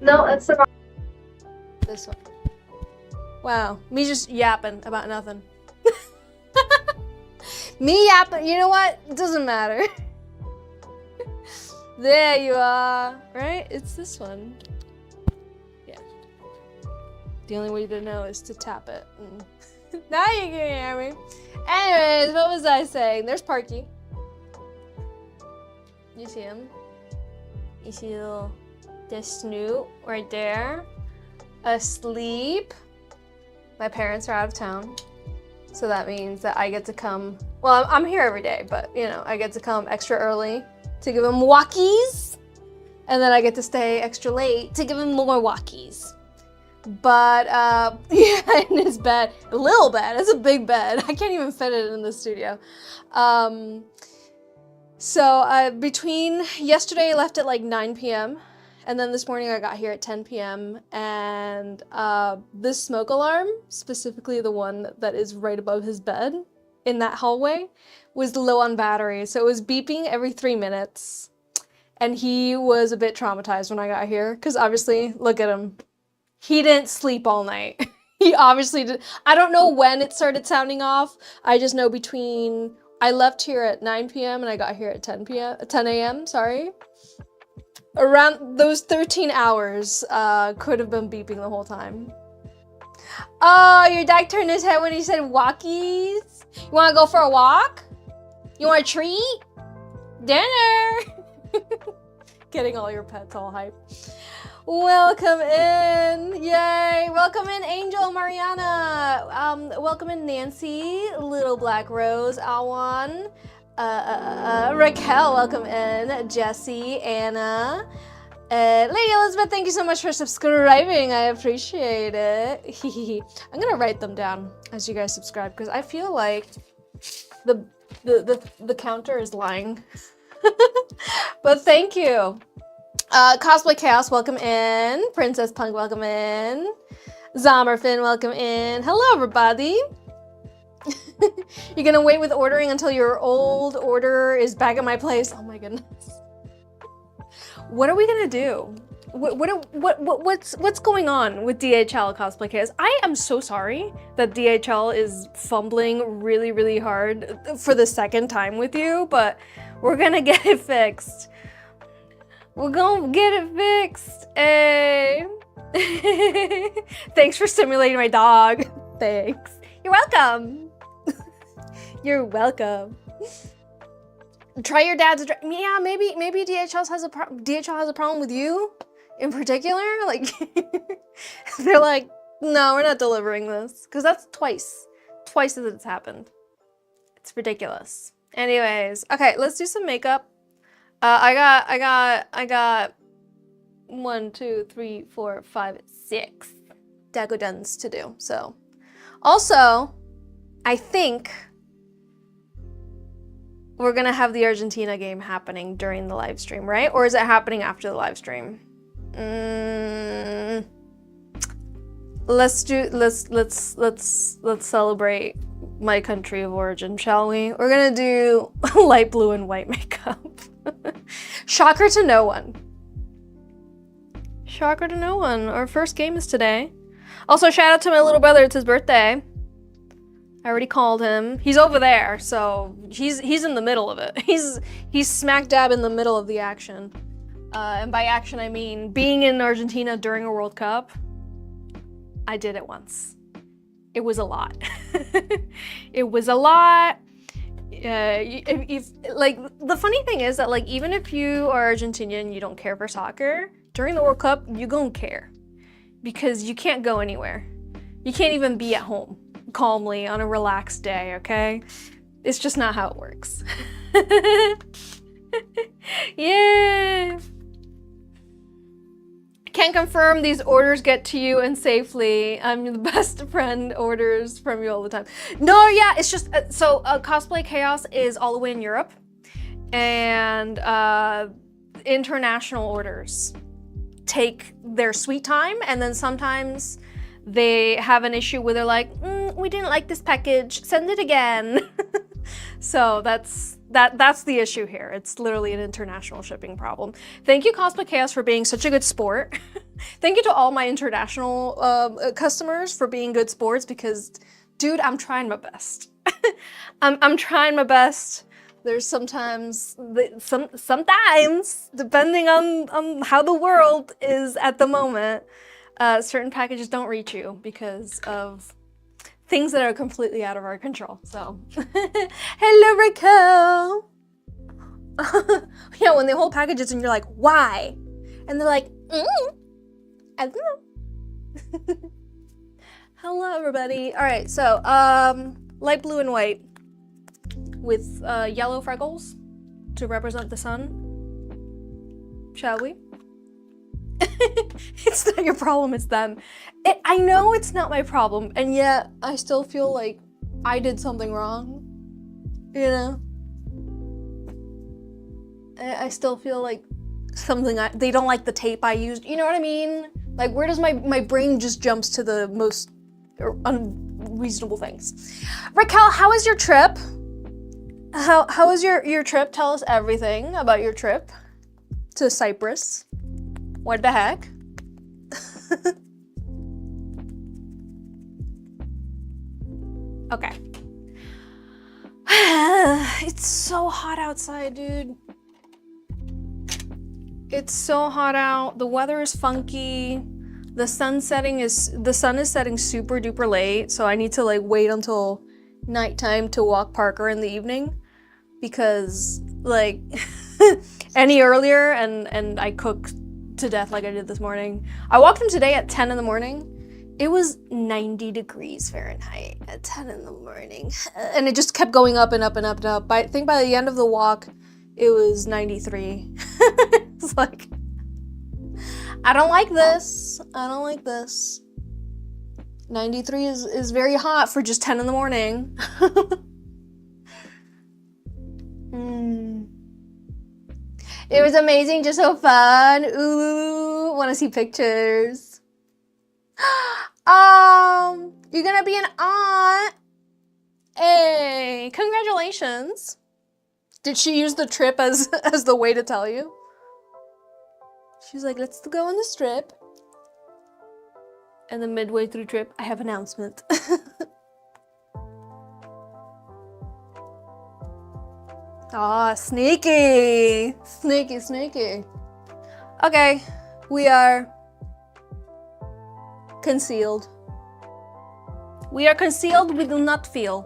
No, it's the wrong. This one. Wow, me just yapping about nothing. Me yapping, you know what? It doesn't matter. There you are, right? It's this one. Yeah. The only way to know is to tap it. Now you can hear me. Anyways, what was I saying? There's Parky. You see him? You see the snoot right there? Asleep. My parents are out of town. So that means that I get to come, well, I'm here every day, but you know, I get to come extra early to give him walkies. And then I get to stay extra late to give him more walkies. But yeah, in his bed, a little bed, it's a big bed. I can't even fit it in the studio. So between yesterday I left at like 9 p.m. and then this morning I got here at 10 p.m. and this smoke alarm, specifically the one that is right above his bed in that hallway, was low on battery. So it was beeping every 3 minutes. And he was a bit traumatized when I got here because obviously, look at him. He didn't sleep all night. He obviously did. I don't know when it started sounding off. I just know I left here at 9 p.m. and I got here at 10 a.m., sorry. Around those 13 hours could have been beeping the whole time. Oh, your dad turned his head when he said walkies. You want to go for a walk? You want a treat? Dinner! Getting all your pets all hype. Welcome in, yay! Welcome in, Angel, Mariana. Welcome in, Nancy, Little Black Rose, Awan, Raquel. Welcome in, Jesse, Anna, Lady Elizabeth. Thank you so much for subscribing. I appreciate it. I'm gonna write them down as you guys subscribe because I feel like the counter is lying. But thank you. Cosplay Chaos, welcome in. Princess Punk, welcome in. Zomerfin, welcome in. Hello, everybody. You're gonna wait with ordering until your old order is back at my place. Oh my goodness. What are we gonna do? What's going on with DHL Cosplay Chaos? I am so sorry that DHL is fumbling really, really hard for the second time with you, but we're gonna get it fixed. We're gonna get it fixed. Hey. Thanks for stimulating my dog. Thanks. You're welcome. You're welcome. Try your dad's address. Yeah, maybe DHL has a problem with you in particular. Like they're like, no, we're not delivering this because that's twice that it's happened. It's ridiculous. Anyways, okay, let's do some makeup. I got 1, 2, 3, 4, 5, 6 Decodens to do. So, also, I think we're gonna have the Argentina game happening during the live stream, right? Or is it happening after the live stream? Let's celebrate my country of origin, shall we? We're gonna do light blue and white makeup. Shocker to no one. Shocker to no one. Our first game is today. Also, shout out to my little brother. It's his birthday. I already called him. He's over there, so he's in the middle of it. He's smack dab in the middle of the action. And by action, I mean being in Argentina during a World Cup. I did it once. It was a lot. It was a lot. If like the funny thing is that like even if you are Argentinian, you don't care for soccer during the World Cup, you gonna care because you can't go anywhere. You can't even be at home calmly on a relaxed day. Okay, it's just not how it works. Yeah. Can confirm these orders get to you and safely. I'm the best friend, orders from you all the time. No, yeah, it's just, so Cosplay Chaos is all the way in Europe. And international orders take their sweet time. And then sometimes they have an issue where they're like, we didn't like this package, send it again. So that's That's the issue here. It's literally an international shipping problem. Thank you, Cosplay Chaos, for being such a good sport. Thank you to all my international customers for being good sports because, dude, I'm trying my best. I'm trying my best. There's sometimes, depending on how the world is at the moment, certain packages don't reach you because of things that are completely out of our control. So, hello, Raquel. Yeah, when they hold packages and you're like, why? And they're like, I don't know. Hello, everybody. All right, so light blue and white with yellow freckles to represent the sun. Shall we? It's not your problem, it's them. I know it's not my problem, and yet I still feel like I did something wrong. You know? I still feel like they don't like the tape I used. You know what I mean? Like, where does my brain just jumps to the most unreasonable things. Raquel, how was your trip? How was your trip? Tell us everything about your trip to Cyprus. What the heck? Okay. It's so hot outside, dude. It's so hot out. The weather is funky. The sun is setting super duper late, so I need to like wait until nighttime to walk Parker in the evening because like any earlier and I cook to death like I did this morning. I walked him today at 10 in the morning. It was 90 degrees Fahrenheit at 10 in the morning. And it just kept going up and up and up and up. I think by the end of the walk, it was 93. It's like, I don't like this. I don't like this. 93 is very hot for just 10 in the morning. It was amazing, just so fun. Ooh, wanna see pictures. You're gonna be an aunt. Hey, congratulations. Did she use the trip as the way to tell you? She's like, let's go on this trip. And then midway through trip, I have an announcement. Aw, sneaky. Sneaky, sneaky. Okay, we are concealed. We are concealed, we do not feel.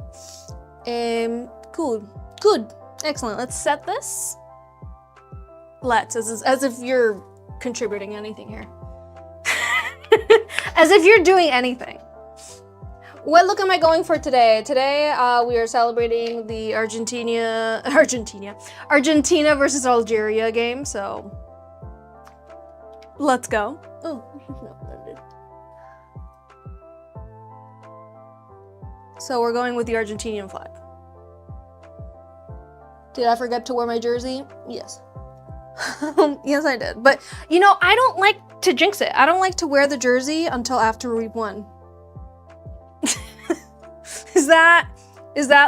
Cool, good, excellent. Let's set this. Let's, as if you're contributing anything here. As if you're doing anything. What look am I going for today? Today, we are celebrating the Argentina versus Algeria game, so let's go. Oh, so we're going with the Argentinian flag. Did I forget to wear my jersey? Yes. Yes, I did. But, you know, I don't like to jinx it. I don't like to wear the jersey until after we've won. Is that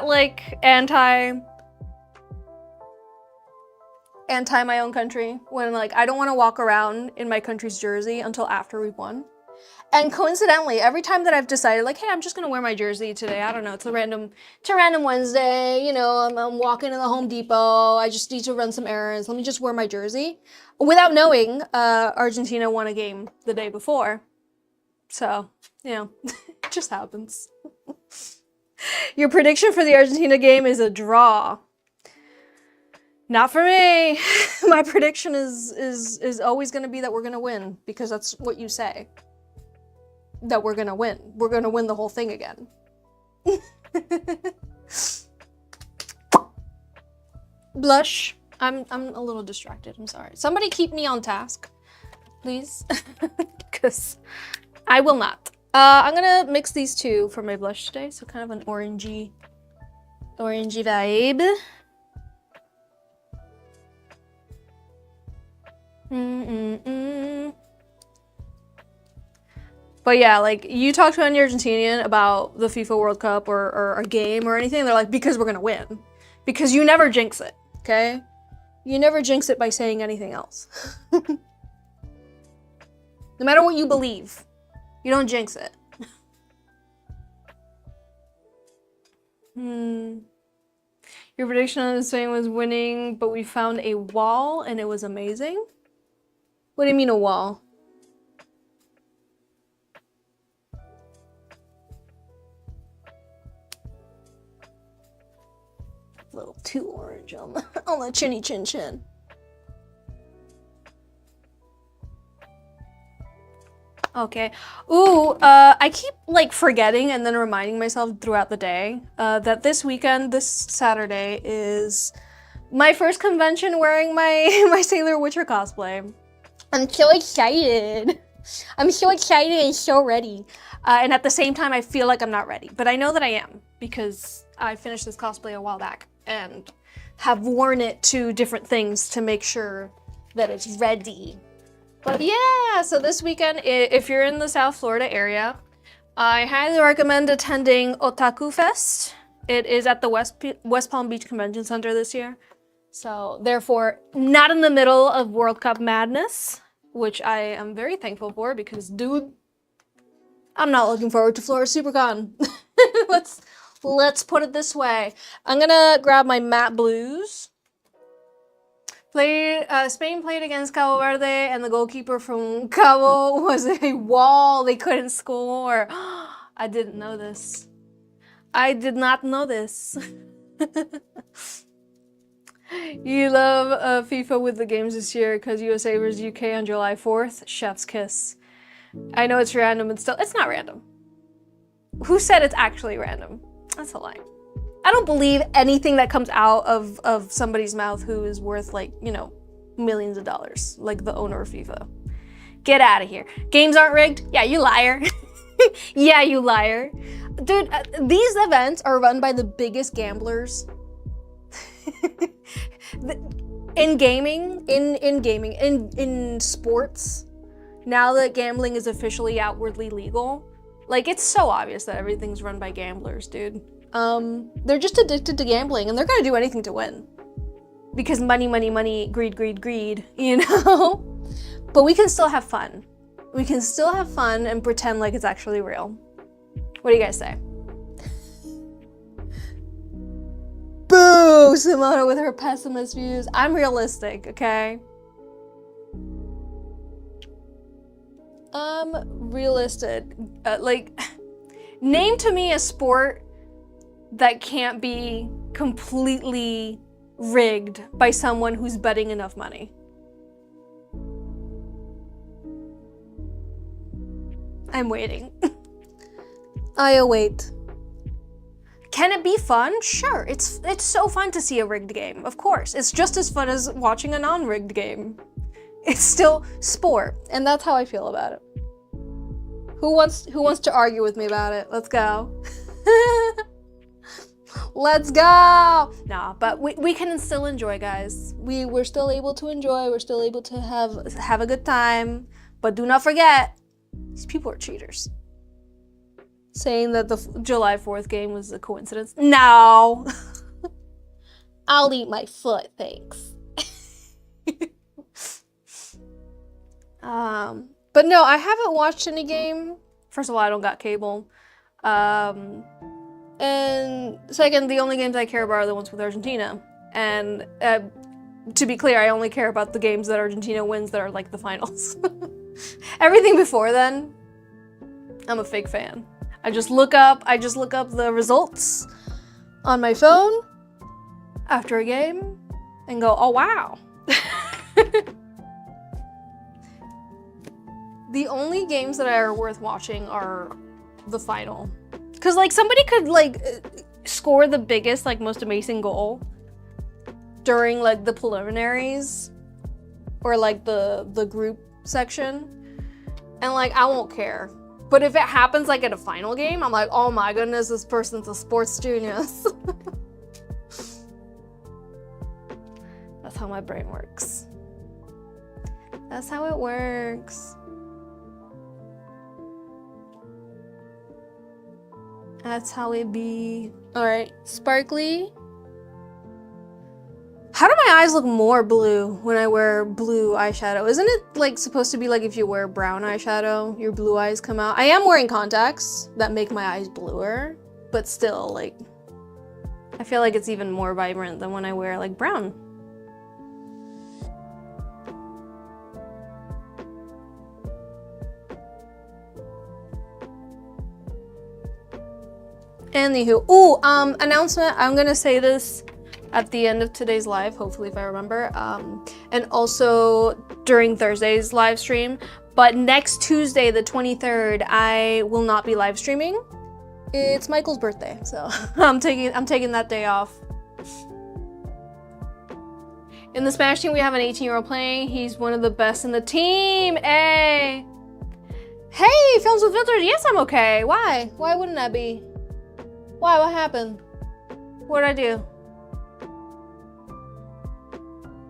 like anti my own country? When like I don't want to walk around in my country's jersey until after we've won? And coincidentally, every time that I've decided like, hey, I'm just gonna wear my jersey today, I don't know, it's a random Wednesday, you know, I'm walking to the Home Depot, I just need to run some errands, let me just wear my jersey. Without knowing, Argentina won a game the day before. So, you know, it just happens. Your prediction for the Argentina game is a draw. Not for me. My prediction is always gonna be that we're gonna win, because that's what you say. That we're gonna win. We're gonna win the whole thing again. Blush. I'm a little distracted, I'm sorry. Somebody keep me on task, please. Because I will not. I'm gonna mix these two for my blush today, so kind of an orangey vibe. But yeah, like, you talk to any Argentinian about the FIFA World Cup or a game or anything, they're like, because we're gonna win. because you never jinx it, okay? You never jinx it by saying anything else. No matter what you believe, you don't jinx it. Your prediction on this thing was winning, but we found a wall and it was amazing. What do you mean a wall? A little too orange on the chinny chin chin. Okay. Ooh, I keep like forgetting and then reminding myself throughout the day that this weekend, this Saturday, is my first convention wearing my Sailor Witcher cosplay. I'm so excited. I'm so excited and so ready. And at the same time, I feel like I'm not ready, but I know that I am because I finished this cosplay a while back and have worn it to different things to make sure that it's ready. But yeah, so this weekend, if you're in the South Florida area, I highly recommend attending Otaku Fest. It is at the West Palm Beach Convention Center this year. So therefore, not in the middle of World Cup madness, which I am very thankful for because, dude, I'm not looking forward to Florida SuperCon. Let's put it this way. I'm gonna grab my matte blues. Spain played against Cabo Verde, and the goalkeeper from Cabo was a wall. They couldn't score. I didn't know this. I did not know this. You love FIFA with the games this year because USA vs UK on July 4th. Chef's kiss. I know it's random, but still, it's not random. Who said it's actually random? That's a lie. I don't believe anything that comes out of somebody's mouth who is worth, like, you know, millions of dollars, like the owner of FIFA. Get out of here. Games aren't rigged? Yeah, you liar. Yeah, you liar. Dude, these events are run by the biggest gamblers. In gaming, in sports, now that gambling is officially outwardly legal, like, it's so obvious that everything's run by gamblers, dude. They're just addicted to gambling and they're gonna do anything to win. Because money, money, money, greed, greed, greed, you know? But we can still have fun. We can still have fun and pretend like it's actually real. What do you guys say? Boo! Simona with her pessimist views. I'm realistic, okay? Realistic. Like, name to me a sport that can't be completely rigged by someone who's betting enough money. I'm waiting. I await. Can it be fun? Sure, it's so fun to see a rigged game, of course. It's just as fun as watching a non-rigged game. It's still sport, and that's how I feel about it. Who wants to argue with me about it? Let's go. Let's go! Nah, but we can still enjoy, guys. We're still able to enjoy, we're still able to have a good time. But do not forget, these people are cheaters. Saying that the July 4th game was a coincidence. No! I'll eat my foot, thanks. But no, I haven't watched any game. First of all, I don't got cable. And second, the only games I care about are the ones with Argentina. And to be clear, I only care about the games that Argentina wins that are like the finals. Everything before then, I'm a fake fan. I just look up the results on my phone after a game and go, oh wow. The only games that are worth watching are the final. Cause like somebody could like score the biggest, like most amazing goal during like the preliminaries or like the group section. And like, I won't care. But if it happens like at a final game, I'm like, oh my goodness, this person's a sports genius. That's how my brain works. That's how it works. That's how it be. All right, sparkly. How do my eyes look more blue when I wear blue eyeshadow? Isn't it like supposed to be like if you wear brown eyeshadow, your blue eyes come out? I am wearing contacts that make my eyes bluer, but still, like, I feel like it's even more vibrant than when I wear like brown. Anywho, ooh, announcement, I'm gonna say this at the end of today's live, hopefully if I remember, and also during Thursday's live stream, but next Tuesday, the 23rd, I will not be live streaming. It's Michael's birthday, so I'm taking that day off. In the Spanish team, we have an 18-year-old playing. He's one of the best in the team, hey! Hey, Films with Filters, yes, I'm okay. Why? Why wouldn't I be? Why? What happened? What'd I do?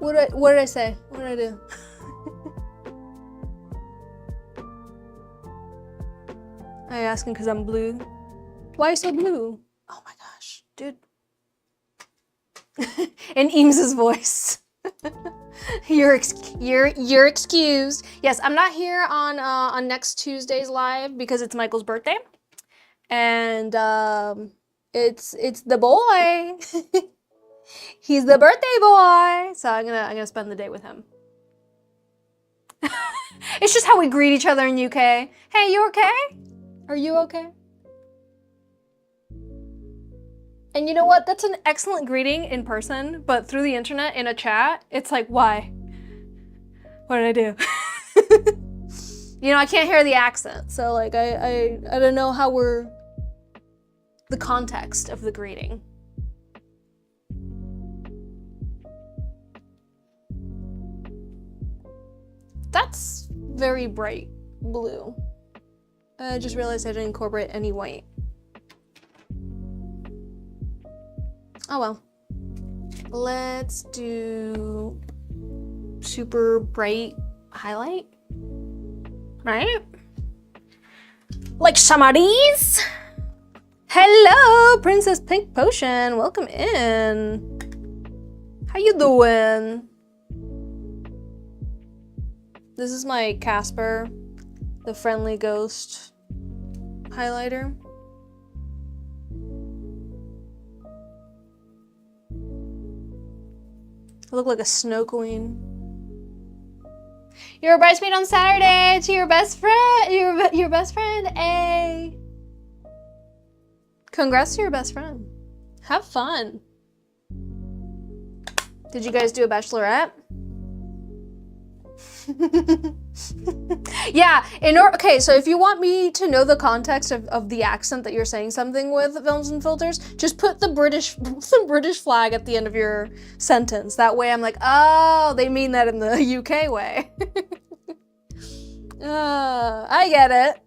What did I say? What did I do? Are you asking because I'm blue? Why are you so blue? Oh my gosh, dude. In Eames's voice. You're excused. Yes, I'm not here on next Tuesday's live because it's Michael's birthday. And it's the boy. He's the birthday boy. So I'm gonna spend the day with him. It's just how we greet each other in UK. Hey, you okay? Are you okay? And you know what? That's an excellent greeting in person, but through the internet in a chat, it's like, why? What did I do? You know, I can't hear the accent, so like I don't know how we're the context of the greeting. That's very bright blue. I just realized I didn't incorporate any white. Oh well. Let's do super bright highlight. Right? Like some of these. Hello, Princess Pink Potion. Welcome in. How you doing? This is my Casper, the friendly ghost highlighter. I look like a snow queen. You're a bridesmaid on Saturday to your best friend. Your best friend, A. Congrats to your best friend. Have fun. Did you guys do a bachelorette? Yeah, okay, so if you want me to know the context of the accent that you're saying something with, Films and Filters, just put the British flag at the end of your sentence. That way I'm like, oh, they mean that in the UK way. I get it.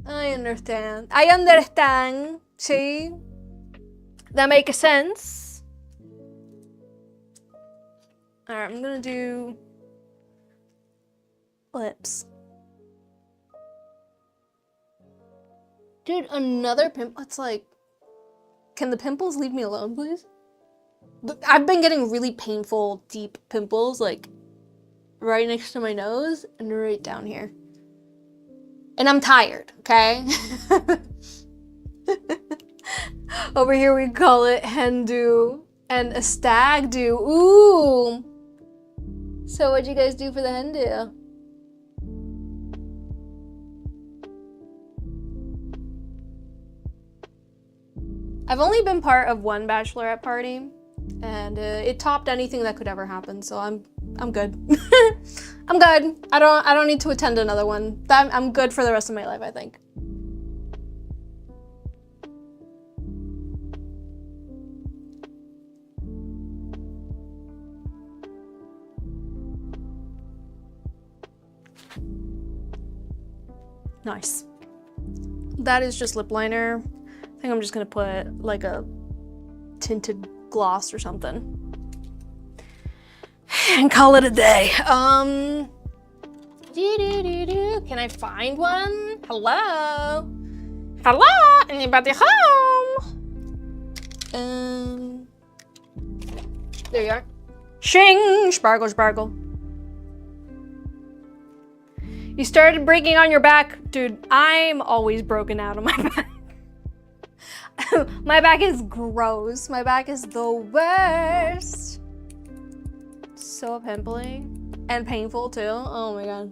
I understand. I understand. See? That makes sense. Alright, I'm gonna do lips. Dude, another pimple. It's like, can the pimples leave me alone, please? I've been getting really painful, deep pimples, like right next to my nose and right down here. And I'm tired, okay? Over here we call it hen do and a stag do. Ooh. So what'd you guys do for the hen do? I've only been part of one bachelorette party, and it topped anything that could ever happen. So I'm good. I'm good. I don't need to attend another one. I'm good for the rest of my life, I think. Nice. That is just lip liner. I think I'm just gonna put like a tinted gloss or something and call it a day. Can I find one? Hello? Hello? Anybody home? There you are. Shing! Sparkle, sparkle. You started breaking on your back. Dude, I'm always broken out on my back. My back is gross. My back is the worst. So pimply and painful too. Oh my god.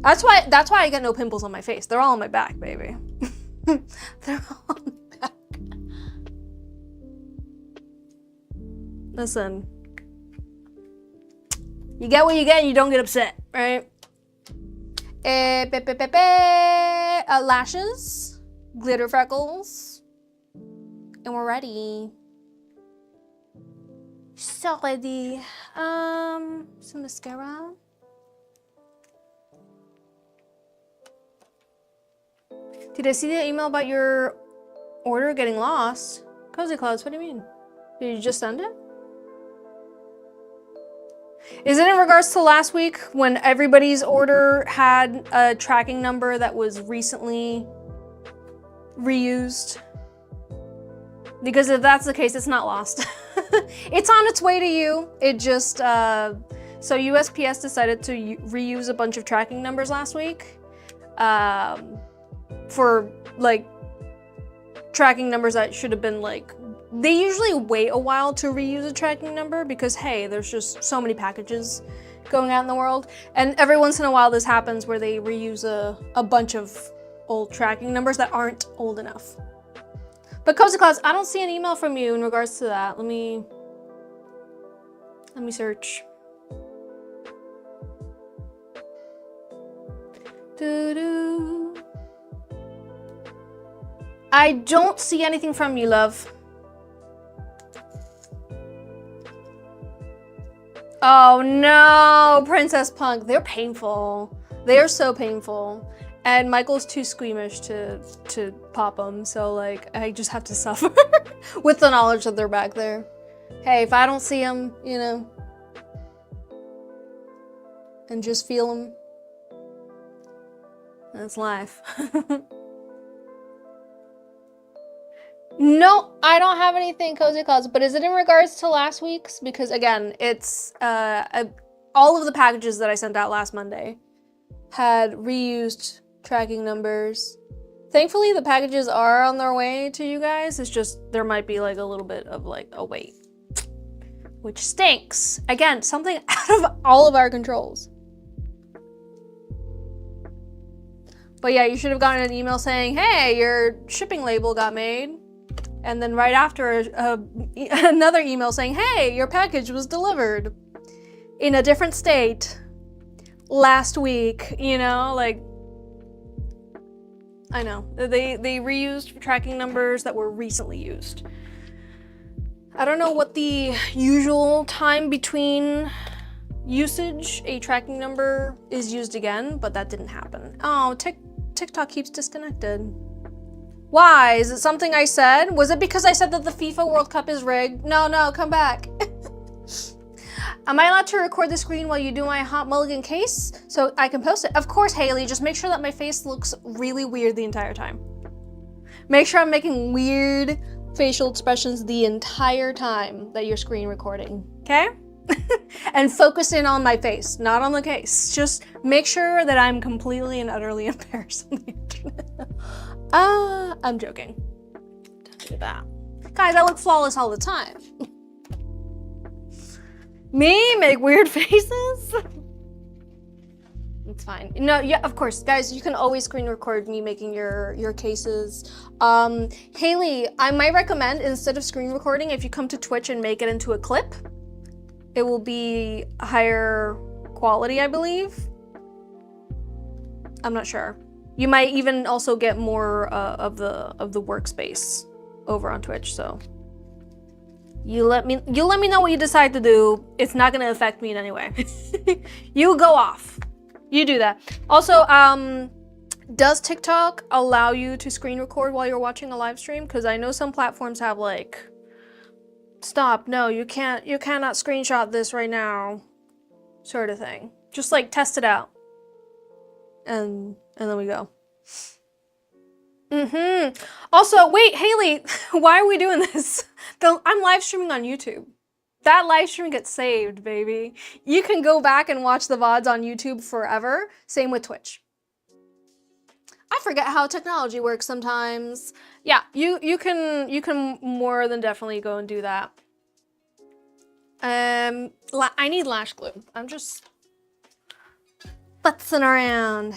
That's why I get no pimples on my face. They're all on my back, baby. They're all on my back. Listen. You get what you get and you don't get upset, right? Lashes, glitter freckles, and we're ready. So ready. Some mascara. Did I see the email about your order getting lost? Cozy Clouds, what do you mean? Did you just send it? Is it in regards to last week when everybody's order had a tracking number that was recently reused? Because if that's the case, it's not lost. It's on its way to you. It just, so USPS decided to reuse a bunch of tracking numbers last week for like tracking numbers that should have been like, they usually wait a while to reuse a tracking number because, hey, there's just so many packages going out in the world. And every once in a while this happens where they reuse a bunch of old tracking numbers that aren't old enough. But Cozy Clouds, I don't see an email from you in regards to that. Let me search. Doo-doo. I don't see anything from you, love. Oh no, Princess Punk. They're painful. They are so painful. And Michael's too squeamish to pop them, so like I just have to suffer with the knowledge that they're back there. Hey, if I don't see them, you know, and just feel them, that's life. No, I don't have anything, Cozy Clouds, but is it in regards to last week's? Because again, it's all of the packages that I sent out last Monday had reused tracking numbers. Thankfully, the packages are on their way to you guys. It's just there might be like a little bit of like a wait, which stinks. Again, something out of all of our controls. But yeah, you should have gotten an email saying, hey, your shipping label got made. And then right after another email saying, hey, your package was delivered in a different state last week, you know, like, I know. They reused tracking numbers that were recently used. I don't know what the usual time between usage a tracking number is used again, but that didn't happen. Oh, TikTok keeps disconnected. Why? Is it something I said? Was it because I said that the FIFA World Cup is rigged? No, come back. Am I allowed to record the screen while you do my hot mulligan case so I can post it? Of course, Haley, just make sure that my face looks really weird the entire time. Make sure I'm making weird facial expressions the entire time that you're screen recording, okay? And focus in on my face, not on the case. Just make sure that I'm completely and utterly embarrassed on the internet. I'm joking. Don't do that. Guys, I look flawless all the time. Me make weird faces? It's fine. No, yeah, of course, guys, you can always screen record me making your cases. Haley, I might recommend instead of screen recording, if you come to Twitch and make it into a clip, it will be higher quality, I believe. I'm not sure. You might even also get more of the workspace over on Twitch, so you let me know what you decide to do. It's not gonna affect me in any way. You go off. You do that. Also, does TikTok allow you to screen record while you're watching a live stream? Because I know some platforms have like, stop, no, you cannot screenshot this right now, sort of thing. Just like test it out. And then we go. Also, wait, Haley, why are we doing this? I'm live streaming on YouTube. That live stream gets saved, baby. You can go back and watch the VODs on YouTube forever. Same with Twitch. I forget how technology works sometimes. Yeah, you can more than definitely go and do that. I need lash glue. I'm just futzing around.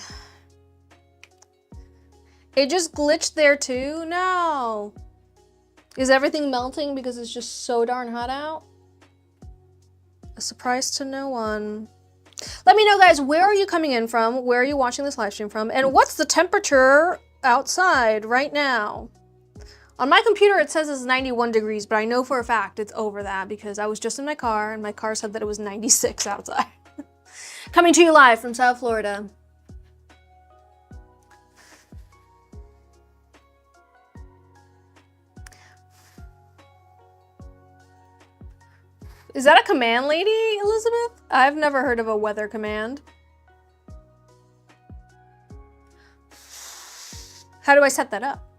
It just glitched there too? No. Is everything melting because it's just so darn hot out? A surprise to no one. Let me know, guys, where are you coming in from? Where are you watching this live stream from? And what's the temperature outside right now? On my computer, it says it's 91 degrees, but I know for a fact it's over that because I was just in my car and my car said that it was 96 outside. Coming to you live from South Florida. Is that a command, lady Elizabeth? I've never heard of a weather command. How do I set that up?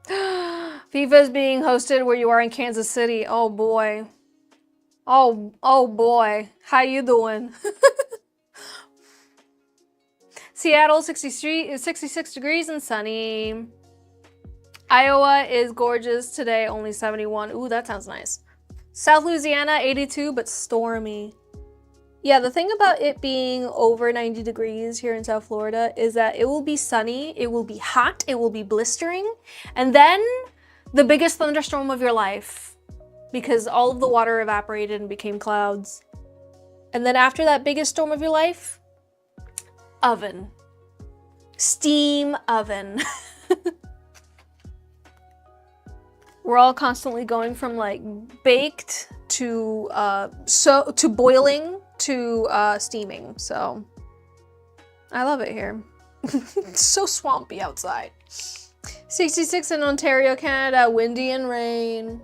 FIFA is being hosted where you are in Kansas City. Oh boy. Oh boy. How you doing? Seattle, 66 degrees and sunny. Iowa is gorgeous today, only 71. Ooh, that sounds nice. South Louisiana, 82, but stormy. Yeah, the thing about it being over 90 degrees here in South Florida is that it will be sunny, it will be hot, it will be blistering, and then the biggest thunderstorm of your life because all of the water evaporated and became clouds. And then after that biggest storm of your life, oven. Steam oven. We're all constantly going from like baked to boiling to steaming. So I love it here. It's so swampy outside. 66 in Ontario, Canada, windy and rain.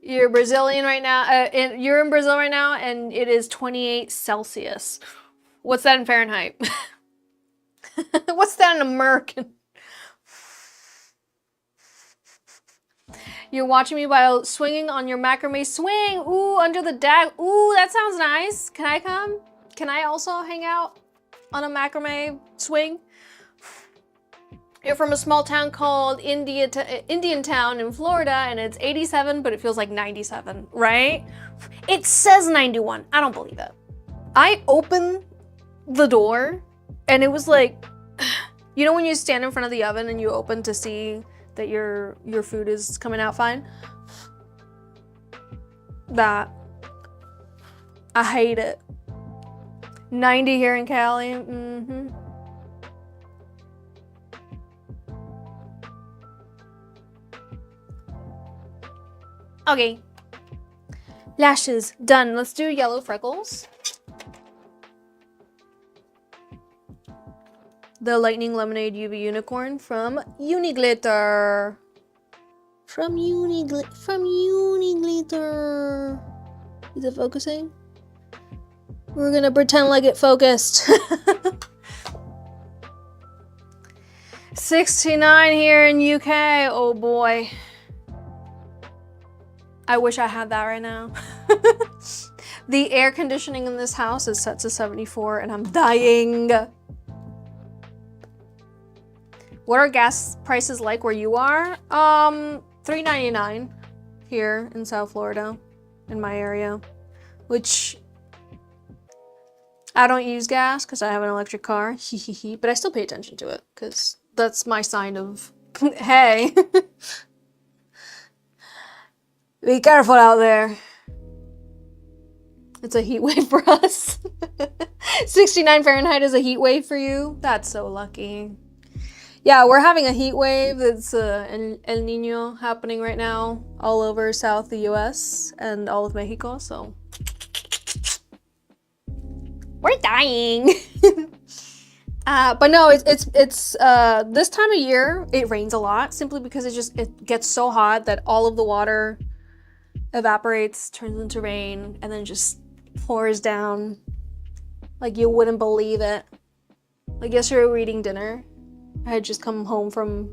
You're Brazilian right now. You're in Brazil right now, and it is 28 Celsius. What's that in Fahrenheit? What's that in American? You're watching me while swinging on your macrame swing. Ooh, under the deck. Ooh, that sounds nice. Can I come? Can I also hang out on a macrame swing? You're from a small town called Indian Town in Florida, and it's 87, but it feels like 97, right? It says 91. I don't believe it. I opened the door, and it was like, you know when you stand in front of the oven and you open to see that your food is coming out fine? That. I hate it. 90 here in Cali. Mm-hmm. Okay. Lashes, done. Let's do yellow freckles. The Lightning Lemonade UV Unicorn from Uniglitter. From Uniglitter. Is it focusing? We're gonna pretend like it focused. 69 here in UK. Oh boy. I wish I had that right now. The air conditioning in this house is set to 74 and I'm dying. What are gas prices like where you are? $3.99 here in South Florida, in my area, which I don't use gas because I have an electric car, but I still pay attention to it because that's my sign of, hey. Be careful out there. It's a heat wave for us. 69 Fahrenheit is a heat wave for you? That's so lucky. Yeah, we're having a heat wave. It's an El Nino happening right now all over South the US and all of Mexico, so we're dying. But no, it's this time of year, it rains a lot simply because it gets so hot that all of the water evaporates, turns into rain, and then just pours down like you wouldn't believe it. Like yesterday we were eating dinner I had just come home from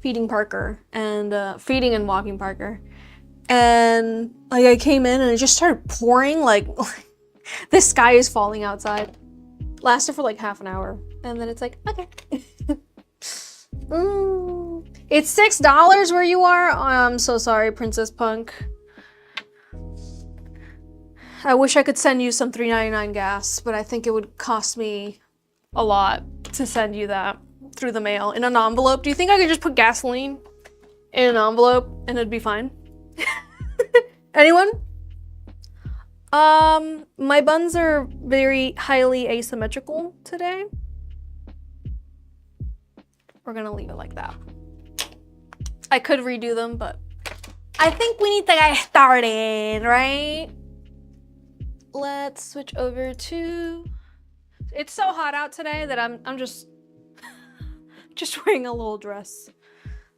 feeding Parker and feeding and walking Parker. And like I came in and it just started pouring, like the sky is falling outside. Lasted for like half an hour. And then it's like, okay. It's $6 where you are? Oh, I'm so sorry, Princess Punk. I wish I could send you some $3.99 gas, but I think it would cost me a lot to send you that through the mail in an envelope. Do you think I could just put gasoline in an envelope and it'd be fine? Anyone? My buns are very highly asymmetrical today. We're gonna leave it like that. I could redo them, but I think we need to get started, right? Let's switch over to... It's so hot out today that I'm just wearing a little dress.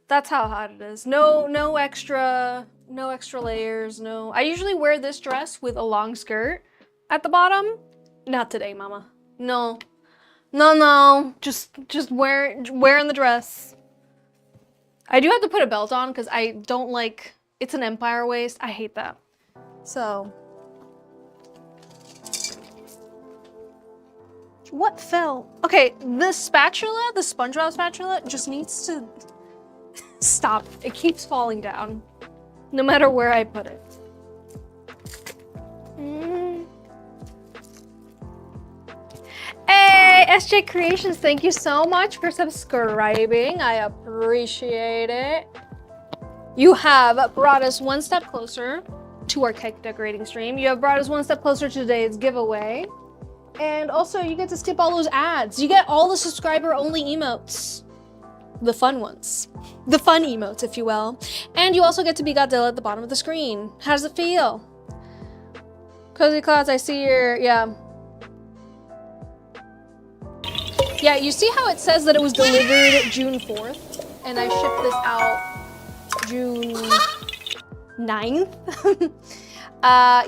That's how hot it is. No extra layers, no. I usually wear this dress with a long skirt at the bottom. Not today, mama. No. No. Just wearing the dress. I do have to put a belt on because I don't like, it's an empire waist. I hate that. So. What fell? Okay, the spatula, the SpongeBob spatula just needs to stop. It keeps falling down, no matter where I put it. Hey, SJ Creations, thank you so much for subscribing. I appreciate it. You have brought us one step closer to our cake decorating stream. You have brought us one step closer to today's giveaway. And also, you get to skip all those ads. You get all the subscriber-only emotes. The fun ones. The fun emotes, if you will. And you also get to be Godzilla at the bottom of the screen. How does it feel? Cozy Clouds, I see your... Yeah. Yeah, you see how it says that it was delivered June 4th? And I shipped this out June 9th?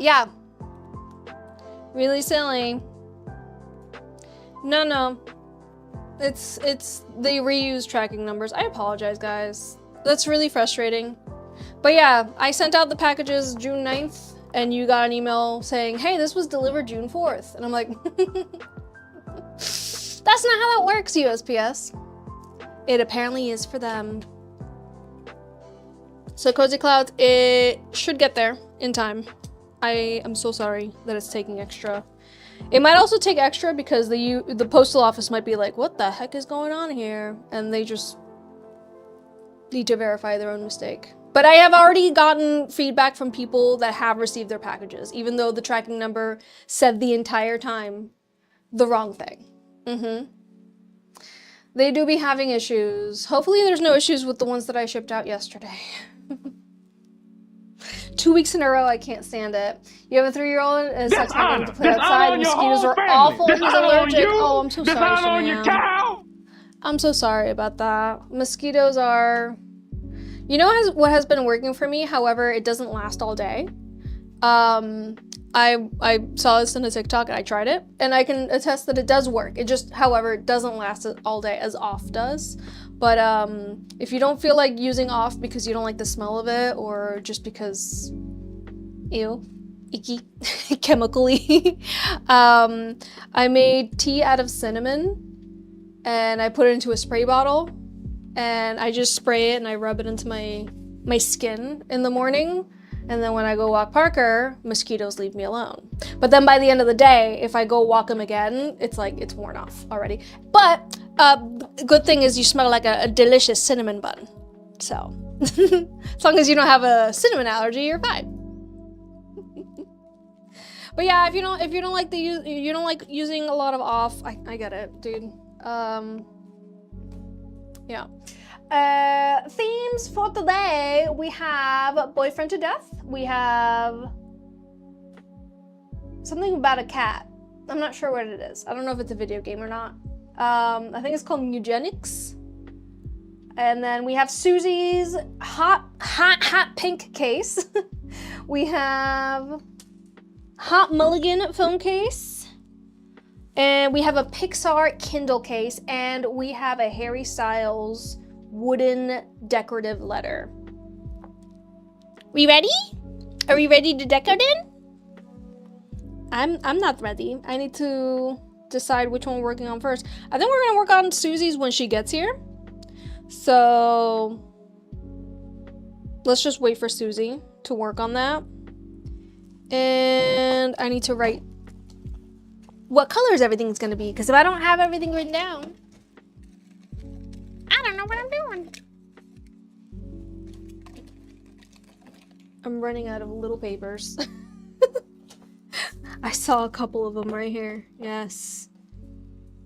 Yeah. Really silly. No. It's they reuse tracking numbers. I apologize, guys. That's really frustrating. But yeah, I sent out the packages June 9th and you got an email saying, hey, this was delivered June 4th. And I'm like, that's not how that works, USPS. It apparently is for them. So Cozy Clouds, it should get there in time. I am so sorry that it's taking extra. It might also take extra because the postal office might be like, what the heck is going on here? And they just need to verify their own mistake. But I have already gotten feedback from people that have received their packages, even though the tracking number said the entire time the wrong thing. They do be having issues. Hopefully there's no issues with the ones that I shipped out yesterday. 2 weeks in a row, I can't stand it. You have a 3-year-old and it sucks not getting to play outside. The mosquitoes are awful. He's allergic. Oh, I'm so sorry, Simona. I'm so sorry about that. Mosquitoes are... You know what has been working for me? However, it doesn't last all day. I saw this in a TikTok and I tried it. And I can attest that it does work. It just, however, it doesn't last all day as off does. But if you don't feel like using off because you don't like the smell of it or just because, ew, icky, chemically, I made tea out of cinnamon and I put it into a spray bottle and I just spray it and I rub it into my skin in the morning. And then when I go walk Parker, mosquitoes leave me alone. But then by the end of the day, if I go walk him again, it's like, it's worn off already. But good thing is you smell like a delicious cinnamon bun. So as long as you don't have a cinnamon allergy, you're fine. But yeah, if you don't like you don't like using a lot of off, I get it, dude. Yeah. Themes for today, we have Boyfriend to Death. We have something about a cat. I'm not sure what it is. I don't know if it's a video game or not. I think it's called Eugenics. And then we have Susie's hot pink case. We have Hot Mulligan film case. And we have a Pixar Kindle case, and we have a Harry Styles wooden decorative letter. We ready? Are we ready to Decoden? I'm not ready. I need to decide which one we're working on first. I think we're gonna work on Susie's when she gets here. So let's just wait for Susie to work on that. And I need to write what colors everything's gonna be, because if I don't have everything written down, I don't know what I'm doing. I'm running out of little papers. I saw a couple of them right here. Yes.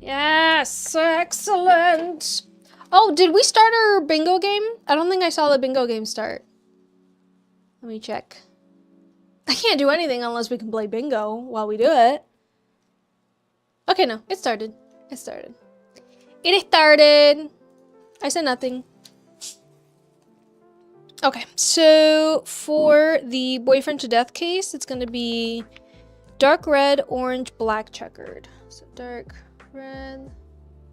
Yes, excellent. Oh, did we start our bingo game? I don't think I saw the bingo game start. Let me check. I can't do anything unless we can play bingo while we do it. Okay, no, it started. It started. It started. I said nothing. Okay, so for the boyfriend to death case, it's gonna be dark red, orange, black checkered. So dark red,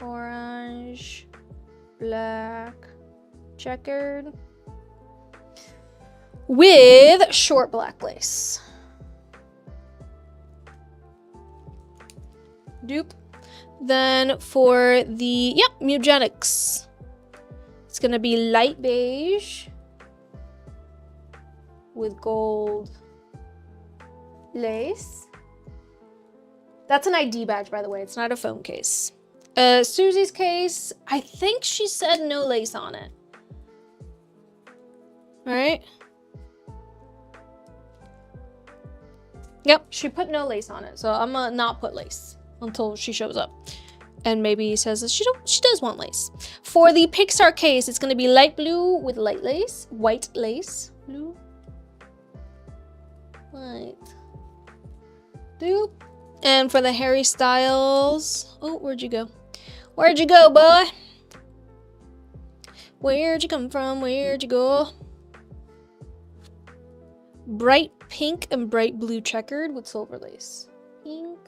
orange, black checkered with short black lace. Dupe. Then for the, yep, Mugenics, it's gonna be light beige with gold lace. That's an ID badge, by the way. It's not a phone case. Susie's case, I think she said no lace on it. All right. Yep, she put no lace on it, so I'm gonna not put lace until she shows up and maybe says that she does want lace. For the Pixar case, it's gonna be light blue with light lace, white lace, blue, white, dupe. And for the Harry Styles, oh, where'd you go? Where'd you go, boy? Where'd you come from? Where'd you go? Bright pink and bright blue checkered with silver lace. Pink,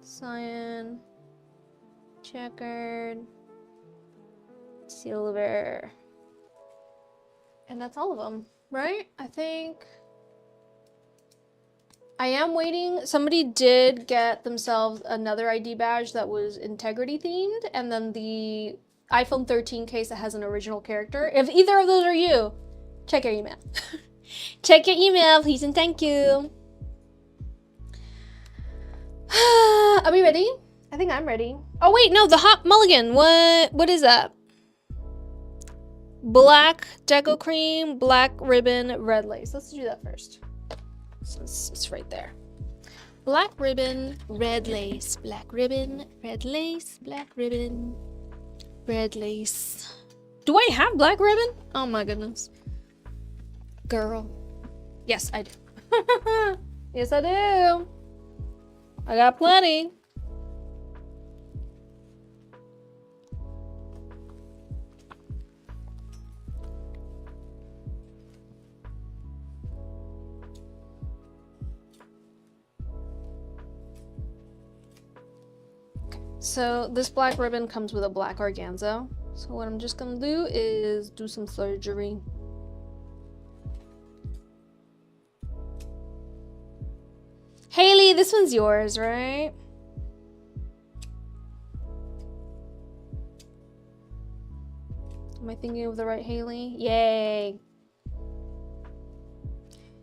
cyan, checkered, silver. And that's all of them, right? I think I am waiting. Somebody did get themselves another ID badge that was integrity themed, and then the iPhone 13 case that has an original character. If either of those are you, check your email. Check your email, please and thank you. Are we ready? I think I'm ready. Oh wait, no, the hot mulligan. What is that? Black deco cream, black ribbon, red lace. Let's do that first. Since it's right there. Black ribbon, red lace, black ribbon, red lace, black ribbon, red lace. Do I have black ribbon? Oh my goodness. Girl. Yes, I do. Yes, I do. I got plenty. So this black ribbon comes with a black organza. So what I'm just gonna do is do some surgery. Haley, this one's yours, right? Am I thinking of the right Haley? Yay.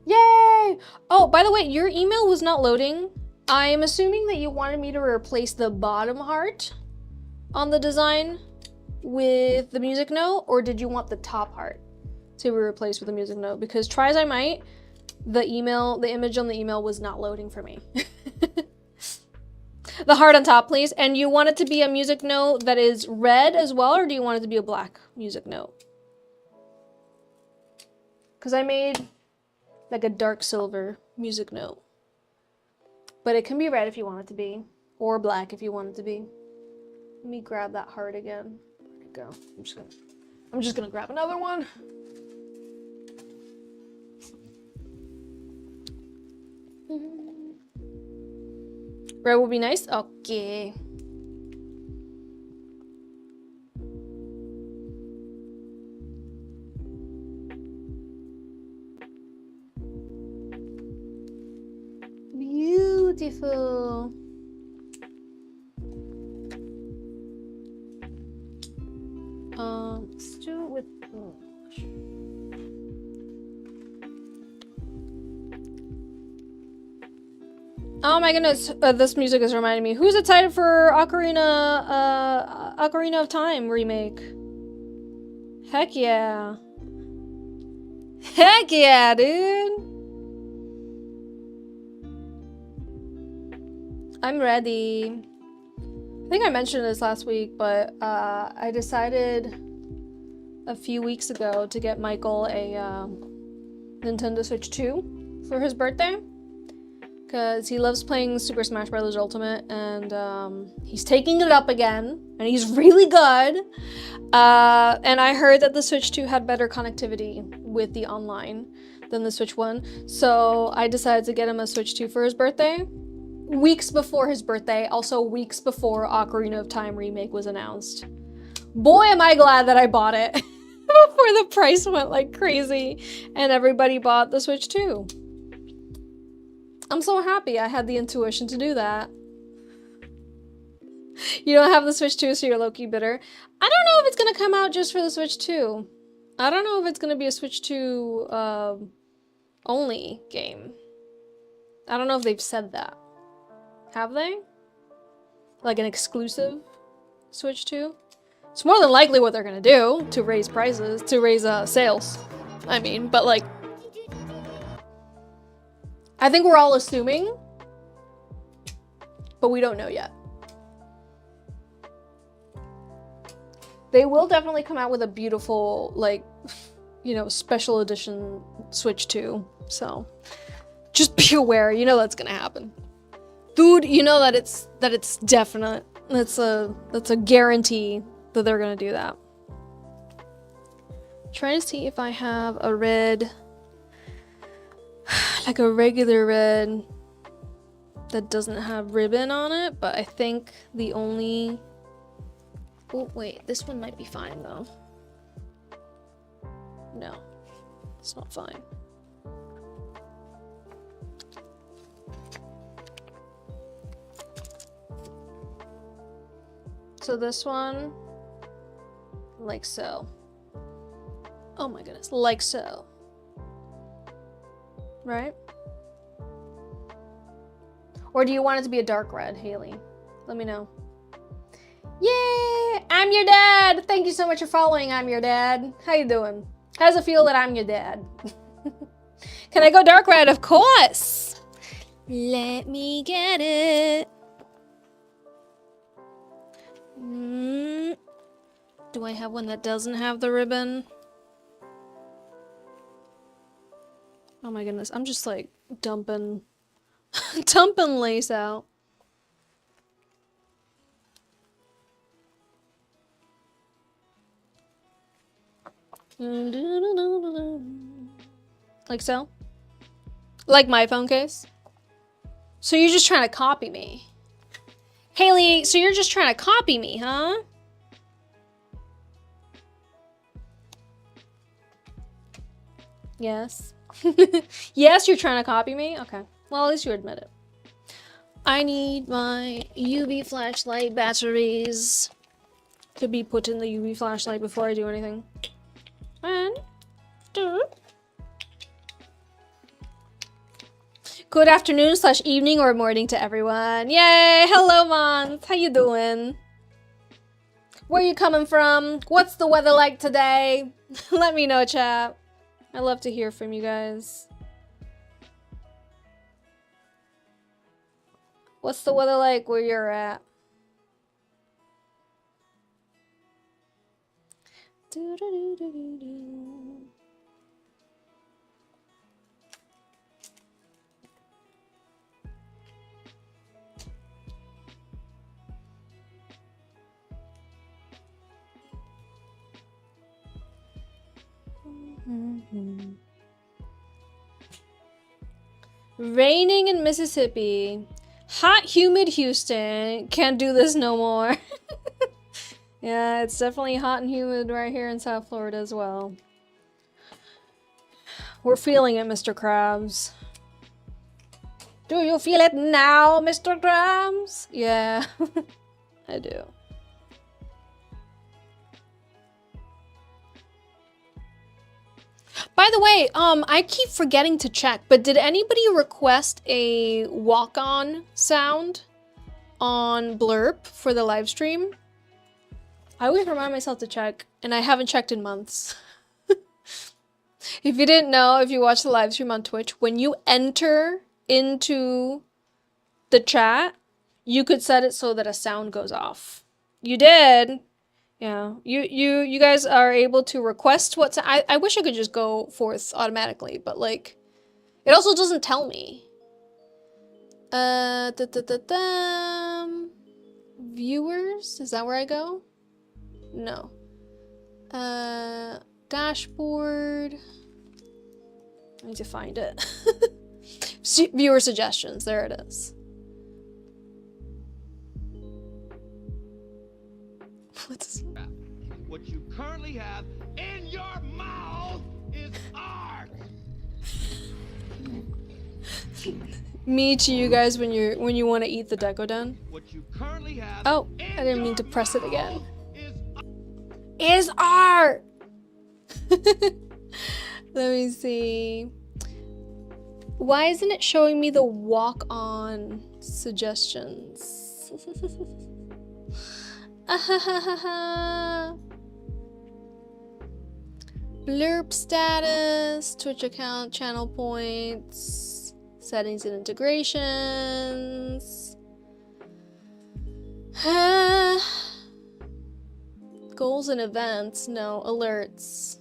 Yay! Oh, by the way, your email was not loading. I'm assuming that you wanted me to replace the bottom heart on the design with the music note, or did you want the top heart to be replaced with the music note? Because try as I might, the image on the email was not loading for me. The heart on top, please. And you want it to be a music note that is red as well, or do you want it to be a black music note? Because I made like a dark silver music note. But it can be red if you want it to be, or black if you want it to be. Let me grab that heart again. Where'd it go? I'm just gonna grab another one. Red would be nice? Okay. Beautiful. Let's do it with... Oh my goodness, this music is reminding me. Who's excited for Ocarina of Time remake? Heck yeah. Heck yeah, dude. I'm ready. I think I mentioned this last week, but I decided a few weeks ago to get Michael a Nintendo Switch 2 for his birthday. Because he loves playing Super Smash Bros. Ultimate, and he's taking it up again, and he's really good. And I heard that the Switch 2 had better connectivity with the online than the Switch 1, so I decided to get him a Switch 2 for his birthday. Weeks before his birthday, also weeks before Ocarina of Time remake was announced. Boy, am I glad that I bought it before the price went like crazy, and everybody bought the Switch 2. I'm so happy I had the intuition to do that. You don't have the Switch 2, so you're low-key bitter. I don't know if it's gonna come out just for the Switch 2. I don't know if it's gonna be a Switch 2 only game. I don't know if they've said that. Have they? Like an exclusive Switch 2? It's more than likely what they're gonna do to raise prices, to raise sales. I mean, but like, I think we're all assuming, but we don't know yet. They will definitely come out with a beautiful, like, you know, special edition Switch 2. So just be aware, you know that's gonna happen. Dude, you know that it's definite. That's a guarantee that they're gonna do that. Trying to see if I have a red, like a regular red that doesn't have ribbon on it, but I think the only... Oh wait, this one might be fine though. No, it's not fine. So this one, like so. Oh my goodness, like so. Right? Or do you want it to be a dark red, Haley? Let me know. Yay! I'm your dad! Thank you so much for following I'm your dad. How you doing? How does it feel that I'm your dad? Can I go dark red? Of course! Let me get it. Do I have one that doesn't have the ribbon? Oh my goodness, I'm just like dumping lace out. Like so? Like my phone case? So you're just trying to copy me? Haley, so you're just trying to copy me, huh? Yes. Yes, you're trying to copy me? Okay. Well, at least you admit it. I need my UV flashlight batteries to be put in the UV flashlight before I do anything. And... Good afternoon / evening or morning to everyone. Yay! Hello, Mons. How you doing? Where you coming from? What's the weather like today? Let me know, chat. I love to hear from you guys. What's the weather like where you're at? Raining in Mississippi. Hot, humid Houston. Can't do this no more. Yeah, it's definitely hot and humid right here in South Florida as well. We're feeling it, Mr. Krabs. Do you feel it now, Mr. Krabs? Yeah, I do. By the way, I keep forgetting to check, but did anybody request a walk-on sound on Blurp for the live stream? I always remind myself to check, and I haven't checked in months. If you didn't know, if you watch the live stream on Twitch, when you enter into the chat, you could set it so that a sound goes off. You did? Yeah, you guys are able to request what I wish I could just go forth automatically, but like, it also doesn't tell me. Viewers, is that where I go? No. Dashboard. I need to find it. Viewer suggestions, there it is. What's what you currently have in your mouth is art. Me to you guys when you want to eat the Decoden. What you currently have. Oh, I didn't mean to press it again. Is art. Let me see. Why isn't it showing me the walk-on suggestions? Blurb status, Twitch account, channel points, settings and integrations. Goals and events, no, alerts.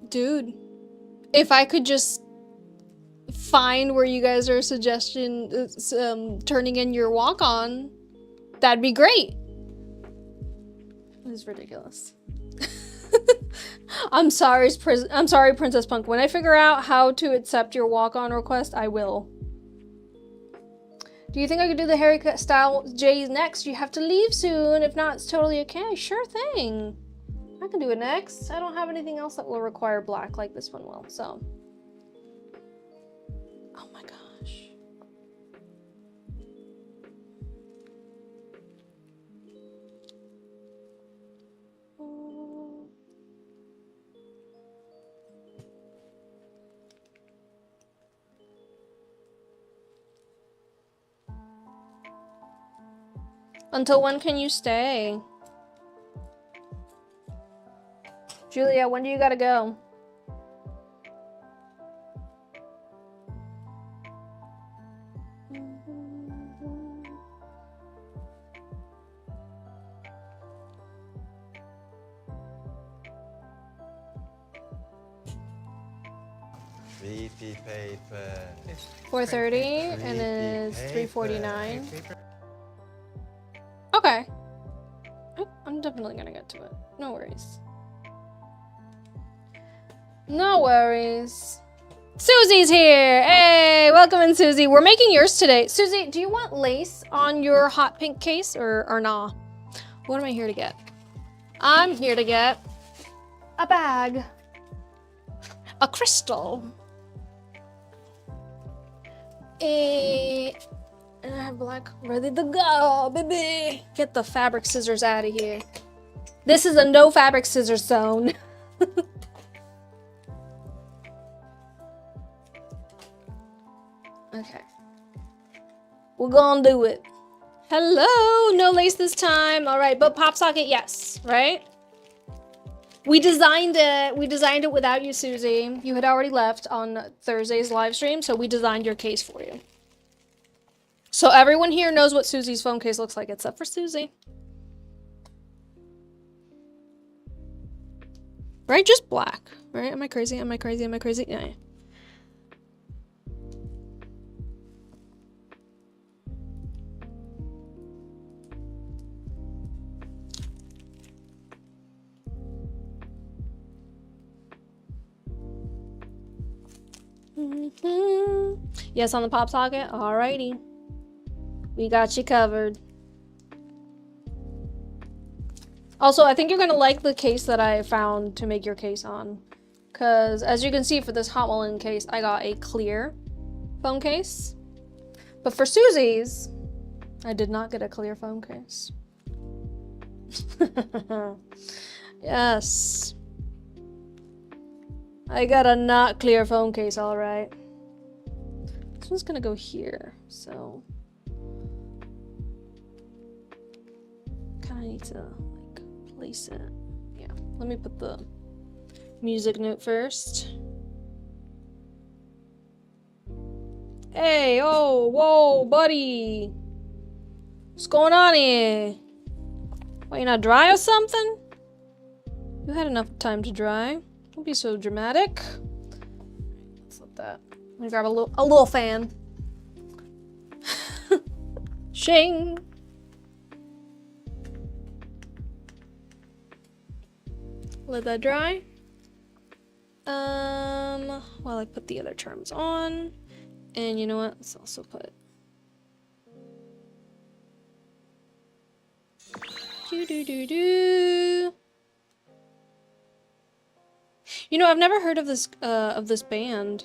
Dude, if I could just find where you guys are turning in your walk-on, that'd be great. This is ridiculous. I'm sorry, Princess Punk. When I figure out how to accept your walk-on request, I will. Do you think I could do the haircut style J's next? You have to leave soon. If not, it's totally okay. Sure thing. I can do it next. I don't have anything else that will require black like this one will, so. Oh my gosh. Until when can you stay? Julia, when do you gotta go? VP paper. 4:30 and then it's 3:49. Okay. I'm definitely gonna get to it. No worries. No worries. Susie's here! Hey, welcome in, Susie. We're making yours today. Susie, do you want lace on your hot pink case or nah? What am I here to get? I'm here to get a bag. A crystal. And I have black ready to go, baby. Get the fabric scissors out of here. This is a no fabric scissors zone. Okay. We're gonna do it. Hello, no lace this time. All right, but pop socket, yes, right? We designed it without you, Susie. You had already left on Thursday's live stream, so we designed your case for you. So everyone here knows what Susie's phone case looks like, except for Susie. Right, just black, right? Am I crazy? Am I crazy? Am I crazy? Yeah. Yes, on the pop socket. Alrighty. We got you covered. Also, I think you're gonna like the case that I found to make your case on. Because as you can see for this hot walling case, I got a clear phone case. But for Susie's, I did not get a clear phone case. Yes. I got a not clear phone case, alright. This one's gonna go here, so... kinda need to, like, place it. Yeah, let me put the music note first. Hey, oh, whoa, buddy! What's going on here? Why, you not dry or something? You had enough time to dry. Don't be so dramatic. Let's let that. Let me grab a little fan. Shing! Let that dry. While I put the other charms on. And you know what? Let's also put... Do-do-do-do. You know, I've never heard of this band.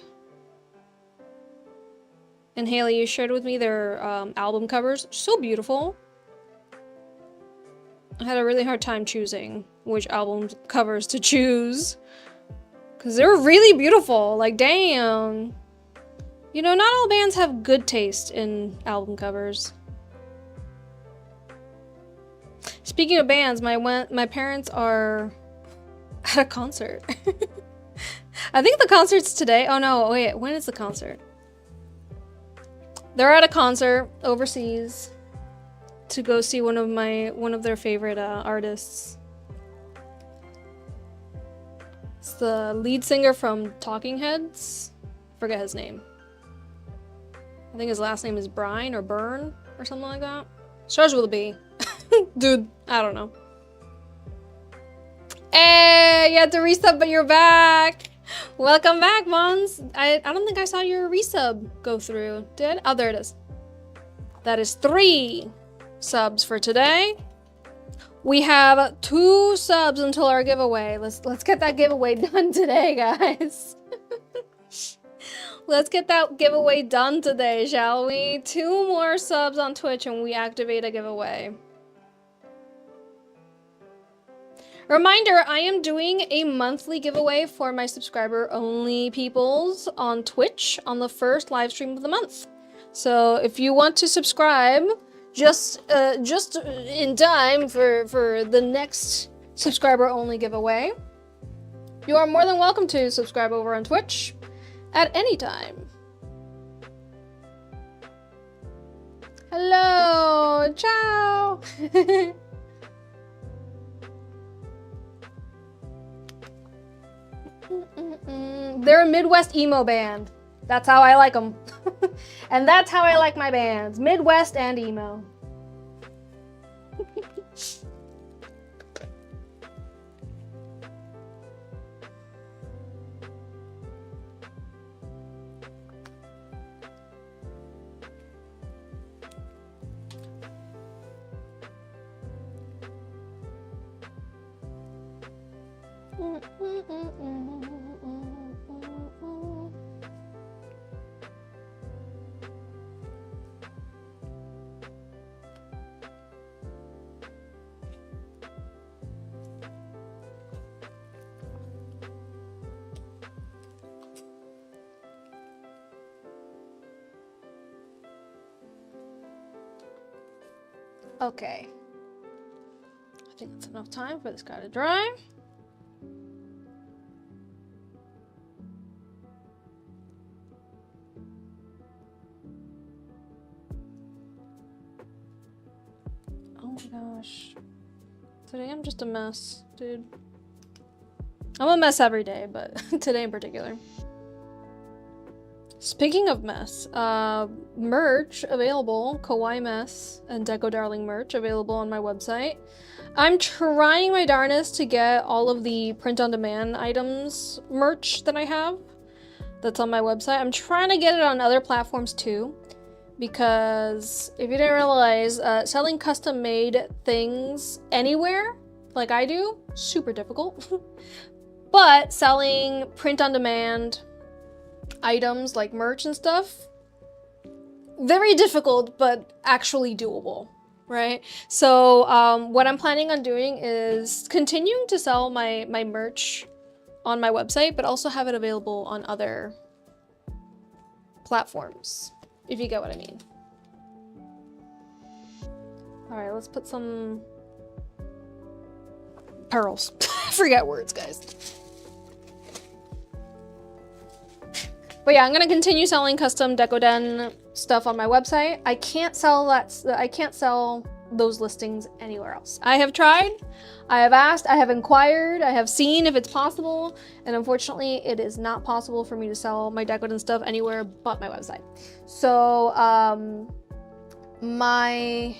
And Haley, you shared with me their album covers. So beautiful. I had a really hard time choosing which album covers to choose. Because they're really beautiful. Like, damn. You know, not all bands have good taste in album covers. Speaking of bands, my parents are at a concert. I think the concert's today. Oh no, wait, when is the concert? They're at a concert overseas to go see one of their favorite artists. It's the lead singer from Talking Heads. Forget his name. I think his last name is Bryan or Byrne or something like that. Starts with a B. Dude, I don't know. Hey, you had to resub, but you're back. Welcome back, Mons. I don't think I saw your resub go through. Did? Oh, there it is. That is 3 subs for today. We have 2 subs until our giveaway. Let's get that giveaway done today, guys. Let's get that giveaway done today, shall we? 2 more subs on Twitch and we activate a giveaway. Reminder, I am doing a monthly giveaway for my subscriber-only peoples on Twitch on the first live stream of the month. So if you want to subscribe, just in time for the next subscriber-only giveaway, you are more than welcome to subscribe over on Twitch at any time. Hello, ciao. They're a Midwest emo band. That's how I like them. And that's how I like my bands. Midwest and emo. Okay. I think that's enough time for this guy to dry. Oh my gosh. Today I'm just a mess, dude. I'm a mess every day, but today in particular. Speaking of mess, merch available, kawaii mess and deco darling merch available on my website. I'm trying my darnest to get all of the print on demand items merch that I have. that's on my website. I'm trying to get it on other platforms too, because if you didn't realize, selling custom made things anywhere, like I do, super difficult. But selling print on demand items like merch and stuff, very difficult, but actually doable, right? So what I'm planning on doing is continuing to sell my merch on my website, but also have it available on other platforms, if you get what I mean. All right, let's put some pearls. Forget words, guys. But yeah, I'm gonna continue selling custom Decoden stuff on my website. I can't sell that. I can't sell those listings anywhere else. I have tried, I have asked, I have inquired, I have seen if it's possible, and unfortunately, it is not possible for me to sell my Decoden stuff anywhere but my website. So, my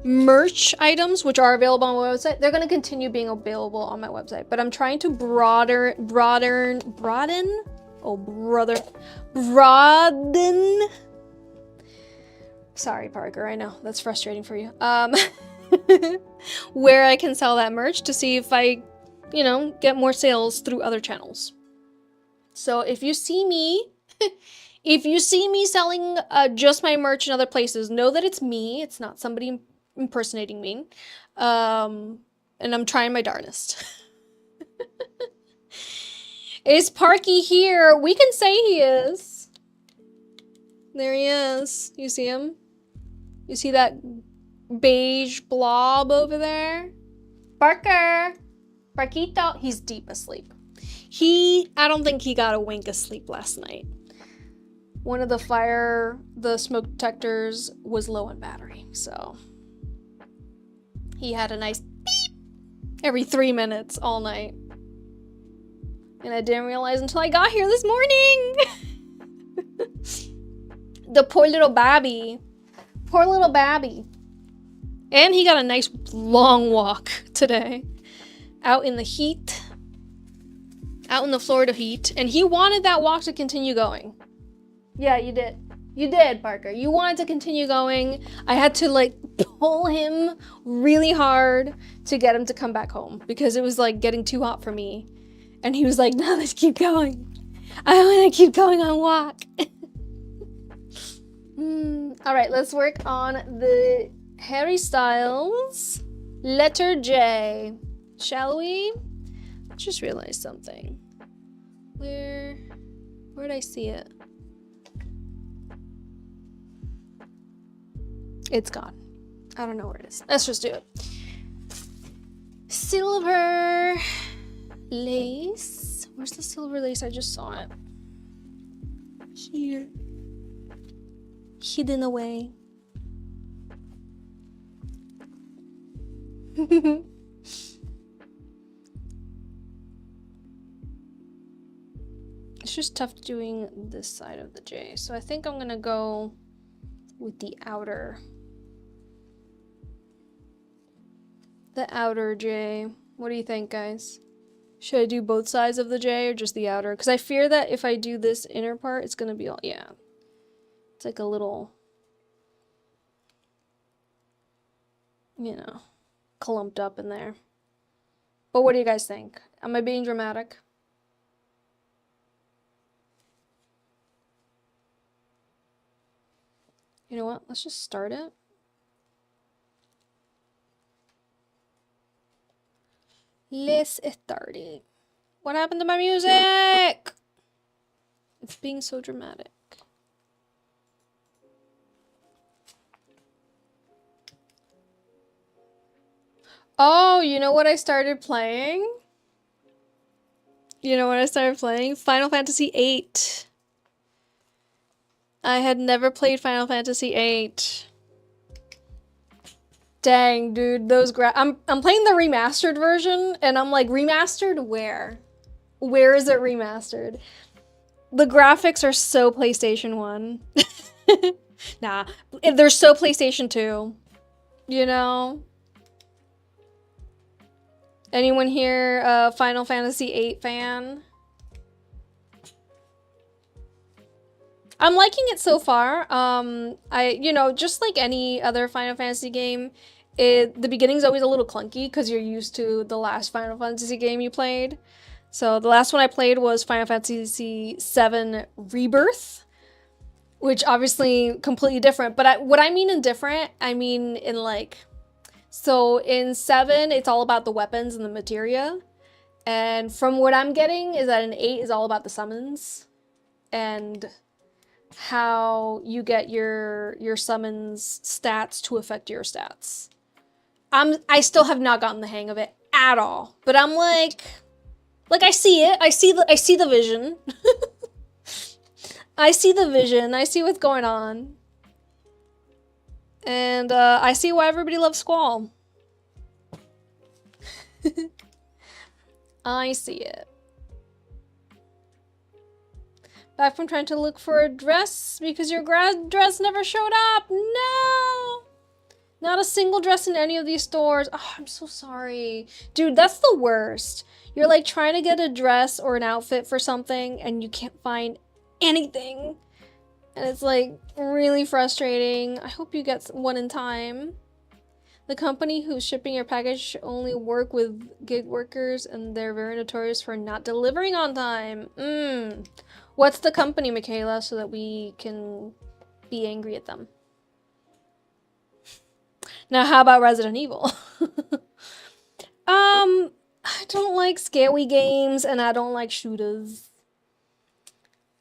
merch items, which are available on my website, they're gonna continue being available on my website. But I'm trying to broaden. Oh, brother. Broaden. Sorry, Parker, I know, that's frustrating for you. Where I can sell that merch to see if I, you know, get more sales through other channels. So if you see me, selling just my merch in other places, know that it's me, it's not somebody impersonating me. And I'm trying my darnest. Is Parky here? We can say he is. There he is. You see him? You see that beige blob over there? Parker! Parquito! He's deep asleep. I don't think he got a wink of sleep last night. One of the smoke detectors was low on battery, so he had a nice beep every 3 minutes all night. And I didn't realize until I got here this morning. The poor little babby. Poor little babby. And he got a nice long walk today. Out in the heat. Out in the Florida heat. And he wanted that walk to continue going. Yeah, you did. You did, Parker. You wanted to continue going. I had to like pull him really hard to get him to come back home. Because it was like getting too hot for me. And he was like, no, let's keep going. I want to keep going on walk. All right, let's work on the Harry Styles letter J. Shall we? I just realized something. Where'd I see it? It's gone. I don't know where it is. Let's just do it. Silver lace. Where's the silver lace? I just saw it. Here. Hidden away. It's just tough doing this side of the J. So I think I'm gonna go with the outer J. What do you think, guys? Should I do both sides of the J or just the outer? Because I fear that if I do this inner part, it's gonna be all, yeah. It's like a little, you know, clumped up in there. But what do you guys think? Am I being dramatic? You know what? Let's just start it. Let's start it. What happened to my music? It's being so dramatic. Oh, you know what I started playing? You know what I started playing? Final Fantasy VIII. I had never played Final Fantasy VIII. Dang, dude, those I'm playing the remastered version, and I'm like, remastered where? Where is it remastered? The graphics are so PlayStation 1. Nah, they're so PlayStation 2. You know? Anyone here a Final Fantasy VIII fan? I'm liking it so far. You know, just like any other Final Fantasy game, the beginning's always a little clunky because you're used to the last Final Fantasy game you played. So the last one I played was Final Fantasy VII Rebirth, which obviously completely different. But what I mean in different, I mean in like, so in 7, it's all about the weapons and the materia. And from what I'm getting is that in 8 is all about the summons and how you get your summons stats to affect your stats. I still have not gotten the hang of it at all, but I'm like I see it. I see the vision. I see the vision. I see what's going on. And I see why everybody loves Squall. I see it. Back from trying to look for a dress because your grad dress never showed up. No! Not a single dress in any of these stores. Oh, I'm so sorry. Dude, that's the worst. You're like trying to get a dress or an outfit for something and you can't find anything. And it's like really frustrating. I hope you get one in time. The company who's shipping your package only work with gig workers and they're very notorious for not delivering on time. What's the company, Michaela, so that we can be angry at them? Now, how about Resident Evil? I don't like scary games and I don't like shooters.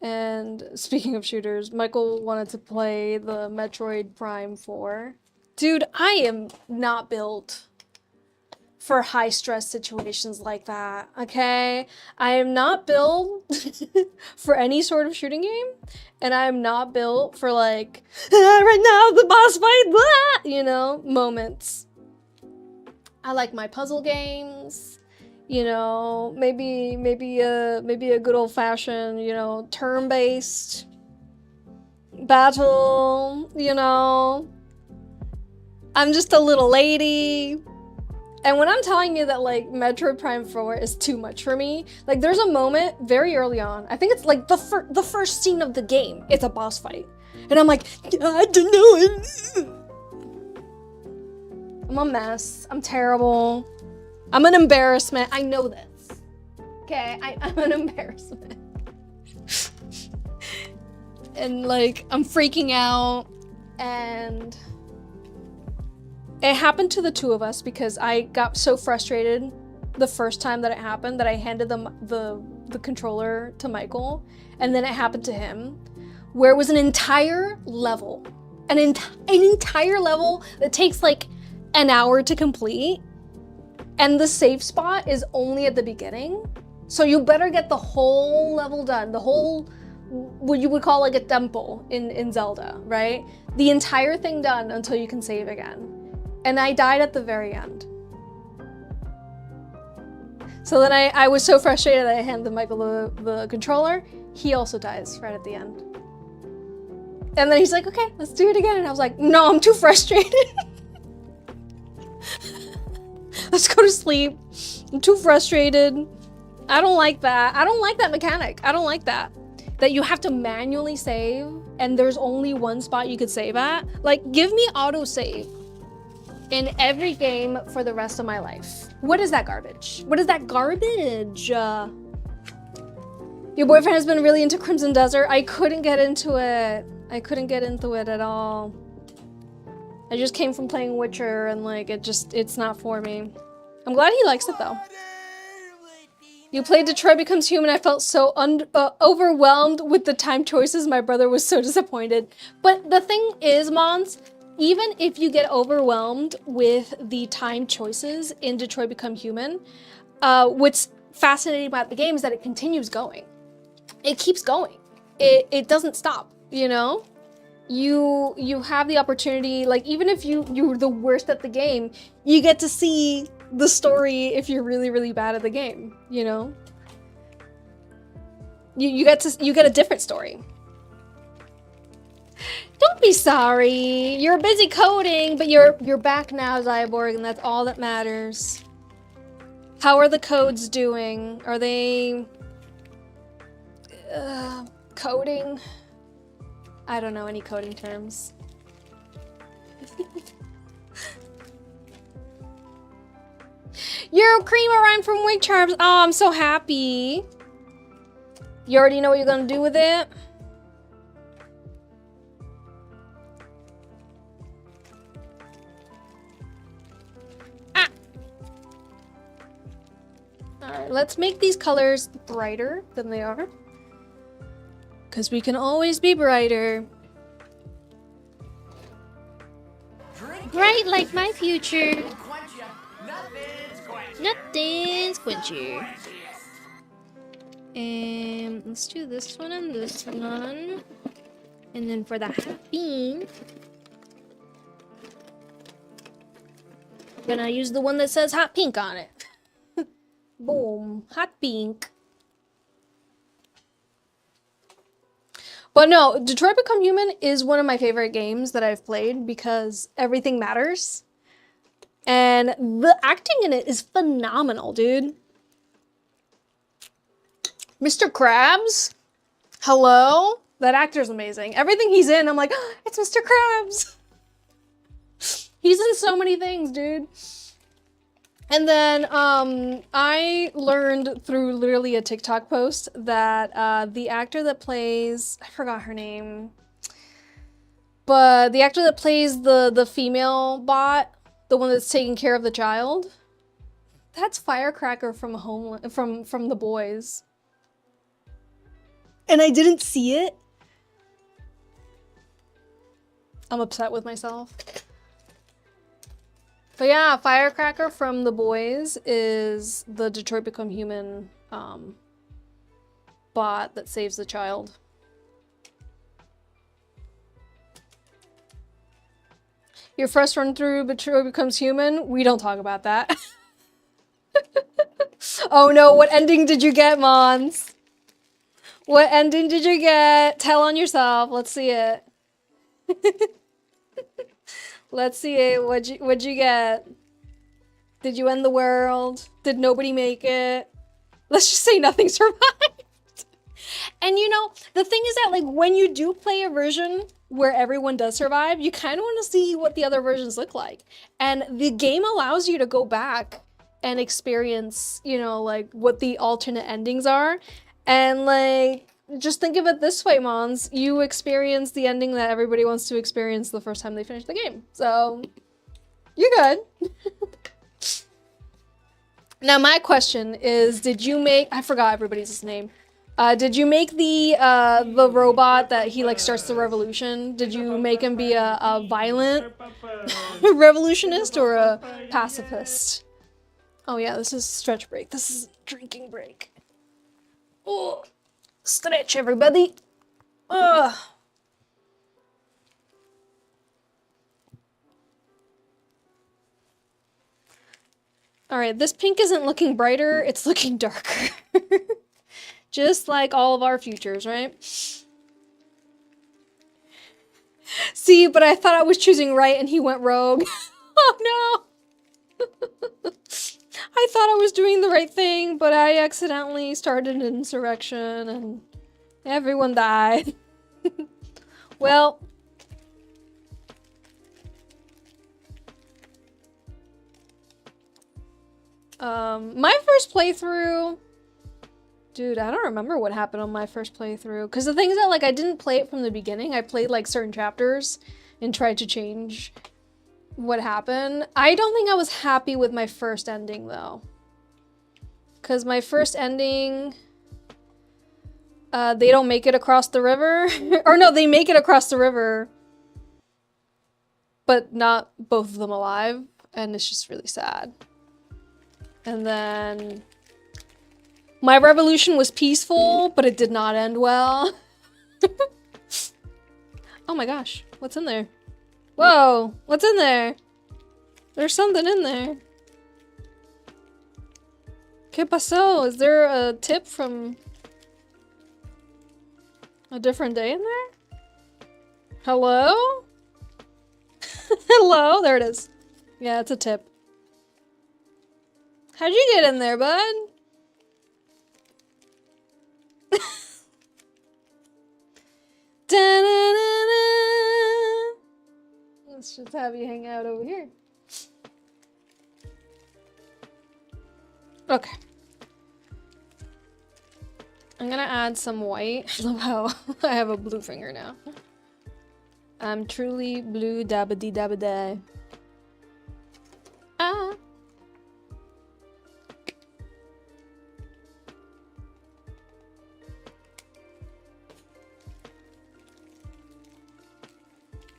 And speaking of shooters, Michael wanted to play the Metroid Prime 4. Dude, I am not built for high stress situations like that, okay? I am not built for any sort of shooting game, and I am not built for like, right now the boss fight, blah, you know, moments. I like my puzzle games, you know, maybe a good old fashioned, you know, turn-based battle, you know. I'm just a little lady. And when I'm telling you that like Metroid Prime 4 is too much for me, like there's a moment very early on, I think it's like the first scene of the game, it's a boss fight. And I'm like, I don't know. I'm a mess. I'm terrible. I'm an embarrassment. I know this. Okay, I'm an embarrassment. And like, I'm freaking out and it happened to the two of us because I got so frustrated the first time that it happened that I handed the controller to Michael, and then it happened to him, where it was an entire level, an entire level that takes like an hour to complete, and the save spot is only at the beginning. So you better get the whole level done, the whole, what you would call like a temple in Zelda, right? The entire thing done until you can save again. And I died at the very end. So then I was so frustrated that I handed Michael the controller. He also dies right at the end. And then he's like, okay, let's do it again. And I was like, no, I'm too frustrated. Let's go to sleep. I'm too frustrated. I don't like that. I don't like that mechanic. I don't like that. That you have to manually save and there's only one spot you could save at. Like, give me autosave in every game for the rest of my life. What is that garbage? What is that garbage? Your boyfriend has been really into Crimson Desert. I couldn't get into it. I couldn't get into it at all. I just came from playing Witcher and like, it's not for me. I'm glad he likes it though. You played Detroit Becomes Human. I felt so overwhelmed with the time choices. My brother was so disappointed. But the thing is, Mons, even if you get overwhelmed with the time choices in Detroit Become Human, what's fascinating about the game is that it continues going. It keeps going. It doesn't stop, you know? You have the opportunity, like even if you're the worst at the game, you get to see the story if you're really, really bad at the game, you know? You get a different story. Don't be sorry. You're busy coding, but you're back now, Zyborg, and that's all that matters. How are the codes doing? Are they coding? I don't know any coding terms. You're a creamer rhyme from Wig Charms. Oh, I'm so happy. You already know what you're gonna do with it? Ah! Alright, let's make these colors brighter than they are. Because we can always be brighter. Bright like my future. Nothing's quenchier. And let's do this one and this one. And then for the hot pink, I'm gonna use the one that says hot pink on it. Boom, hot pink. But no, Detroit Become Human is one of my favorite games that I've played because everything matters. And the acting in it is phenomenal, dude. Mr. Krabs? Hello? That actor's amazing. Everything he's in, I'm like, oh, it's Mr. Krabs. He's in so many things, dude. And then I learned through literally a TikTok post that the actor that plays, I forgot her name, but the actor that plays the female bot, the one that's taking care of the child, that's Firecracker from from The Boys. And I didn't see it. I'm upset with myself. But yeah, Firecracker from The Boys is the Detroit Become Human bot that saves the child. Your first run through Detroit Becomes Human? We don't talk about that. Oh no, what ending did you get, Mons? What ending did you get? Tell on yourself. Let's see it. Let's see it. What'd you get? Did you end the world? Did nobody make it? Let's just say nothing survived. And you know, the thing is that like when you do play a version where everyone does survive, you kind of want to see what the other versions look like. And the game allows you to go back and experience, you know, like what the alternate endings are. And like, just think of it this way, Mons. You experience the ending that everybody wants to experience the first time they finish the game. So, you're good. Now, my question is, did you make... I forgot everybody's name. Did you make the robot that he, like, starts the revolution? Did you make him be a violent revolutionist or a pacifist? Oh, yeah, this is stretch break. This is drinking break. Oh, stretch, everybody. Ugh. All right, this pink isn't looking brighter, it's looking darker. Just like all of our futures, right? See, but I thought I was choosing right and he went rogue. Oh no! I thought I was doing the right thing, but I accidentally started an insurrection and everyone died. Well, my first playthrough, dude, I don't remember what happened on my first playthrough. Because the thing is that, like, I didn't play it from the beginning. I played, like, certain chapters and tried to change what happened. I don't think I was happy with my first ending, though. Because my first ending, they don't make it across the river. Or no, they make it across the river. But not both of them alive. And it's just really sad. And then my revolution was peaceful, but it did not end well. Oh my gosh, what's in there? Whoa, what's in there? There's something in there. ¿Qué pasó? Is there a tip from a different day in there? Hello? Hello? There it is. Yeah, it's a tip. How'd you get in there, bud? Da-na-na. Let's just have you hang out over here. Okay. I'm gonna add some white. I love how I have a blue finger now. I'm truly blue dabba dee dabba day. Ah.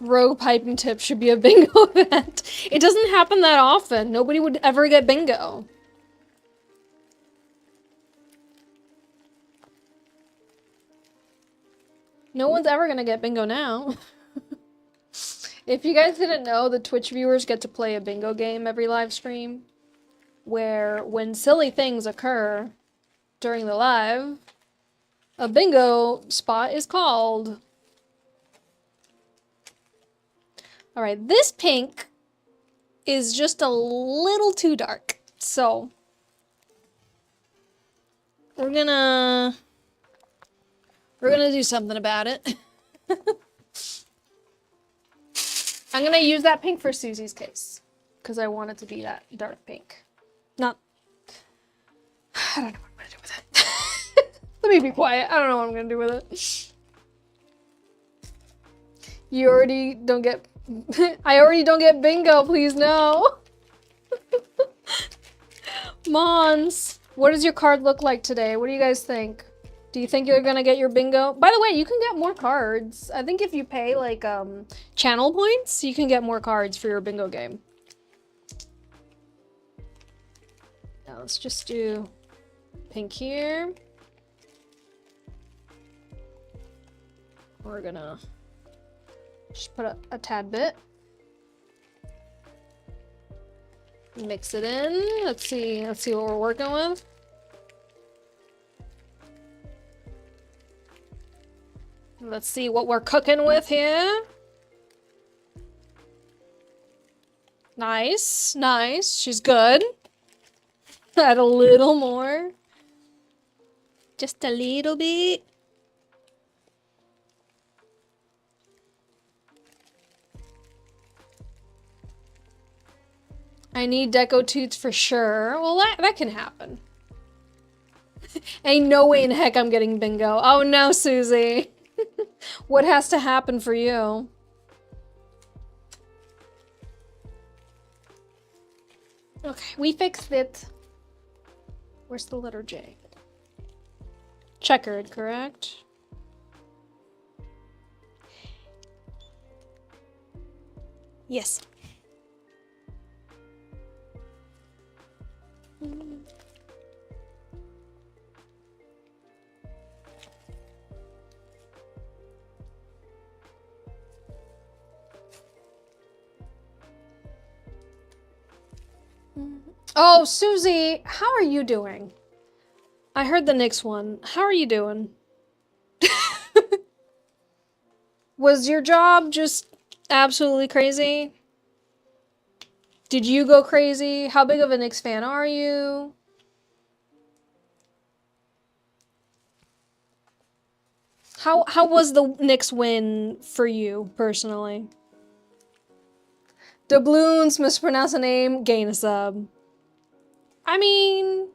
Rogue piping tip should be a bingo event. It doesn't happen that often. Nobody would ever get bingo. No one's ever gonna get bingo now. If you guys didn't know, the Twitch viewers get to play a bingo game every live stream, where when silly things occur during the live, a bingo spot is called. Alright, this pink is just a little too dark, so we're gonna do something about it. I'm gonna use that pink for Susie's case, because I want it to be that dark pink. Not... I don't know what I'm gonna do with it. Let me be quiet. I don't know what I'm gonna do with it. You already don't get... I already don't get bingo, please no. Mons, what does your card look like today? What do you guys think? Do you think you're gonna get your bingo? By the way, you can get more cards. I think if you pay like channel points, you can get more cards for your bingo game. Now let's just do pink here. We're gonna just put a tad bit. Mix it in. Let's see what we're working with. Let's see what we're cooking with here. Nice, nice. She's good. Add a little more. Just a little bit. I need deco toots for sure. Well, that can happen. Ain't no way in heck I'm getting bingo. Oh no, Susie. What has to happen for you? Okay, we fixed it. Where's the letter J? Checkered, correct? Yes. Oh, Susie, how are you doing? I heard the Knicks won. How are you doing? Was your job just absolutely crazy? Did you go crazy? How big of a Knicks fan are you? How was the Knicks win for you, personally? Doubloons, mispronounce a name, gain a sub. I mean...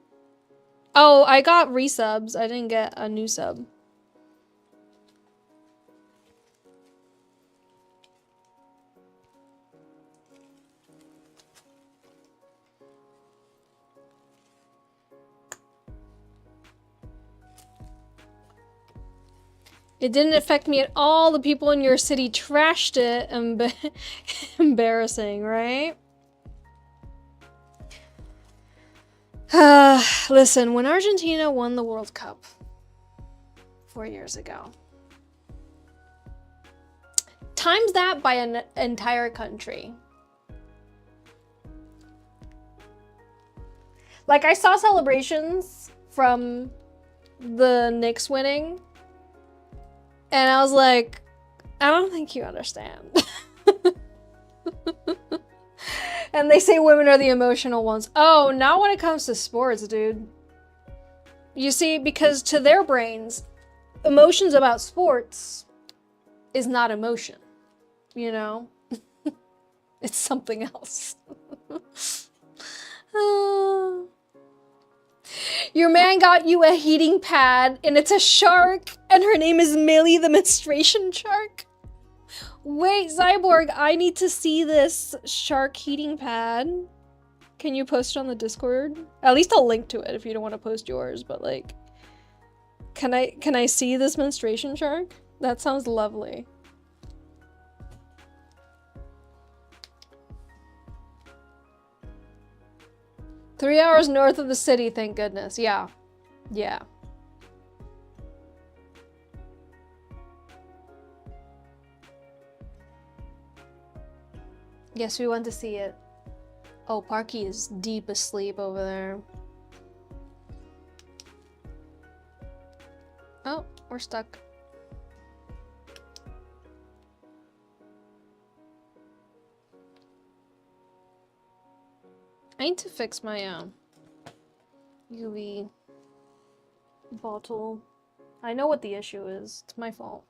Oh, I got resubs. I didn't get a new sub. It didn't affect me at all. The people in your city trashed it. Embarrassing, right? Listen, when Argentina won the World Cup 4 years ago, times that by an entire country. Like, I saw celebrations from the Knicks winning, and I was like, I don't think you understand. And they say women are the emotional ones. Oh, not when it comes to sports, dude. You see, because to their brains, emotions about sports is not emotion, you know? It's something else. Uh, your man got you a heating pad, and it's a shark, and her name is Millie the menstruation shark. Wait, Cyborg, I need to see this shark heating pad. Can you post it on the Discord? At least I'll link to it if you don't want to post yours, but like, can I see this menstruation shark? That sounds lovely. Three hours north of the city, thank goodness. Yeah. Yeah. Yes, we went to see it. Oh, Parky is deep asleep over there. Oh, we're stuck. I need to fix my UV bottle. I know what the issue is. It's my fault.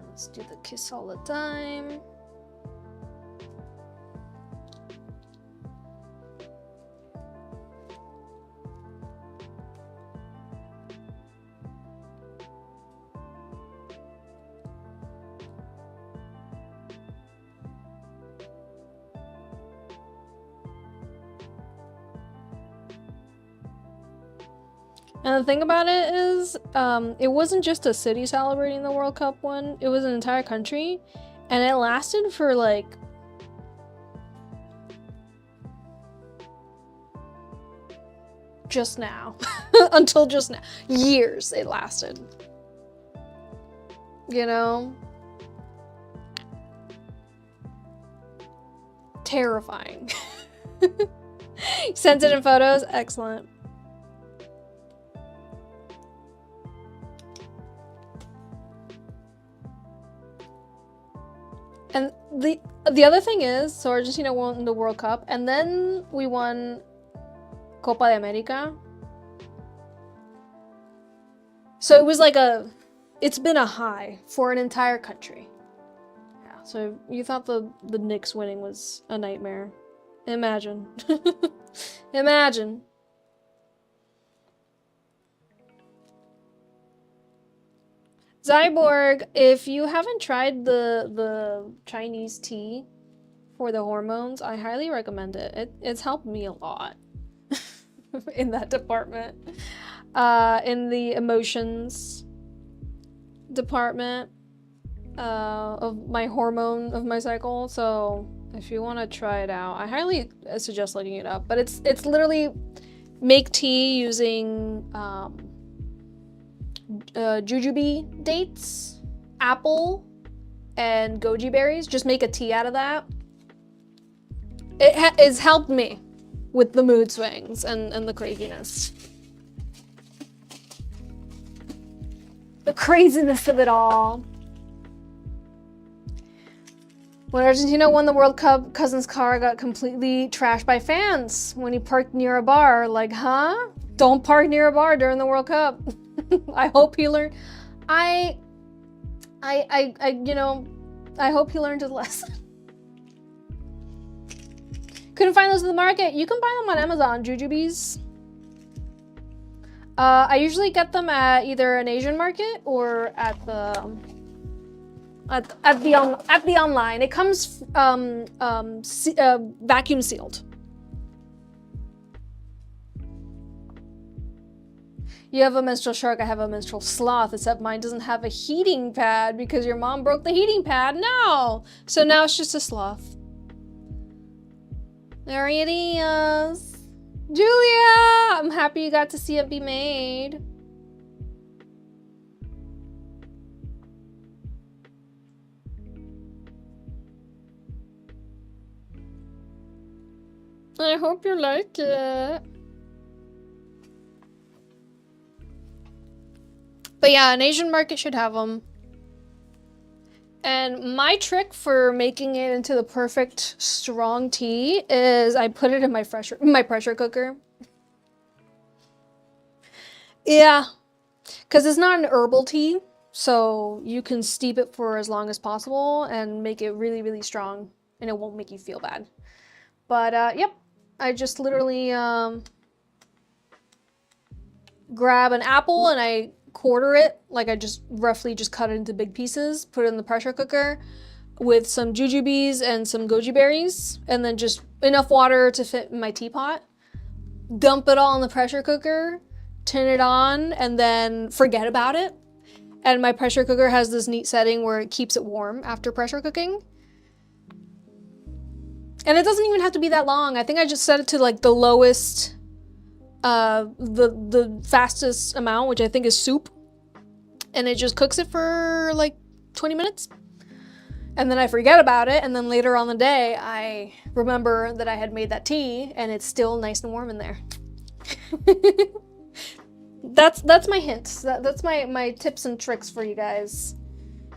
Let's do the kiss all the time. And the thing about it is, it wasn't just a city celebrating the World Cup one, it was an entire country, and it lasted for like just now. Until just now. Years it lasted. You know? Terrifying. Sent it in photos? Excellent. And the other thing is, so Argentina won the World Cup, and then we won Copa de America. So it was like it's been a high for an entire country. Yeah, so you thought the Knicks winning was a nightmare. Imagine. Imagine. Zyborg, if you haven't tried the Chinese tea for the hormones, I highly recommend it. It's helped me a lot in that department. In the emotions department of my hormone of my cycle. So if you want to try it out, I highly suggest looking it up. But it's literally make tea using jujube dates, apple, and goji berries. Just make a tea out of that. It's helped me with the mood swings and the craziness. The craziness of it all. When Argentina won the World Cup, Cousin's car got completely trashed by fans when he parked near a bar. Like, huh? Don't park near a bar during the World Cup. I hope he learned. You know, I hope he learned his lesson. Couldn't find those in the market. You can buy them on Amazon, jujubes. I usually get them at either an Asian market or at the online. It comes vacuum sealed. You have a menstrual shark, I have a menstrual sloth, except mine doesn't have a heating pad because your mom broke the heating pad. No! So now it's just a sloth. There it is. Julia! I'm happy you got to see it be made. I hope you like it. But yeah, an Asian market should have them. And my trick for making it into the perfect strong tea is I put it in my pressure cooker. Yeah, because it's not an herbal tea, so you can steep it for as long as possible and make it really, really strong, and it won't make you feel bad. But yep, I just literally grab an apple and I quarter it, like I just roughly just cut it into big pieces, put it in the pressure cooker with some jujubes and some goji berries, and then just enough water to fit in my teapot. Dump it all in the pressure cooker, turn it on, and then forget about it. And my pressure cooker has this neat setting where it keeps it warm after pressure cooking. And it doesn't even have to be that long. I think I just set it to like the lowest, the fastest amount, which I think is soup. And it just cooks it for like 20 minutes. And then I forget about it, and then later on the day, I remember that I had made that tea, and it's still nice and warm in there. That's my hints. That's my tips and tricks for you guys.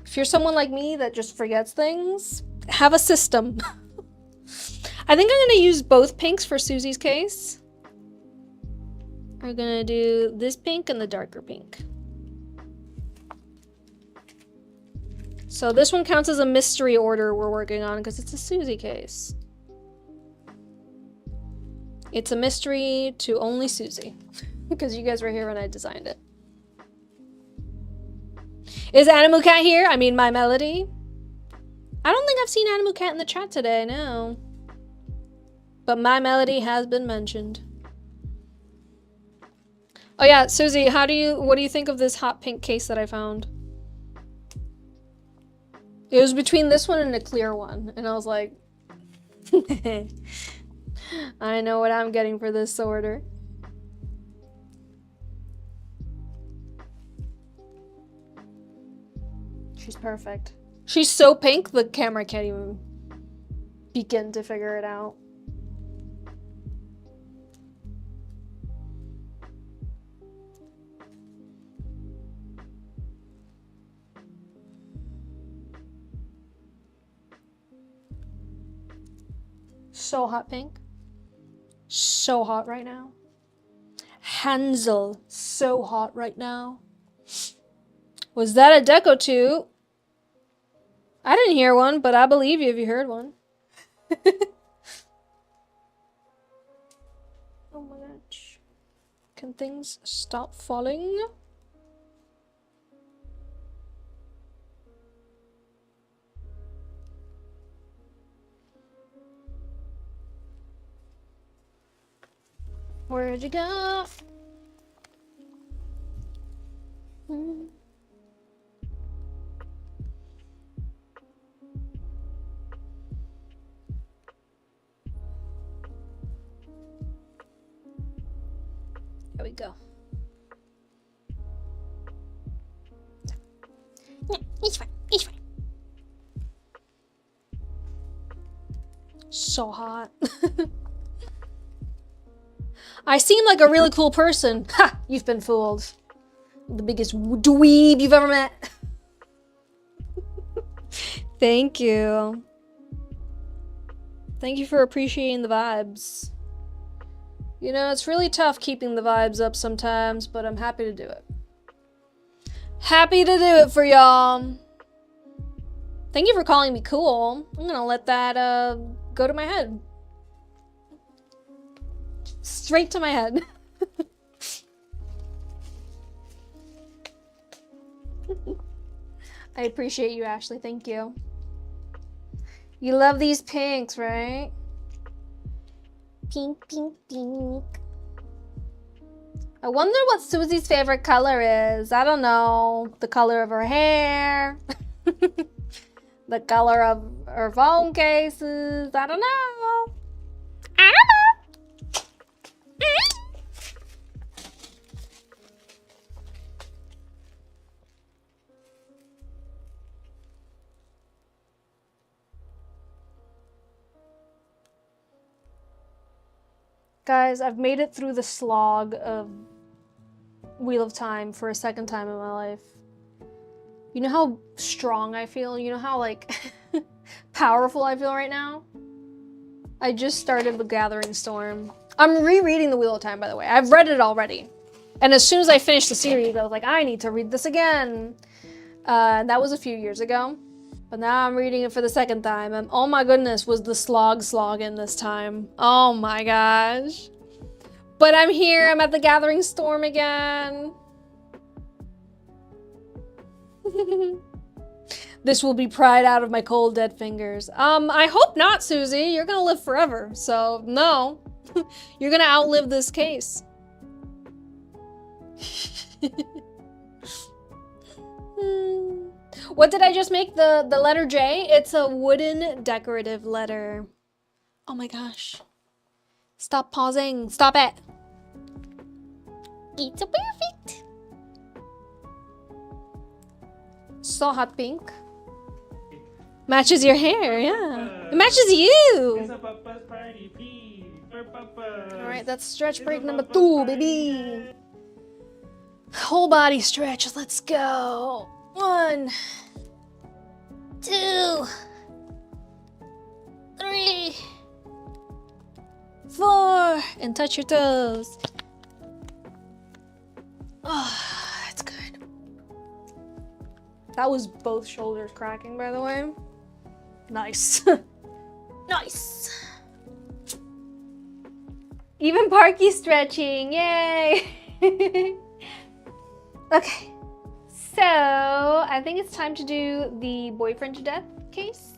If you're someone like me that just forgets things, have a system. I think I'm gonna use both pinks for Susie's case. We're gonna do this pink and the darker pink. So this one counts as a mystery order we're working on because it's a Susie case. It's a mystery to only Susie because you guys were here when I designed it. Is Animal Cat here? I mean, My Melody. I don't think I've seen Animal Cat in the chat today, no. But My Melody has been mentioned. Oh yeah, Susie, what do you think of this hot pink case that I found? It was between this one and a clear one, and I was like, I know what I'm getting for this order. She's perfect. She's so pink, the camera can't even begin to figure it out. So hot pink. So hot right now. Hansel, so hot right now. Was that a deco too? I didn't hear one, but I believe you if you heard one. Oh my gosh. Can things stop falling? Where'd you go? There we go. It's fine. It's fine. So hot. I seem like a really cool person. Ha! You've been fooled. The biggest dweeb you've ever met. Thank you. Thank you for appreciating the vibes. You know, it's really tough keeping the vibes up sometimes, but I'm happy to do it. Happy to do it for y'all. Thank you for calling me cool. I'm gonna let that go to my head. Straight to my head. I appreciate you, Ashley. Thank you. You love these pinks, right? Pink, pink, pink. I wonder what Susie's favorite color is. I don't know. The color of her hair. The color of her phone cases. I don't know. I don't know. Guys, I've made it through the slog of Wheel of Time for a second time in my life. You know how strong I feel? You know how, like, powerful I feel right now? I just started The Gathering Storm. I'm rereading The Wheel of Time, by the way. I've read it already. And as soon as I finished the series, I was like, I need to read this again. That was a few years ago. But now I'm reading it for the second time. And oh my goodness, was the slog in this time. Oh my gosh. But I'm here. I'm at The Gathering Storm again. This will be pried out of my cold, dead fingers. I hope not, Susie. You're gonna live forever. So, no. You're gonna outlive this case. What did I just make? The letter J? It's a wooden decorative letter. Oh my gosh. Stop pausing. Stop it. It's a perfect. So hot pink. Matches your hair, yeah. It matches you. It's a Papa's party, please. For Papa. Alright, that's stretch break number 2, baby. Whole body stretch. Let's go. 1, 2, 3, 4, and touch your toes. Oh, that's good. That was both shoulders cracking, by the way. Nice. Nice. Even Parky stretching, yay! Okay, so I think it's time to do the boyfriend to death case.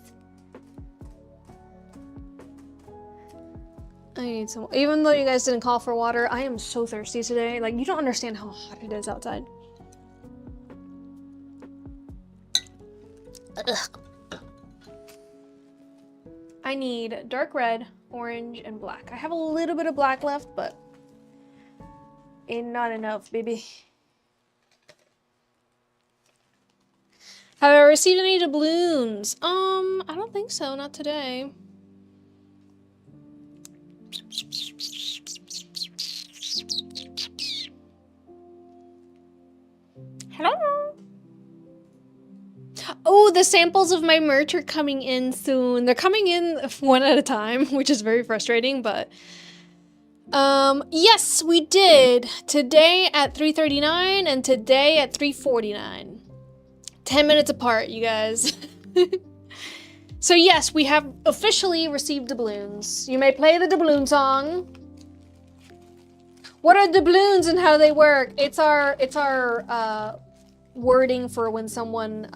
I need some, even though you guys didn't call for water, I am so thirsty today. Like, you don't understand how hot it is outside. Ugh. I need dark red, orange, and black. I have a little bit of black left, but ain't not enough, baby. Have I received any doubloons? I don't think so, not today. Hello? Oh, the samples of my merch are coming in soon. They're coming in one at a time, which is very frustrating, but yes, we did. Today at 3:39 and today at 3:49. 10 minutes apart, you guys. So yes, we have officially received doubloons. You may play the doubloon song. What are doubloons and how do they work? It's our wording for when someone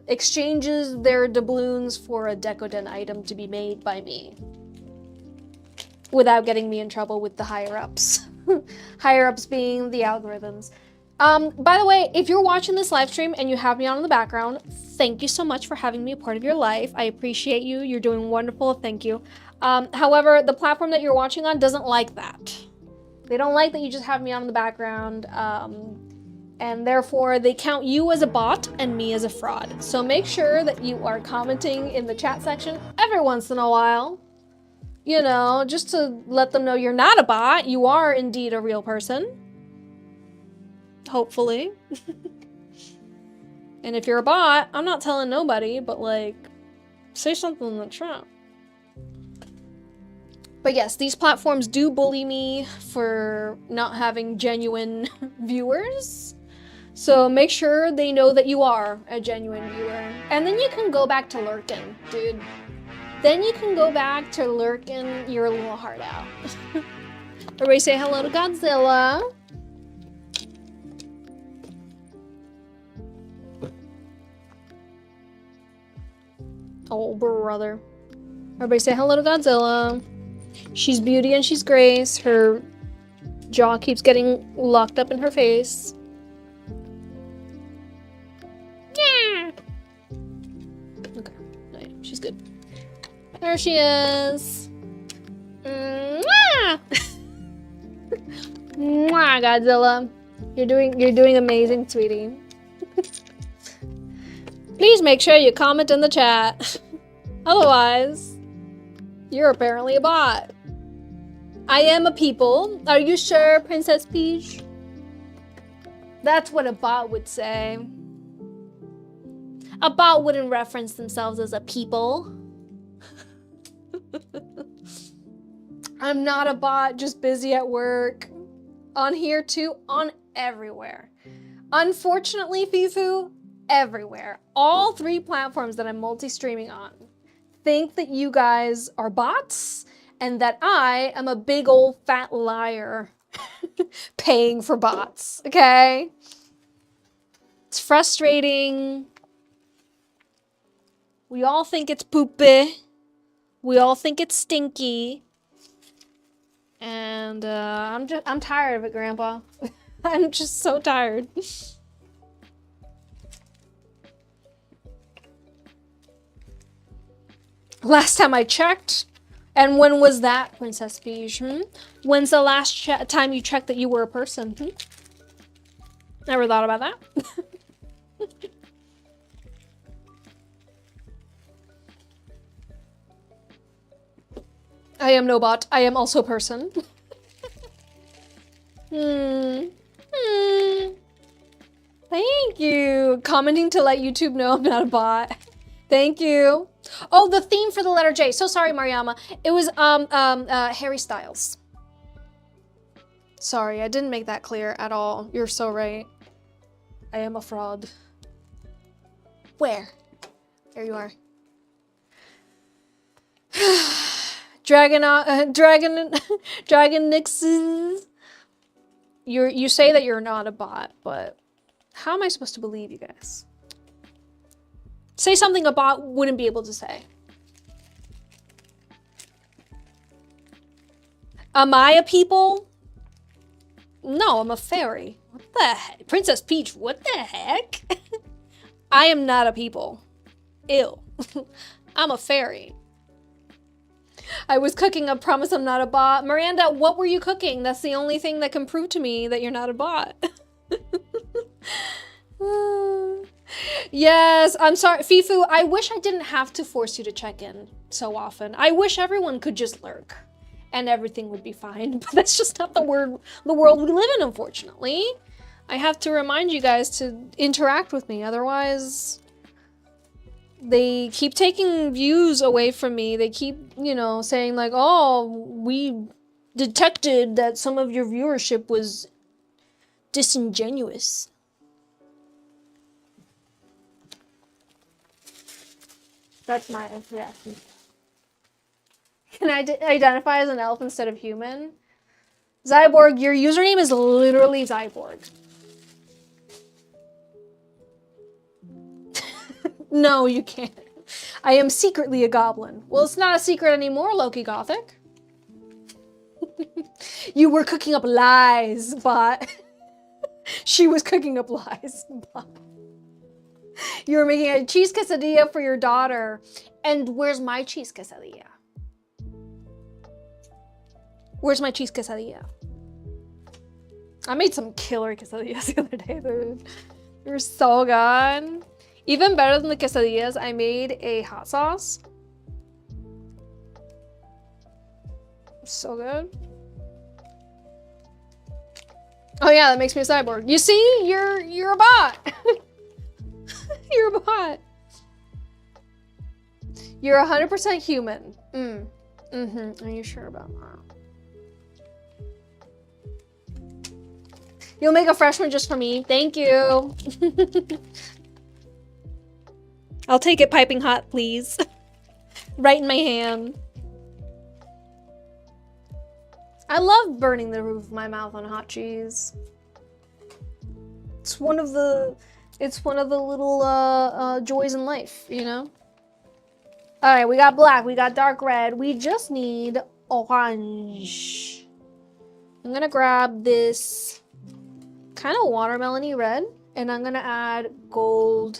exchanges their doubloons for a Decoden item to be made by me. Without getting me in trouble with the higher-ups. Higher-ups being the algorithms. By the way, if you're watching this live stream and you have me on in the background, thank you so much for having me a part of your life. I appreciate you. You're doing wonderful. Thank you. However, the platform that you're watching on doesn't like that. They don't like that you just have me on in the background. And therefore, they count you as a bot and me as a fraud. So make sure that you are commenting in the chat section every once in a while. You know, just to let them know you're not a bot. You are indeed a real person. Hopefully. And if you're a bot, I'm not telling nobody, but like, say something in the chat. But yes, these platforms do bully me for not having genuine viewers. So make sure they know that you are a genuine viewer. And then you can go back to lurking, dude. Then you can go back to lurking your little heart out. Everybody say hello to Godzilla. Oh, brother. Everybody say hello to Godzilla. She's beauty and she's grace. Her jaw keeps getting locked up in her face. Yeah. Okay, right, she's good. There she is. Mwah! Mwah, Godzilla. You're doing amazing, sweetie. Please make sure you comment in the chat. Otherwise, you're apparently a bot. I am a people. Are you sure, Princess Peach? That's what a bot would say. A bot wouldn't reference themselves as a people. I'm not a bot, just busy at work. On here too, on everywhere. Unfortunately, Fifu, everywhere. All 3 platforms that I'm multi-streaming on think that you guys are bots and that I am a big old fat liar paying for bots, okay? It's frustrating. We all think it's poopy. We all think it's stinky. And I'm tired of it, Grandpa. I'm just so tired. Last time I checked, and when was that, Princess Beige? When's the last time you checked that you were a person? Never thought about that. I am no bot. I am also a person. Thank you. Commenting to let YouTube know I'm not a bot. Thank you. Oh, the theme for the letter J. So sorry, Mariama. It was Harry Styles. Sorry, I didn't make that clear at all. You're so right. I am a fraud. Where? There you are. Dragon Nixes. You say that you're not a bot, but how am I supposed to believe you guys? Say something a bot wouldn't be able to say. Am I a people? No, I'm a fairy. What the heck? Princess Peach, what the heck? I am not a people. Ew. I'm a fairy. I was cooking, I promise I'm not a bot. Miranda, what were you cooking? That's the only thing that can prove to me that you're not a bot. Yes, I'm sorry. Fifu, I wish I didn't have to force you to check in so often. I wish everyone could just lurk and everything would be fine, but that's just not the world we live in, unfortunately. I have to remind you guys to interact with me, otherwise they keep taking views away from me. They keep, you know, saying like, oh, we detected that some of your viewership was disingenuous. That's my reaction. Can I identify as an elf instead of human? Zyborg, your username is literally Zyborg. No, you can't. I am secretly a goblin. Well, it's not a secret anymore, Loki Gothic. You were cooking up lies, bot. She was cooking up lies, bot. You were making a cheese quesadilla for your daughter. And where's my cheese quesadilla? Where's my cheese quesadilla? I made some killer quesadillas the other day, dude. They're so good. Even better than the quesadillas, I made a hot sauce. So good. Oh yeah, that makes me a cyborg. You see? You're a bot. You're a bot. You're 100% human. Are you sure about that? You'll make a fresh one just for me. Thank you. I'll take it piping hot, please. Right in my hand. I love burning the roof of my mouth on hot cheese. It's one of the little joys in life, you know? All right, we got black, we got dark red. We just need orange. I'm gonna grab this kind of watermelon-y red, and I'm gonna add gold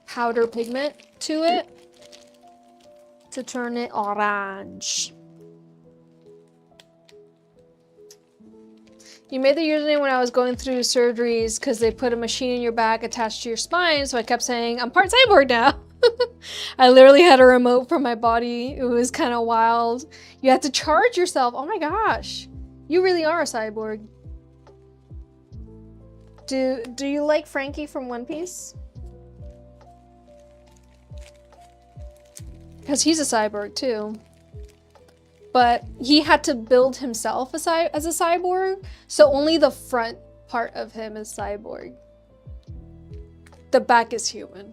powder pigment to it to turn it orange. You made the username when I was going through surgeries because they put a machine in your back attached to your spine, so I kept saying, I'm part cyborg now. I literally had a remote from my body. It was kind of wild. You had to charge yourself. Oh my gosh. You really are a cyborg. Do you like Frankie from One Piece? Because he's a cyborg too. But he had to build himself as a cyborg, so only the front part of him is cyborg. The back is human.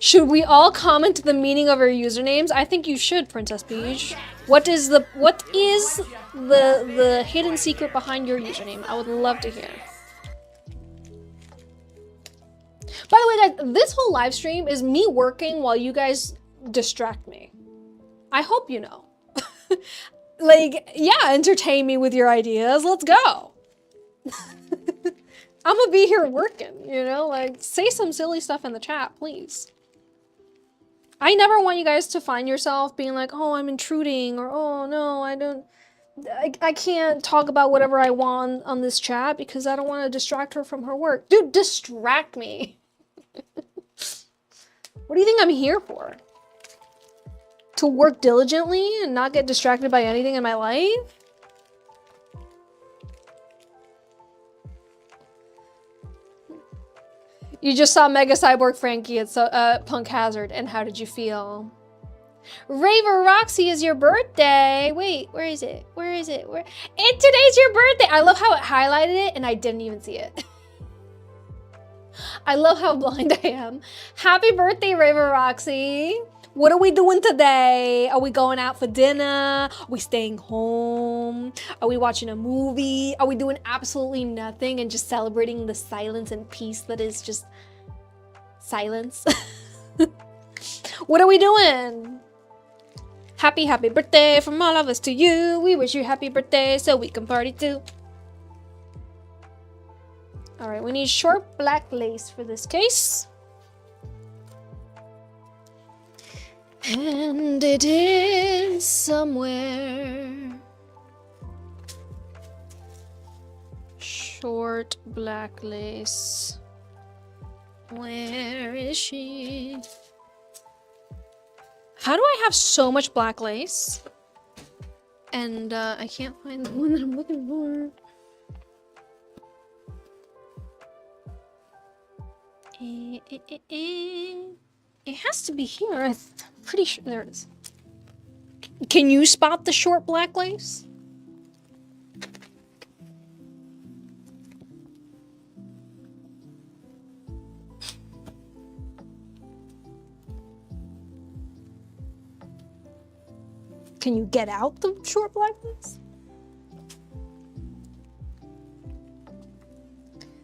Should we all comment the meaning of our usernames? I think you should, Princess Peach. What is the hidden secret behind your username? I would love to hear. By the way, guys, this whole live stream is me working while you guys distract me. I hope you know. Like, yeah, entertain me with your ideas. Let's go. I'm gonna be here working, you know? Like, say some silly stuff in the chat, please. I never want you guys to find yourself being like, oh, I'm intruding, or oh, no, I can't talk about whatever I want on this chat because I don't want to distract her from her work. Dude, distract me. What do you think I'm here for? To work diligently and not get distracted by anything in my life? You just saw Mega Cyborg Frankie at Punk Hazard, and how did you feel? Raver Roxy is your birthday. Wait, where is it? Where is it? Where? Today's your birthday. I love how it highlighted it and I didn't even see it. I love how blind I am. Happy birthday, Raver Roxy. What are we doing today? Are we going out for dinner? Are we staying home? Are we watching a movie? Are we doing absolutely nothing and just celebrating the silence and peace that is just silence? What are we doing? Happy birthday from all of us to you. We wish you happy birthday so we can party too. All right, we need short black lace for this case. And it is somewhere. Short black lace. Where is she? How do I have so much black lace? And I can't find the one that I'm looking for. It has to be here. I'm pretty sure. There it is. Can you spot the short black lace? Can you get out the short black lace?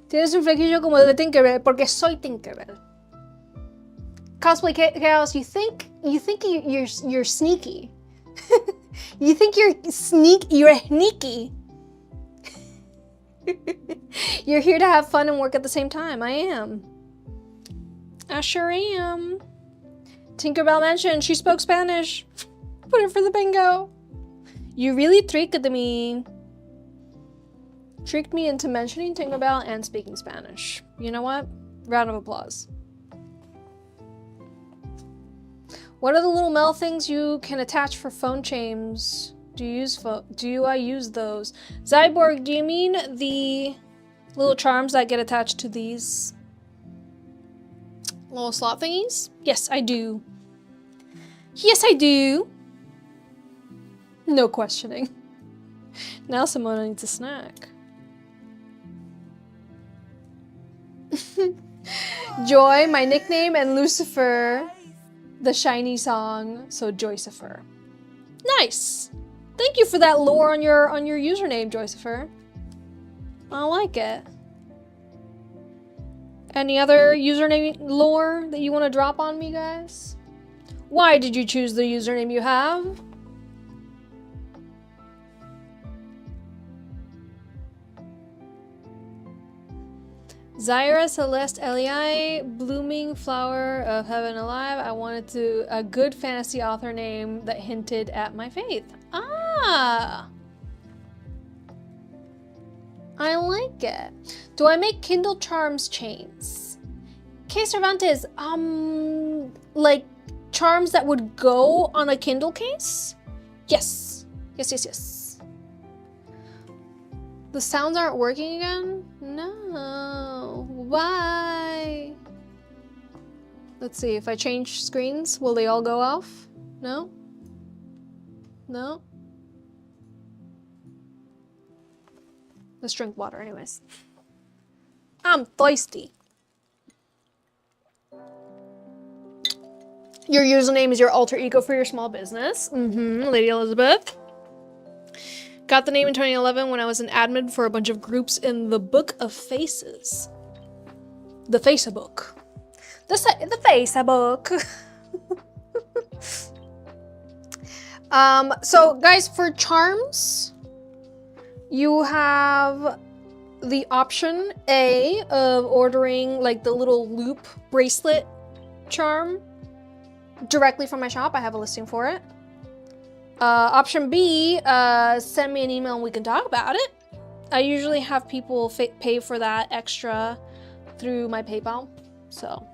Tienes un flequillo como de Tinkerbell porque soy Tinkerbell. Cosplay Chaos, you think you're sneaky. You think you're sneaky. You're here to have fun and work at the same time. I am. I sure am. Tinkerbell mentioned she spoke Spanish. Put it for the bingo. You really tricked me. Tricked me into mentioning Tinkerbell and speaking Spanish. You know what? Round of applause. What are the little metal things you can attach for phone chains? Do I use those? Zyborg, do you mean the little charms that get attached to these little slot thingies? Yes, I do. Yes, I do. No questioning. Now Simona needs a snack. Joy, my nickname, and Lucifer, the shiny song, so Joycifer. Nice. Thank you for that lore on your username, Joycifer. I like it. Any other username lore that you want to drop on me, guys? Why did you choose the username you have? Zyra Celeste Elii, blooming flower of heaven alive. I wanted a good fantasy author name that hinted at my faith. Ah! I like it. Do I make Kindle Charms chains? Que Cervantes, like charms that would go on a Kindle case? Yes. Yes. The sounds aren't working again? No. Why? Let's see, if I change screens, will they all go off? No? No? Let's drink water anyways. I'm thirsty. Your username is your alter ego for your small business. Lady Elizabeth. Got the name in 2011 when I was an admin for a bunch of groups in the Book of Faces. The Facebook. The Facebook. So guys, for charms, you have the option A of ordering like the little loop bracelet charm directly from my shop. I have a listing for it. Option B, send me an email and we can talk about it. I usually have people pay for that extra through my PayPal, so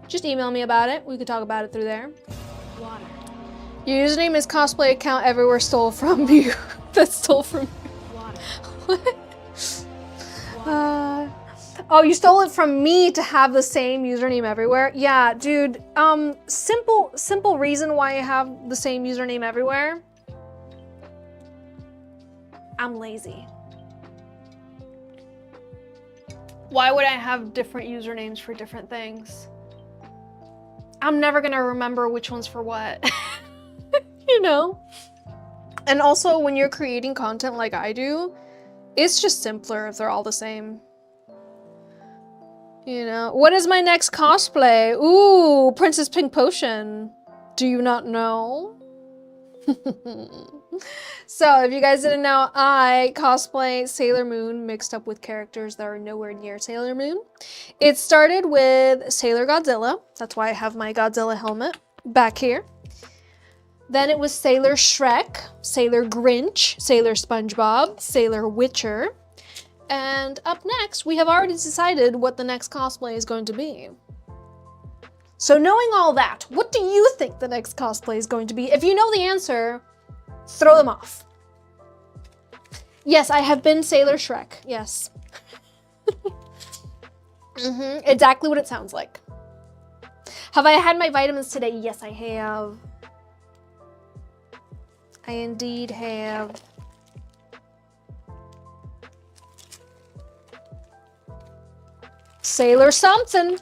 just email me about it. We could talk about it through there. Water. Your username is cosplay account everywhere stole from you. That stole from you. Water. What? Oh, you stole it from me to have the same username everywhere? Yeah, dude. Simple reason why I have the same username everywhere. I'm lazy. Why would I have different usernames for different things? I'm never gonna remember which one's for what. You know? And also, when you're creating content like I do, it's just simpler if they're all the same. You know, what is my next cosplay? Ooh, Princess Pink Potion. Do you not know? So, if you guys didn't know, I cosplay Sailor Moon mixed up with characters that are nowhere near Sailor Moon. It started with Sailor Godzilla. That's why I have my Godzilla helmet back here. Then it was Sailor Shrek, Sailor Grinch, Sailor SpongeBob, Sailor Witcher. And up next, we have already decided what the next cosplay is going to be. So knowing all that, what do you think the next cosplay is going to be? If you know the answer, throw them off. Yes, I have been Sailor Shrek, yes. Exactly what it sounds like. Have I had my vitamins today? Yes, I have. I indeed have. Sailor something.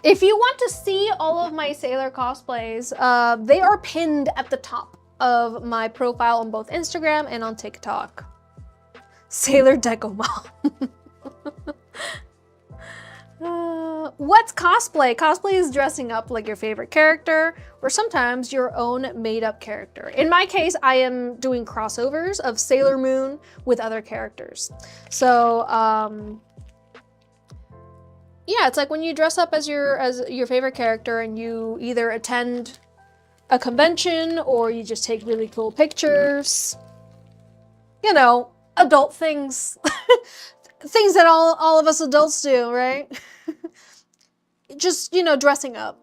If you want to see all of my Sailor cosplays, they are pinned at the top of my profile on both Instagram and on TikTok. Sailor Deco Mom. What's cosplay? Cosplay is dressing up like your favorite character, or sometimes your own made-up character. In my case, I am doing crossovers of Sailor Moon with other characters. So, yeah, it's like when you dress up as your favorite character and you either attend a convention or you just take really cool pictures. You know, adult things. Things that all of us adults do, right? Just, you know, dressing up.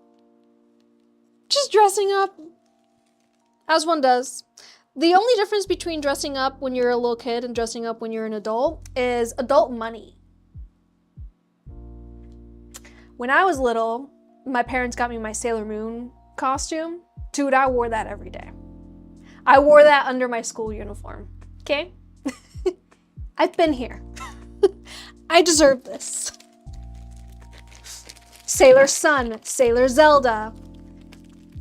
Just dressing up. As one does. The only difference between dressing up when you're a little kid and dressing up when you're an adult is adult money. When I was little, my parents got me my Sailor Moon costume. Dude, I wore that every day. I wore that under my school uniform, okay? I've been here. I deserve this. Sailor Sun, Sailor Zelda,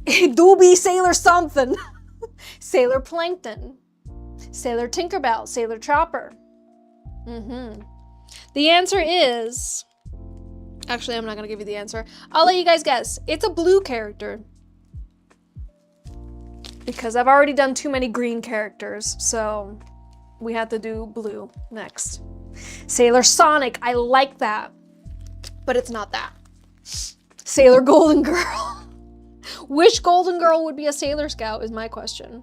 Doobie Sailor something, Sailor Plankton, Sailor Tinkerbell, Sailor Chopper. The answer is... Actually, I'm not gonna give you the answer. I'll let you guys guess. It's a blue character. Because I've already done too many green characters, so we had to do blue next. Sailor Sonic, I like that. But it's not that. Sailor Golden Girl. Which Golden Girl would be a Sailor Scout is my question.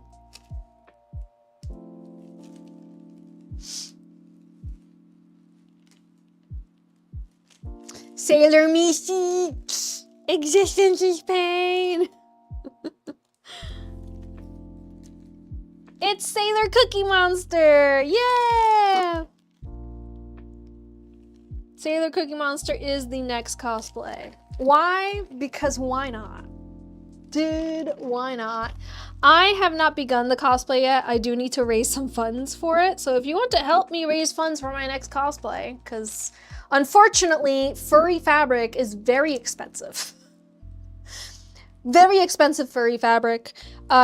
Sailor Missy. Existence is pain. It's Sailor Cookie Monster. Yeah. Sailor Cookie Monster is the next cosplay. Why? Because why not? Dude, why not? I have not begun the cosplay yet. I do need to raise some funds for it. So if you want to help me raise funds for my next cosplay, because unfortunately, furry fabric is very expensive. Very expensive furry fabric.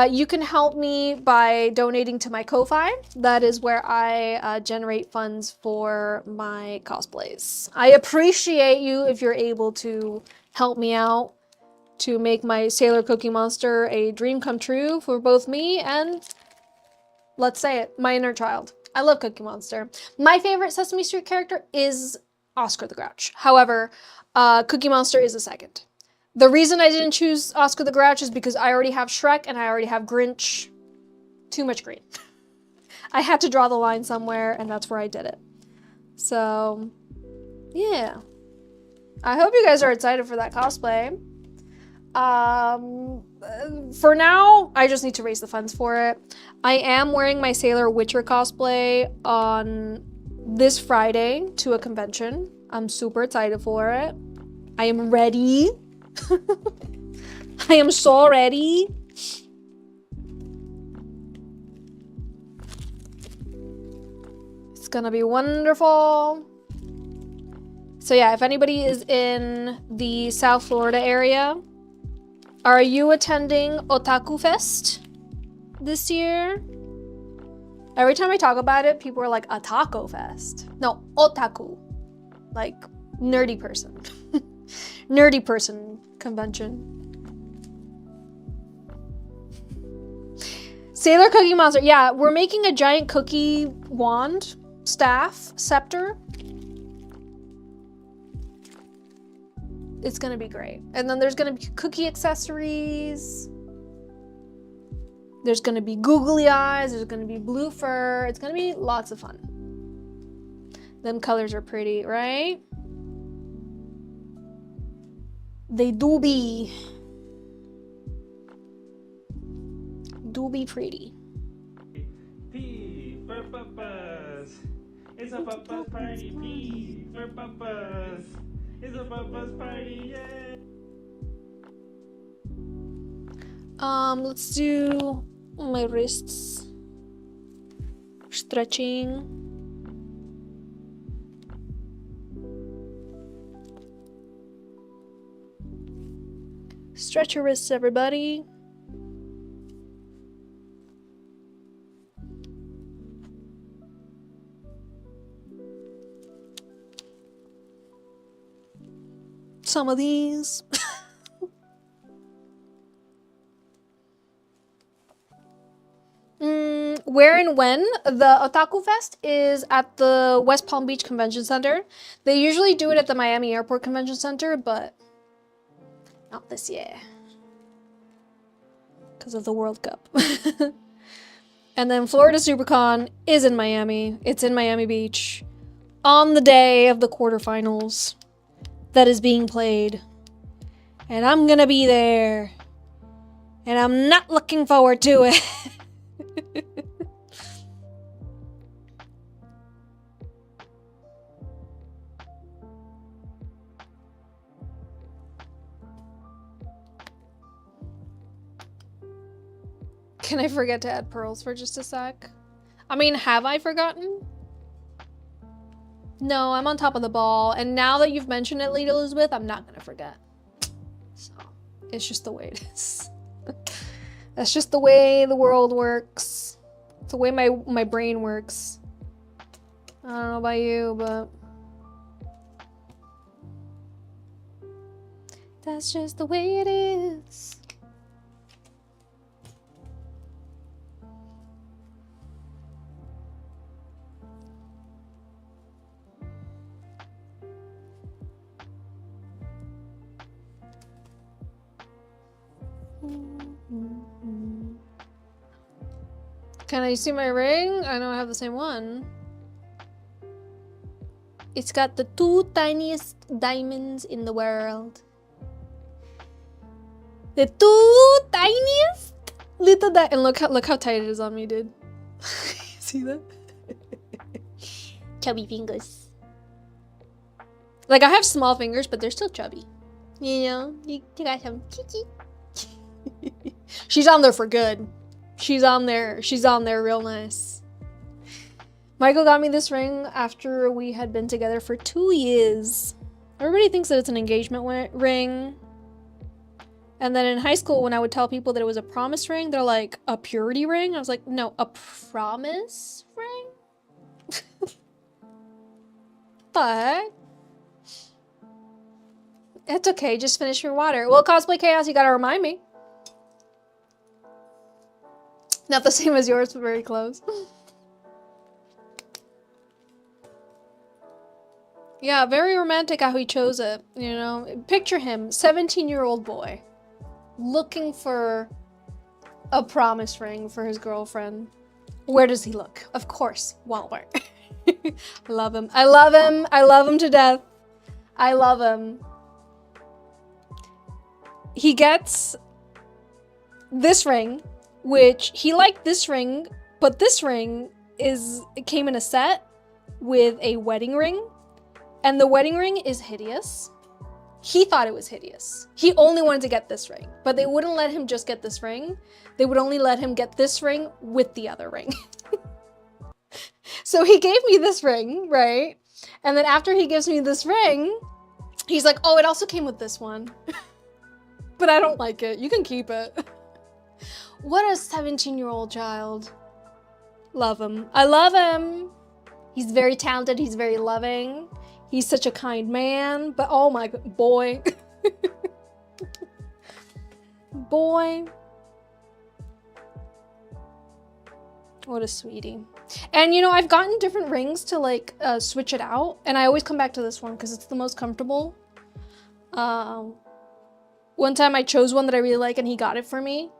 You can help me by donating to my Ko-Fi. That is where I generate funds for my cosplays. I appreciate you if you're able to help me out to make my Sailor Cookie Monster a dream come true for both me and, let's say it, my inner child. I love Cookie Monster. My favorite Sesame Street character is Oscar the Grouch. However, Cookie Monster is a second. The reason I didn't choose Oscar the Grouch is because I already have Shrek and I already have Grinch. Too much green. I had to draw the line somewhere, and that's where I did it. So, yeah. I hope you guys are excited for that cosplay. For now, I just need to raise the funds for it. I am wearing my Sailor Witcher cosplay on this Friday to a convention. I'm super excited for it. I am ready. I am so ready. It's gonna be wonderful. So yeah, if anybody is in the South Florida area, are you attending Otaku Fest this year? Every time I talk about it, people are like, a taco fest. No, otaku. Like, nerdy person. Nerdy person convention. Sailor Cookie Monster. Yeah, we're making a giant cookie wand, staff, scepter. It's gonna be great. And then there's gonna be cookie accessories. There's gonna be googly eyes. There's gonna be blue fur. It's gonna be lots of fun. Them colors are pretty, right? They do be pretty. P for puppers. It's a puppers party. P for puppers. It's a puppers party. Yeah. Let's do my wrists. Stretching. Stretch your wrists, everybody. Some of these. Where and when? The Otaku Fest is at the West Palm Beach Convention Center. They usually do it at the Miami Airport Convention Center, but not this year. Because of the World Cup. And then Florida SuperCon is in Miami. It's in Miami Beach. On the day of the quarterfinals that is being played. And I'm gonna be there. And I'm not looking forward to it. Can I forget to add pearls for just a sec? I mean, have I forgotten? No, I'm on top of the ball. And now that you've mentioned it, Lady Elizabeth, I'm not gonna forget. So, it's just the way it is. That's just the way the world works. It's the way my brain works. I don't know about you, but that's just the way it is. Can I see my ring? I know I have the same one. It's got the 2 tiniest diamonds in the world. The 2 tiniest little diamonds. And look how tight it is on me, dude. See that? Chubby fingers. Like, I have small fingers, but they're still chubby. You know, you got some kiki. She's on there for good. She's on there real nice. Michael got me this ring after we had been together for 2 years. Everybody thinks that it's an engagement ring. And then in high school, when I would tell people that it was a promise ring, they're like, a purity ring? I was like, no, a promise ring? But it's okay, just finish your water. Well, Cosplay Chaos, you gotta remind me. Not the same as yours, but very close. Yeah, very romantic how he chose it, you know? Picture him, 17-year-old boy, looking for a promise ring for his girlfriend. Where does he look? Of course, Walmart. I love him. I love him. I love him to death. I love him. He gets this ring, which he liked this ring, but this ring it came in a set with a wedding ring, and the wedding ring is hideous. He thought it was hideous. He only wanted to get this ring, but they wouldn't let him just get this ring. They would only let him get this ring with the other ring. So he gave me this ring, right? And then after he gives me this ring, he's like, oh, it also came with this one. But I don't like it. You can keep it. What a 17-year-old child. Love him. I love him. He's very talented. He's very loving. He's such a kind man. But oh my god, boy. Boy. What a sweetie. And you know, I've gotten different rings to like switch it out. And I always come back to this one because it's the most comfortable. One time I chose one that I really like and he got it for me.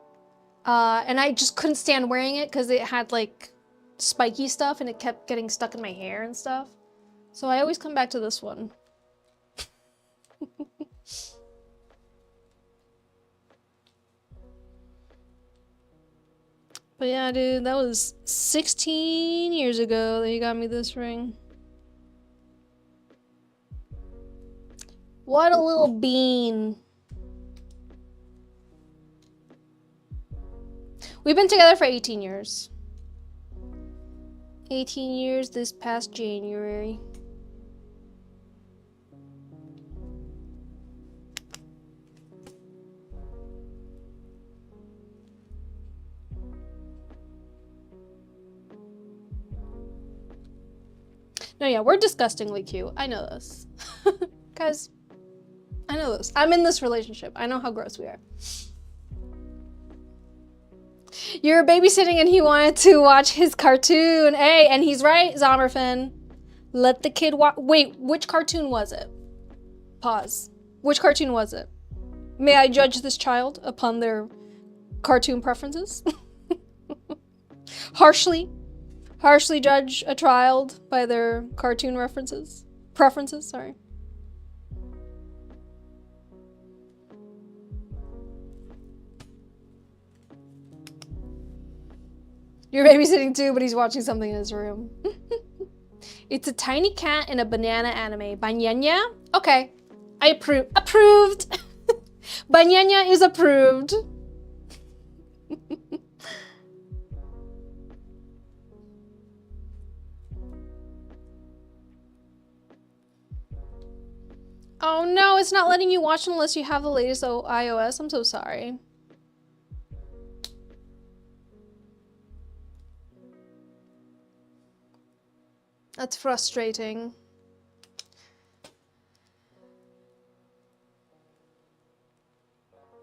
And I just couldn't stand wearing it because it had like spiky stuff and it kept getting stuck in my hair and stuff. So I always come back to this one. But yeah, dude, that was 16 years ago that he got me this ring. What a little bean. We've been together for 18 years. 18 years this past January. No, yeah, we're disgustingly cute. I know this. Guys, I know this. I'm in this relationship. I know how gross we are. You were babysitting and he wanted to watch his cartoon. Hey, and he's right, Zomerfin. Let the kid watch. Wait, which cartoon was it? Pause. Which cartoon was it? May I judge this child upon their cartoon preferences? Harshly judge a child by their cartoon preferences, sorry. You're babysitting too, but he's watching something in his room. It's a tiny cat in a banana anime. Banyanya? Okay. I approve. Approved! Banyanya is approved. Oh no, it's not letting you watch unless you have the latest iOS. I'm so sorry. That's frustrating.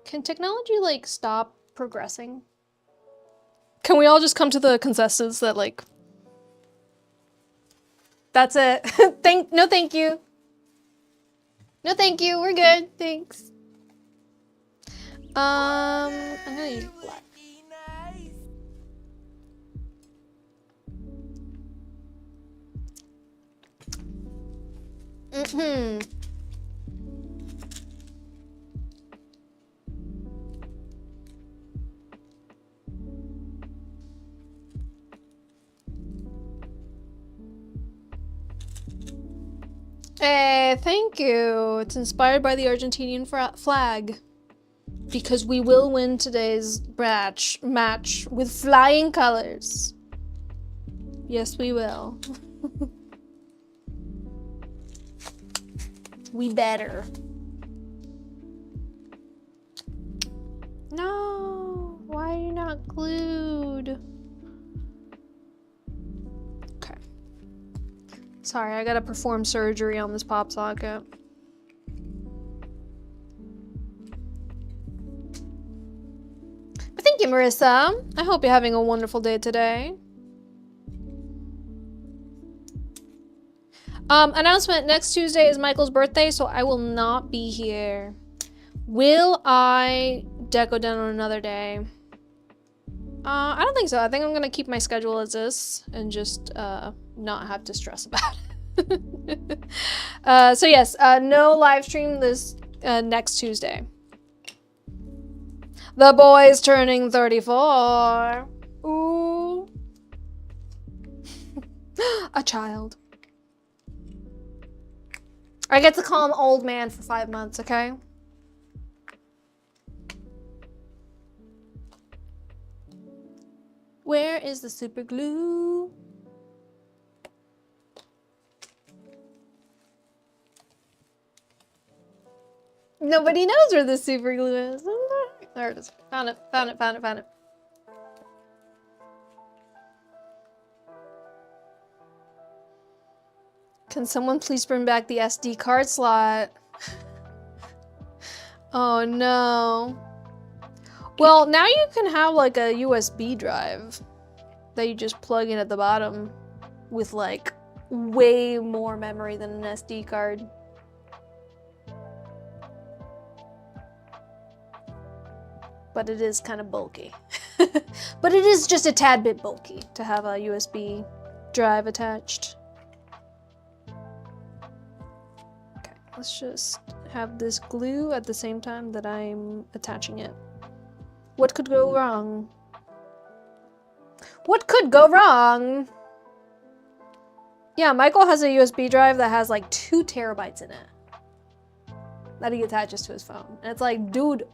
Can technology, like, stop progressing? Can we all just come to the consensus that, like, that's it? No thank you. No thank you, we're good, thanks. I'm gonna use black. Hey, thank you. It's inspired by the Argentinian flag. Because we will win today's match with flying colors. Yes, we will. We better. No, why are you not glued? Okay. Sorry, I gotta perform surgery on this pop socket. But thank you, Marissa. I hope you're having a wonderful day today. Announcement, next Tuesday is Michael's birthday, so I will not be here. Will I Decoden on another day? I don't think so. I think I'm gonna keep my schedule as is and just not have to stress about it. So yes, no live stream this next Tuesday. The boy's turning 34. Ooh. A child. I get to call him old man for 5 months, okay? Where is the super glue? Nobody knows where the super glue is. There it is. Found it, found it, found it, found it. Can someone please bring back the SD card slot? Oh no. Well, now you can have like a USB drive that you just plug in at the bottom with like way more memory than an SD card. But it is kind of bulky. But it is just a tad bit bulky to have a USB drive attached. Okay, let's just have this glue at the same time that I'm attaching it. What could go wrong? What could go wrong? Yeah, Michael has a USB drive that has like 2 terabytes in it that he attaches to his phone. And it's like, dude,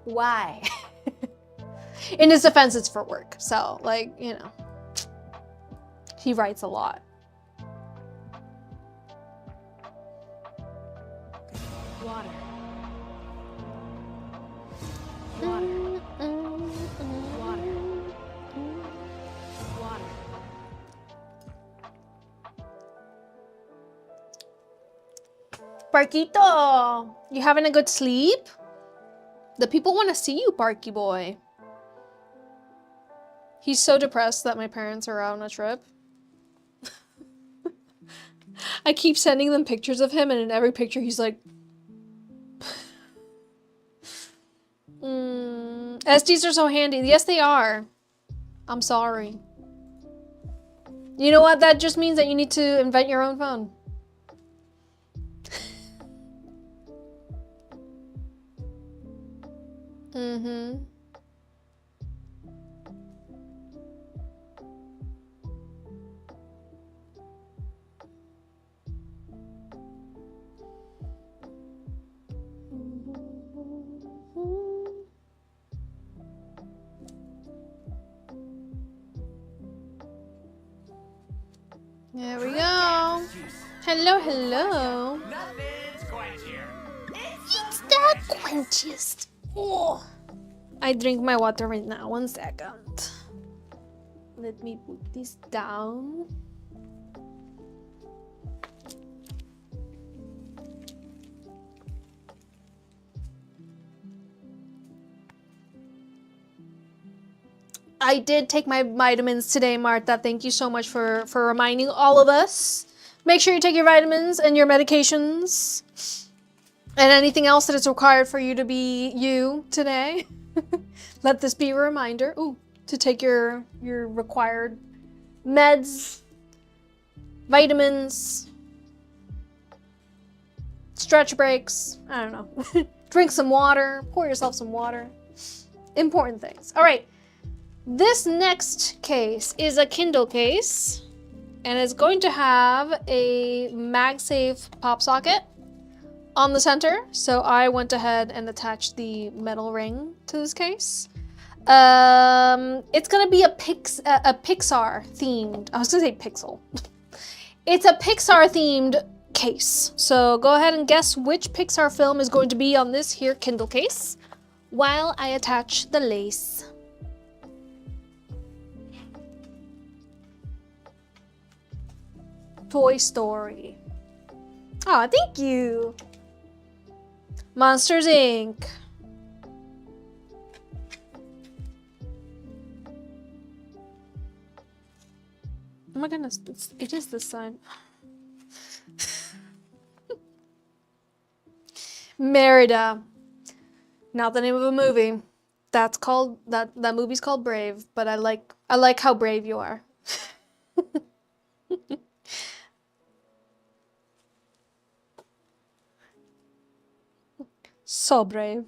why? In his defense, it's for work. So, like, you know, he writes a lot. Water. Water. Water. Water. Barquito, you having a good sleep? The people want to see you, Barky boy. He's so depressed that my parents are out on a trip. I keep sending them pictures of him, and in every picture he's like... SDs are so handy. Yes, they are. I'm sorry. You know what? That just means that you need to invent your own phone. Mm-hmm. There we go. Hello, hello. Nothing's quenchier. It's the quenchiest. Oh. I drink my water right now. 1 second. Let me put this down. I did take my vitamins today, Martha. Thank you so much for reminding all of us. Make sure you take your vitamins and your medications. And anything else that is required for you to be you today. Let this be a reminder. Ooh, to take your required meds, vitamins, stretch breaks. I don't know. Drink some water. Pour yourself some water. Important things. All right. This next case is a Kindle case. And it's going to have a MagSafe pop socket on the center. So I went ahead and attached the metal ring to this case. It's gonna be a Pixar themed, I was gonna say pixel. It's a Pixar themed case. So go ahead and guess which Pixar film is going to be on this here Kindle case while I attach the lace. Toy Story. Oh, thank you. Monsters Inc. Oh my goodness, it is this side. Merida. Not the name of a movie. That's called that movie's called Brave, but I like how brave you are. So brave.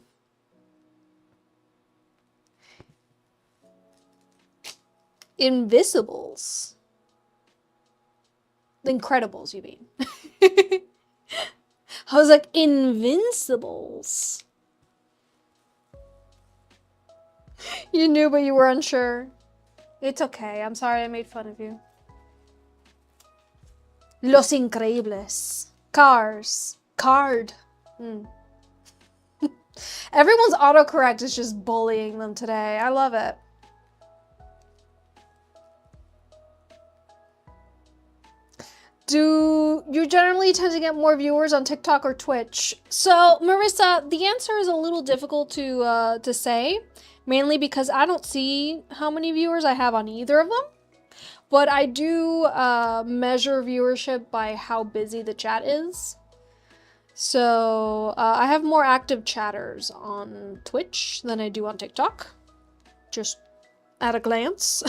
Invisibles. The Incredibles, you mean? I was like, Invincibles. You knew, but you were unsure. It's okay. I'm sorry I made fun of you. Los Increíbles. Cars. Card. Everyone's autocorrect is just bullying them today. I love it. Do you generally tend to get more viewers on TikTok or Twitch? So, Marissa, the answer is a little difficult to say, mainly because I don't see how many viewers I have on either of them. But I do measure viewership by how busy the chat is. So, I have more active chatters on Twitch than I do on TikTok. Just at a glance.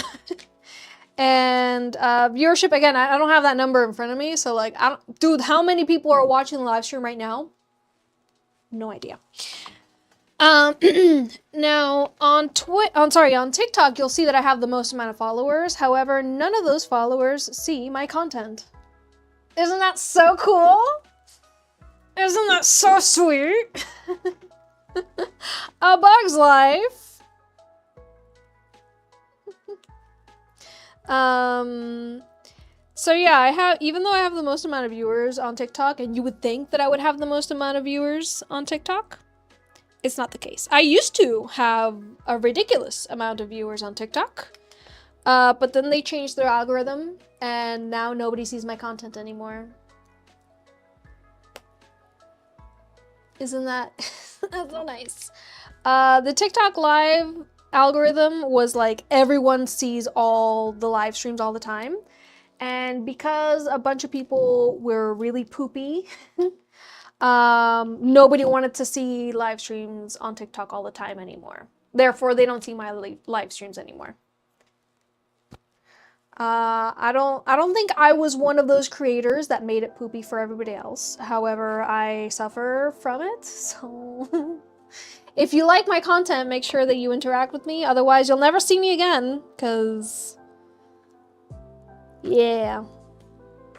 And viewership, again, I don't have that number in front of me, so like, dude, how many people are watching the live stream right now? No idea. Now on TikTok, you'll see that I have the most amount of followers. However, none of those followers see my content. Isn't that so cool? Isn't that so sweet? A Bug's Life. So yeah, even though I have the most amount of viewers on TikTok, and you would think that I would have the most amount of viewers on TikTok, it's not the case. I used to have a ridiculous amount of viewers on TikTok, but then they changed their algorithm, and now nobody sees my content anymore. Isn't that that's so nice? The TikTok live algorithm was like everyone sees all the live streams all the time, and because a bunch of people were really poopy, nobody wanted to see live streams on TikTok all the time anymore. Therefore, they don't see my live streams anymore. I don't think I was one of those creators that made it poopy for everybody else. However, I suffer from it, so if you like my content, make sure that you interact with me. Otherwise, you'll never see me again, because yeah,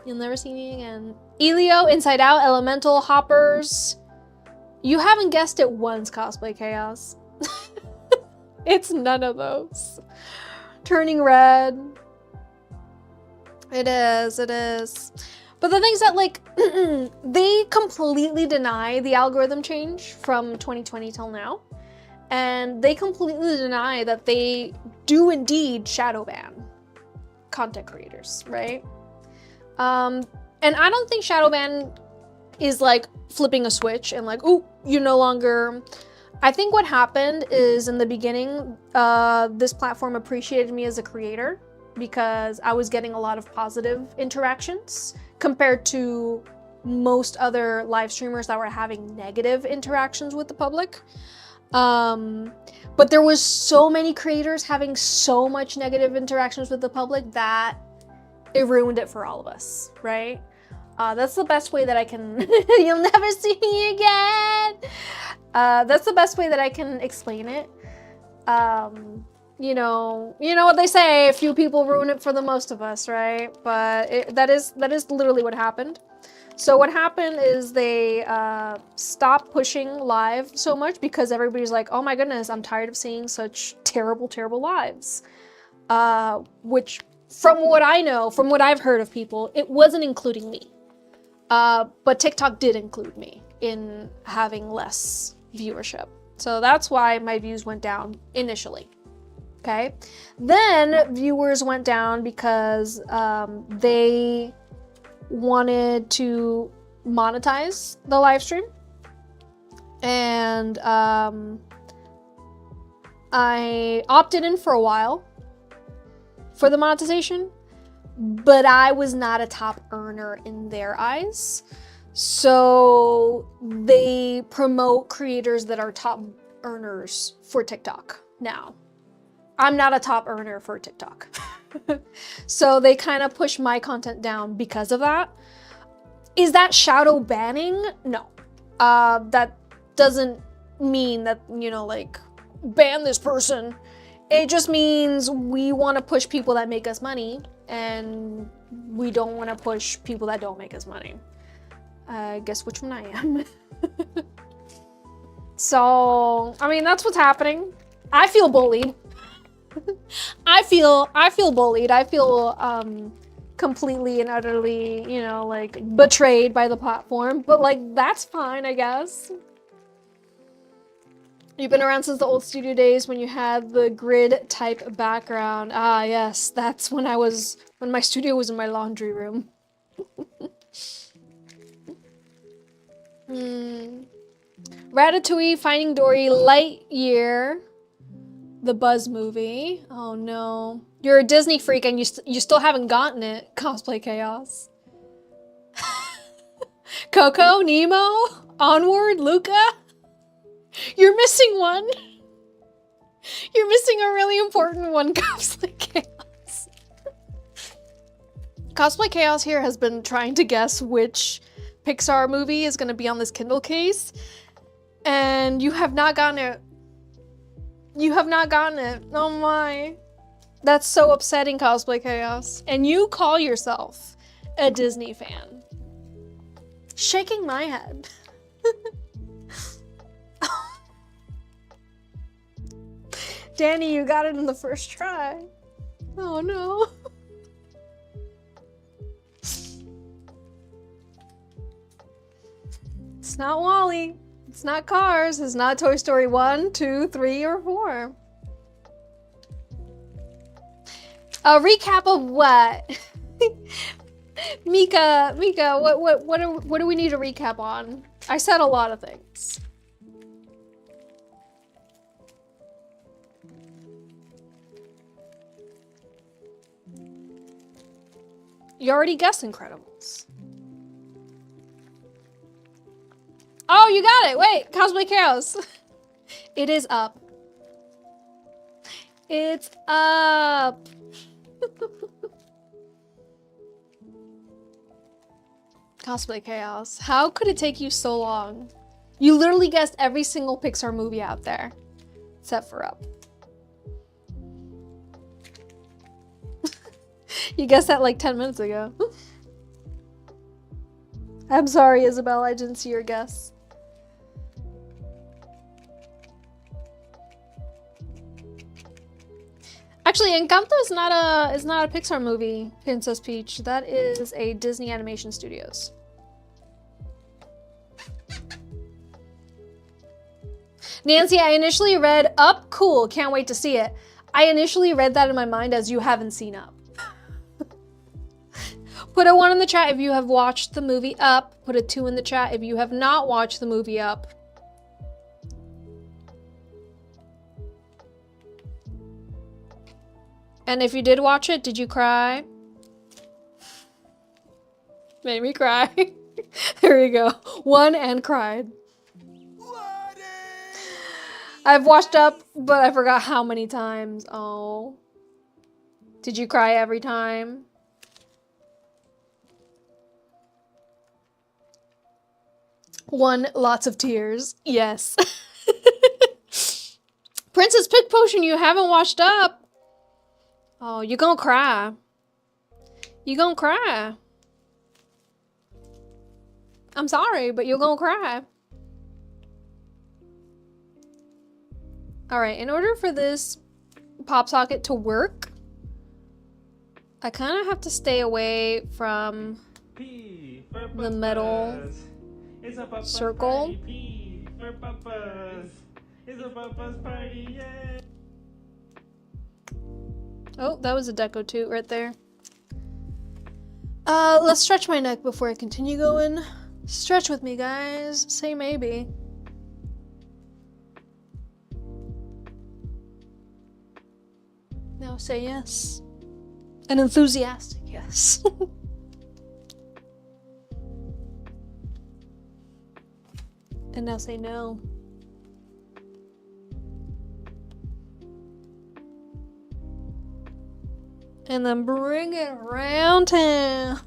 you'll never see me again. Elio, Inside Out, Elemental, Hoppers. You haven't guessed it once, Cosplay Chaos. It's none of those. Turning Red. It is, it is. But the thing's that, like, they completely deny the algorithm change from 2020 till now. And they completely deny that they do indeed shadow ban content creators, right? And I don't think shadow ban is like flipping a switch and like, oh, you no longer... I think what happened is in the beginning, this platform appreciated me as a creator because I was getting a lot of positive interactions compared to most other live streamers that were having negative interactions with the public. But there was so many creators having so much negative interactions with the public that it ruined it for all of us, right? That's the best way that I can... You'll never see me again! That's the best way that I can explain it. you know what they say, a few people ruin it for the most of us, right? But that is literally what happened. So what happened is they stopped pushing live so much because everybody's like, oh my goodness, I'm tired of seeing such terrible, terrible lives. Which, from what I know, from what I've heard of people, it wasn't including me. But TikTok did include me in having less viewership. So that's why my views went down initially. Okay? Then viewers went down because they wanted to monetize the live stream. And I opted in for a while for the monetization, but I was not a top earner in their eyes. So they promote creators that are top earners for TikTok now. I'm not a top earner for TikTok. So they kind of push my content down because of that. Is that shadow banning? No. That doesn't mean that, you know, like, ban this person. It just means we want to push people that make us money, and we don't want to push people that don't make us money. Guess which one I am. So, I mean, that's what's happening. I feel bullied. I feel bullied. I feel completely and utterly, you know, like, betrayed by the platform. But, like, that's fine, I guess. You've been around since the old studio days when you had the grid type background. Ah, yes, that's when my studio was in my laundry room. Ratatouille, Finding Dory, Lightyear, the Buzz movie. Oh no. You're a Disney freak and you still haven't gotten it. Cosplay Chaos. Coco, Nemo, Onward, Luca. You're missing one. You're missing a really important one, Cosplay Chaos. Cosplay Chaos here has been trying to guess which Pixar movie is going to be on this Kindle case, and you have not gotten it. You have not gotten it. Oh my. That's so upsetting, Cosplay Chaos. And you call yourself a Disney fan. Shaking my head. Danny, you got it in the first try. Oh no. It's not WALL-E. It's not Cars. It's not Toy Story 1, 2, 3, or 4. A recap of what? Mika, what do we need a recap on? I said a lot of things. You already guessed Incredibles. Oh, you got it! Wait, Cosplay Chaos. It is up. It's up. Cosplay Chaos. How could it take you so long? You literally guessed every single Pixar movie out there, except for Up. You guessed that like 10 minutes ago. I'm sorry, Isabel, I didn't see your guess. Actually, Encanto is not a Pixar movie, Princess Peach. That is a Disney Animation Studios. Nancy, I initially read Up, cool, can't wait to see it. I initially read that in my mind as you haven't seen Up. Put a 1 in the chat if you have watched the movie Up. Put a 2 in the chat if you have not watched the movie Up. And if you did watch it, did you cry? Made me cry. There you go. 1 and cried. I've watched Up, but I forgot how many times. Oh. Did you cry every time? One, lots of tears. Yes. Princess Pig Potion, you haven't washed up. Oh, you're gonna cry. You're gonna cry. I'm sorry, but you're gonna cry. Alright, in order for this pop socket to work, I kind of have to stay away from the metal circle. Oh, that was a deco toot right there. Let's stretch my neck before I continue going. Stretch with me, guys. Say maybe. Now say yes. An enthusiastic yes. And now say no. And then bring it around town.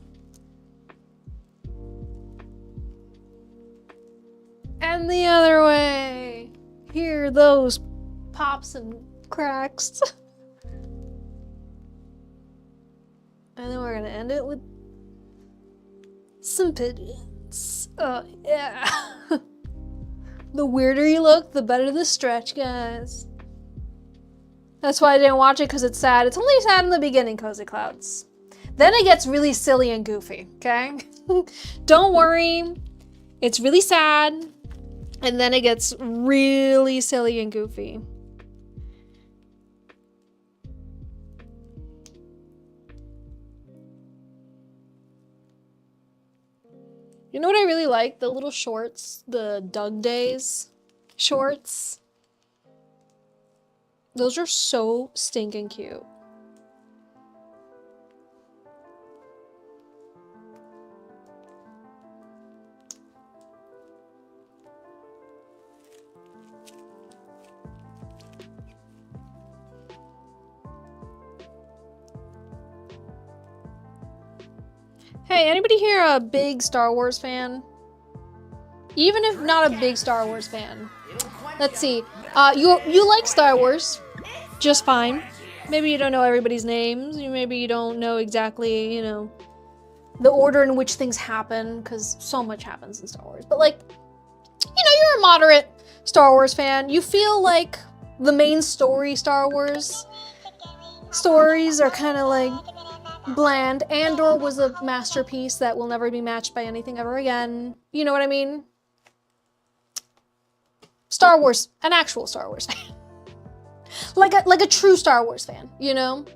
And the other way. Hear those pops and cracks. And then we're gonna end it with some pigeons. Oh, yeah. The weirder you look, the better the stretch, guys. That's why I didn't watch it, because it's sad. It's only sad in the beginning, Cozy Clouds. Then it gets really silly and goofy, okay? Don't worry. It's really sad. And then it gets really silly and goofy. You know what I really like? The little shorts, the Doug Days shorts. Those are so stinking cute. Hey, anybody here a big Star Wars fan? Even if not a big Star Wars fan. Let's see. You like Star Wars just fine. Maybe you don't know everybody's names. Maybe you don't know exactly, you know, the order in which things happen, because so much happens in Star Wars. But like, you know, you're a moderate Star Wars fan. You feel like the main story Star Wars stories are kind of like bland. Andor was a masterpiece that will never be matched by anything ever again. You know what I mean? Star Wars, an actual Star Wars fan. like a true Star Wars fan, you know?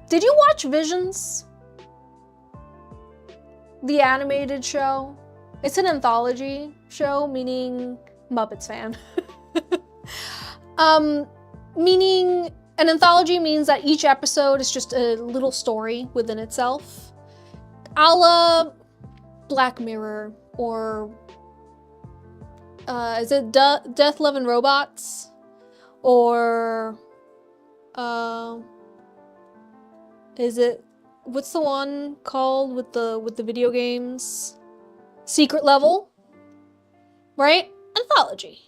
Did you watch Visions? The animated show? It's an anthology show, meaning Muppets fan. Meaning an anthology means that each episode is just a little story within itself. A la Black Mirror, or is it Death, Love, and Robots? Or is it, what's the one called with the video games? Secret Level, right? Anthology.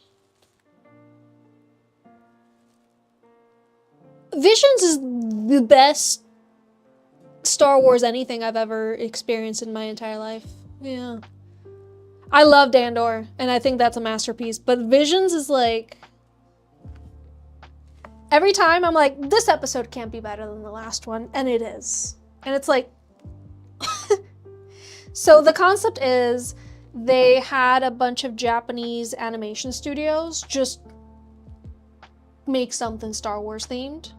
Visions is the best Star Wars anything I've ever experienced in my entire life. Yeah. I loved Andor, and I think that's a masterpiece, but Visions is like, every time I'm like, this episode can't be better than the last one, and it is. And it's like, so the concept is they had a bunch of Japanese animation studios just make something Star Wars themed.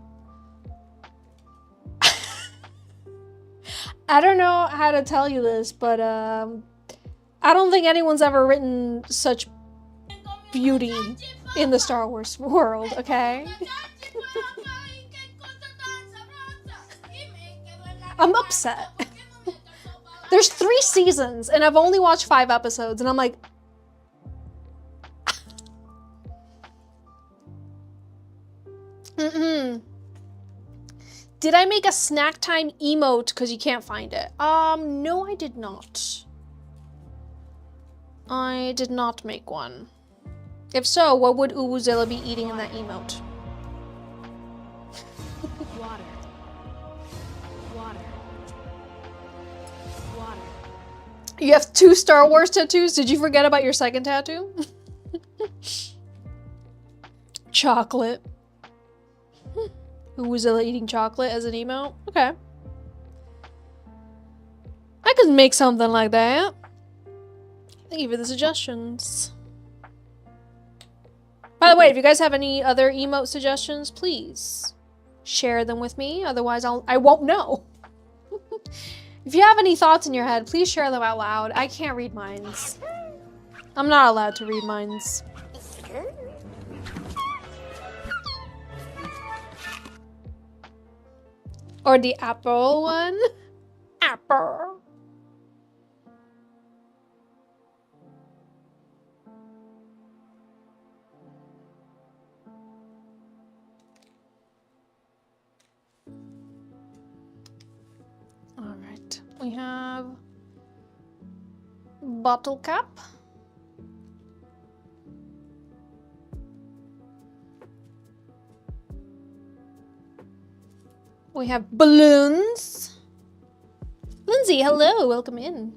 I don't know how to tell you this, but I don't think anyone's ever written such beauty in the Star Wars world, okay? I'm upset. There's 3 seasons, and I've only watched 5 episodes, and I'm like... Did I make a snack time emote because you can't find it? No, I did not. I did not make one. If so, what would Uwuzilla be eating in that emote? Water. Water. Water. You have 2 Star Wars tattoos? Did you forget about your second tattoo? Chocolate. Uwuzilla eating chocolate as an emote? Okay. I could make something like that. Thank you for the suggestions. By the way, if you guys have any other emote suggestions, please share them with me. Otherwise, I won't know. If you have any thoughts in your head, please share them out loud. I can't read minds. I'm not allowed to read minds. Or the apple one. Apple. All right, we have bottle cap. We have balloons. Lindsay, hello, welcome in.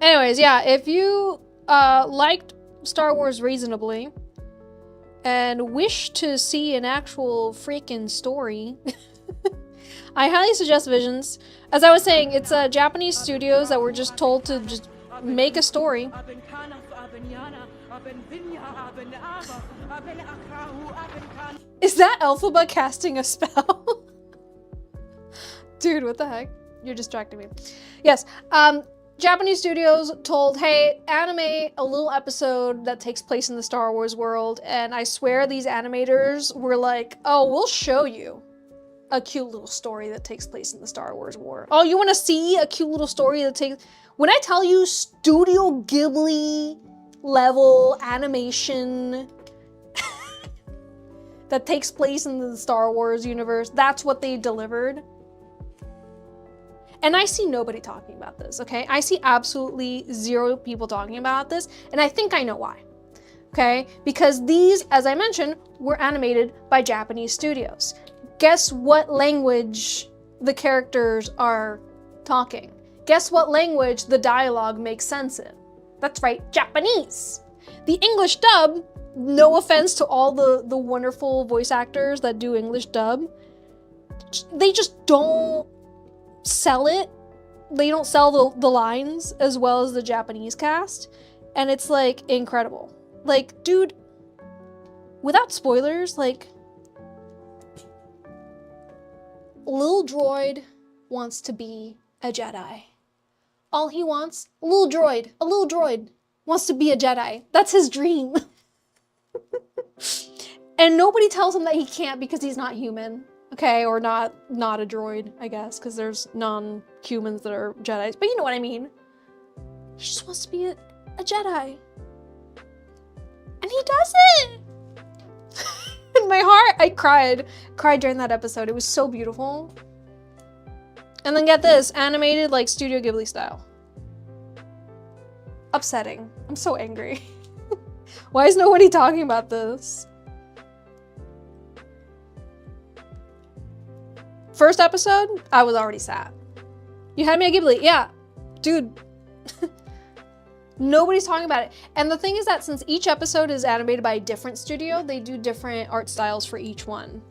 Anyways, yeah, if you liked Star Wars reasonably and wish to see an actual freaking story, I highly suggest Visions. As I was saying, it's Japanese studios that were just told to just make a story. Is that Alphaba casting a spell? Dude, what the heck? You're distracting me. Yes, Japanese studios told, hey, animate a little episode that takes place in the Star Wars world, and I swear these animators were like, oh, we'll show you a cute little story that takes place in the Star Wars war. Oh, you want to see a cute little story that takes... When I tell you Studio Ghibli level animation that takes place in the Star Wars universe, that's what they delivered. And I see nobody talking about this, okay? I see absolutely 0 people talking about this, and I think I know why, okay? Because these, as I mentioned, were animated by Japanese studios. Guess what language the characters are talking? Guess what language the dialogue makes sense in? That's right, Japanese. The English dub, no offense to all the wonderful voice actors that do English dub, they just don't sell it. They don't sell the lines as well as the Japanese cast. And it's like incredible. Like, dude, without spoilers, like, Lil Droid wants to be a Jedi. All he wants, a little droid wants to be a Jedi. That's his dream. And nobody tells him that he can't because he's not human. Okay, or not a droid, I guess, because there's non-humans that are Jedis. But you know what I mean. He just wants to be a Jedi. And he does it! In my heart, I cried during that episode. It was so beautiful. And then get this, animated like Studio Ghibli style. Upsetting. I'm so angry. Why is nobody talking about this? First episode, I was already sad. You had me at Ghibli. Yeah, dude. Nobody's talking about it. And the thing is that since each episode is animated by a different studio, they do different art styles for each one.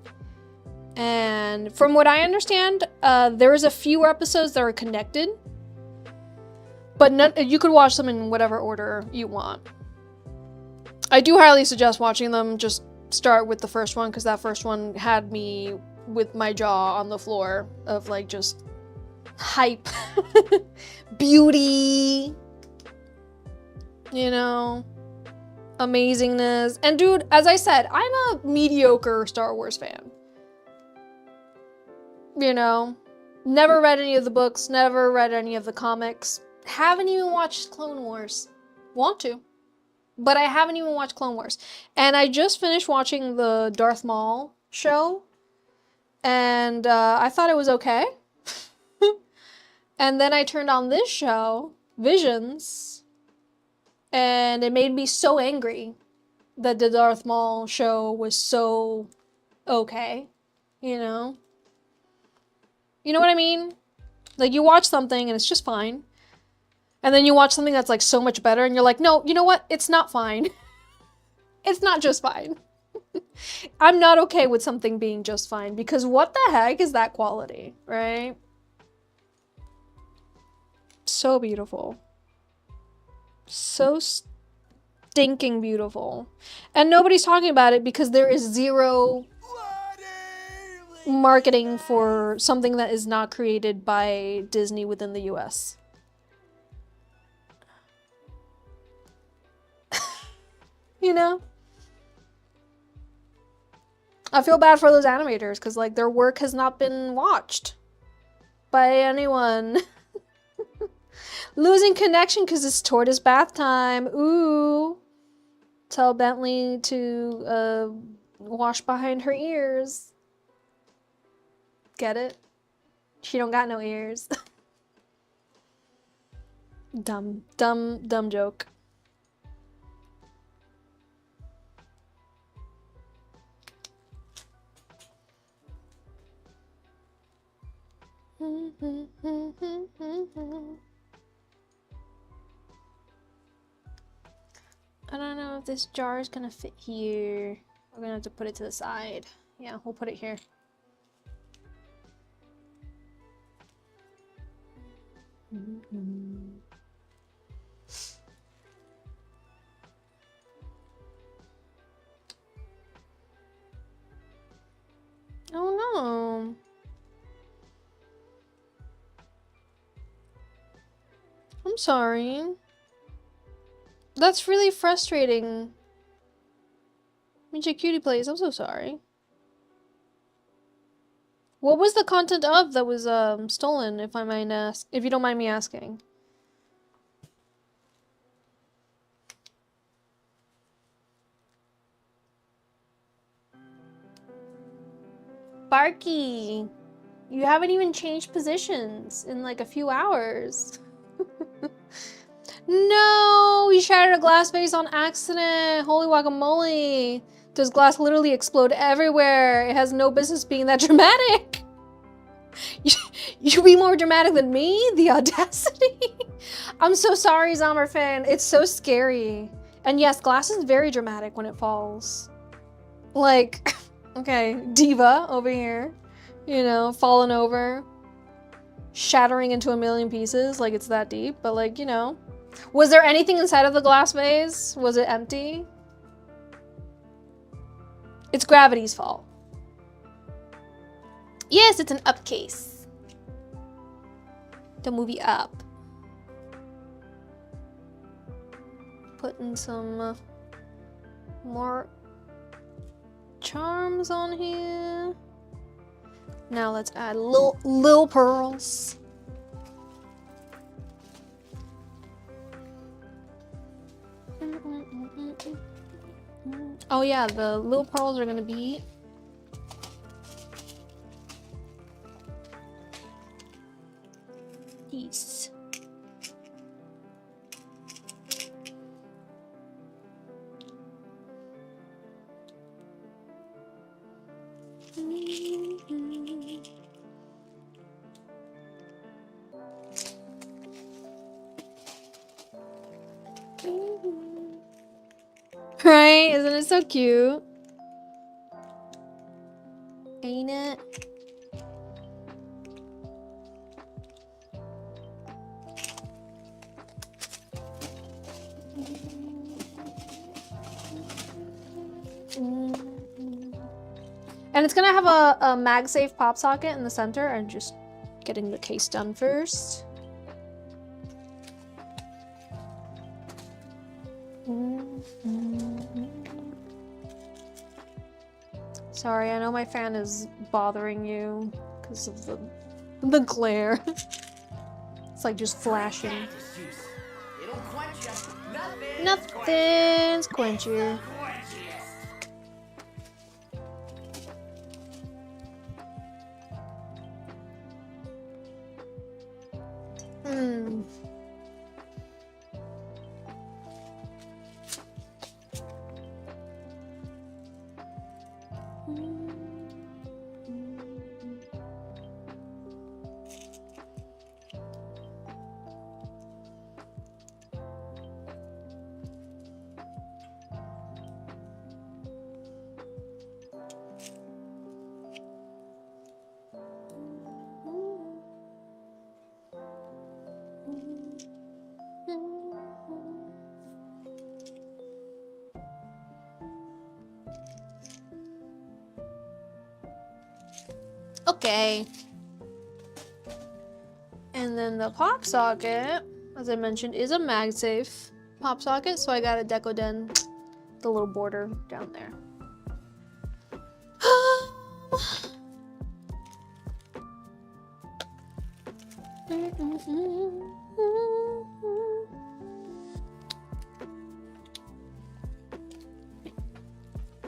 And from what I understand, there's a few episodes that are connected, but you could watch them in whatever order you want. I do highly suggest watching them. Just start with the first one, because that first one had me with my jaw on the floor of like just hype, beauty, you know, amazingness. And dude, as I said, I'm a mediocre Star Wars fan. You know, never read any of the books, never read any of the comics, haven't even watched Clone Wars. Want to, but I haven't even watched Clone Wars. And I just finished watching the Darth Maul show, and I thought it was okay. And then I turned on this show, Visions, And it made me so angry that the Darth Maul show was so okay, you know? You know what I mean? Like, you watch something and it's just fine. And then you watch something that's like so much better and you're like, no, you know what? It's not fine. It's not just fine. I'm not okay with something being just fine because what the heck is that quality, right? So beautiful. So stinking beautiful. And nobody's talking about it because there is zero marketing for something that is not created by Disney within the US. You know? I feel bad for those animators because like their work has not been watched by anyone. Losing connection because it's tortoise bath time. Ooh. Tell Bentley to wash behind her ears. Get it? She don't got no ears. Dumb joke. I don't know if this jar is gonna fit here. We're gonna have to put it to the side. Yeah, we'll put it here. Oh no. I'm sorry. That's really frustrating. Mincha Cutie Plays, I'm so sorry. What was the content of that was stolen, if you don't mind me asking? Barky, you haven't even changed positions in like a few hours. No, you shattered a glass vase on accident. Holy guacamole. Does glass literally explode everywhere? It has no business being that dramatic. You be more dramatic than me? The audacity. I'm so sorry, Zomer fan. It's so scary. And yes, glass is very dramatic when it falls. Like, okay, diva over here. You know, falling over. Shattering into a million pieces. Like, it's that deep. But like, you know. Was there anything inside of the glass vase? Was it empty? It's gravity's fault. Yes, it's an up case. The movie Up. Putting some more charms on here. Now let's add little pearls. Oh yeah, the little pearls are gonna be these. Right? Isn't it so cute? Ain't it? And it's gonna have a MagSafe pop socket in the center. I'm just getting the case done first. Sorry, I know my fan is bothering you because of the glare. It's like just flashing. Nothing's quenchier. Okay. And then the pop socket, as I mentioned, is a MagSafe pop socket, so I got a Decoden, the little border down there.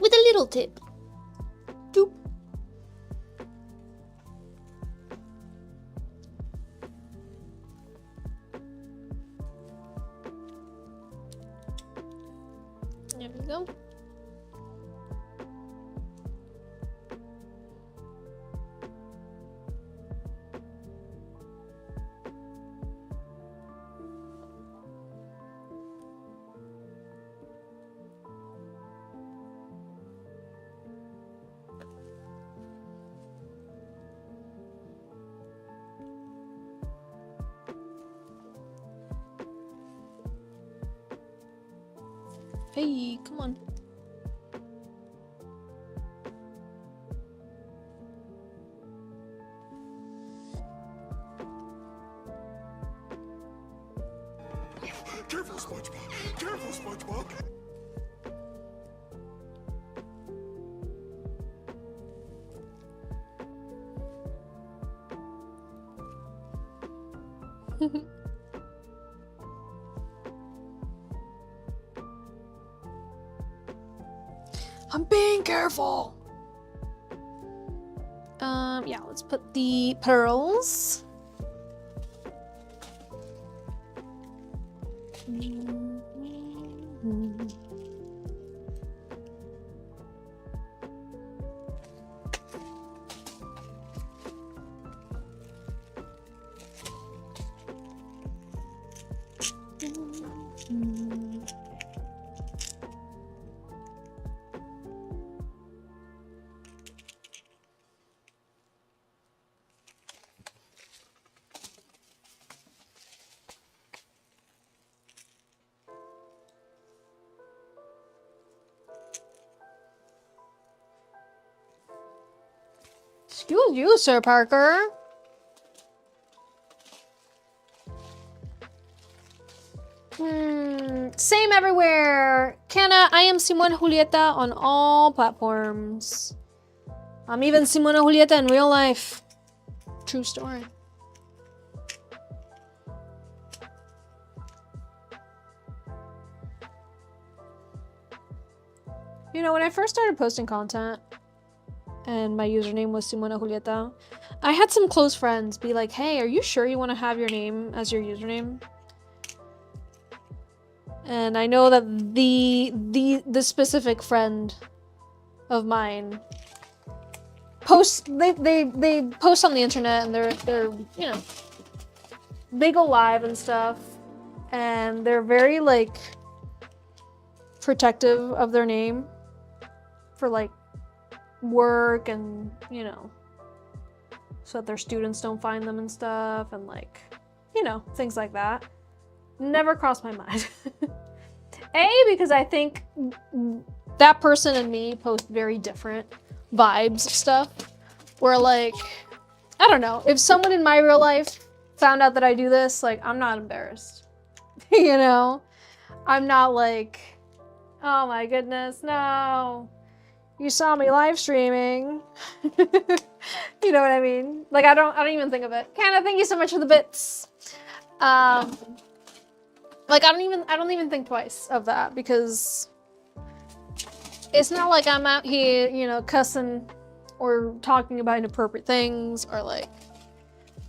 With a little tip. Doop. There we go. Hey, come on. Careful, SpongeBob! Careful, SpongeBob! I'm being careful. Yeah, let's put the pearls. Excuse you, Sir Parker. Same everywhere. Canna, I am SimonaJulieta on all platforms. I'm even SimonaJulieta in real life. True story. You know, when I first started posting content, and my username was SimonaJulieta, I had some close friends be like, hey, are you sure you want to have your name as your username? And I know that the specific friend of mine posts, they post on the internet, and they're you know, they go live and stuff, and they're very like protective of their name for like work, and you know, so that their students don't find them and stuff, and like, you know, things like that. Never crossed my mind. A, because I think that person and me post very different vibes of stuff, where like, I don't know, if someone in my real life found out that I do this, like, I'm not embarrassed. You know, I'm not like, oh my goodness, no, you saw me live streaming. You know what I mean? Like, I don't even think of it. Canna, thank you so much for the bits. Like, I don't even think twice of that, because it's not like I'm out here, you know, cussing or talking about inappropriate things, or like,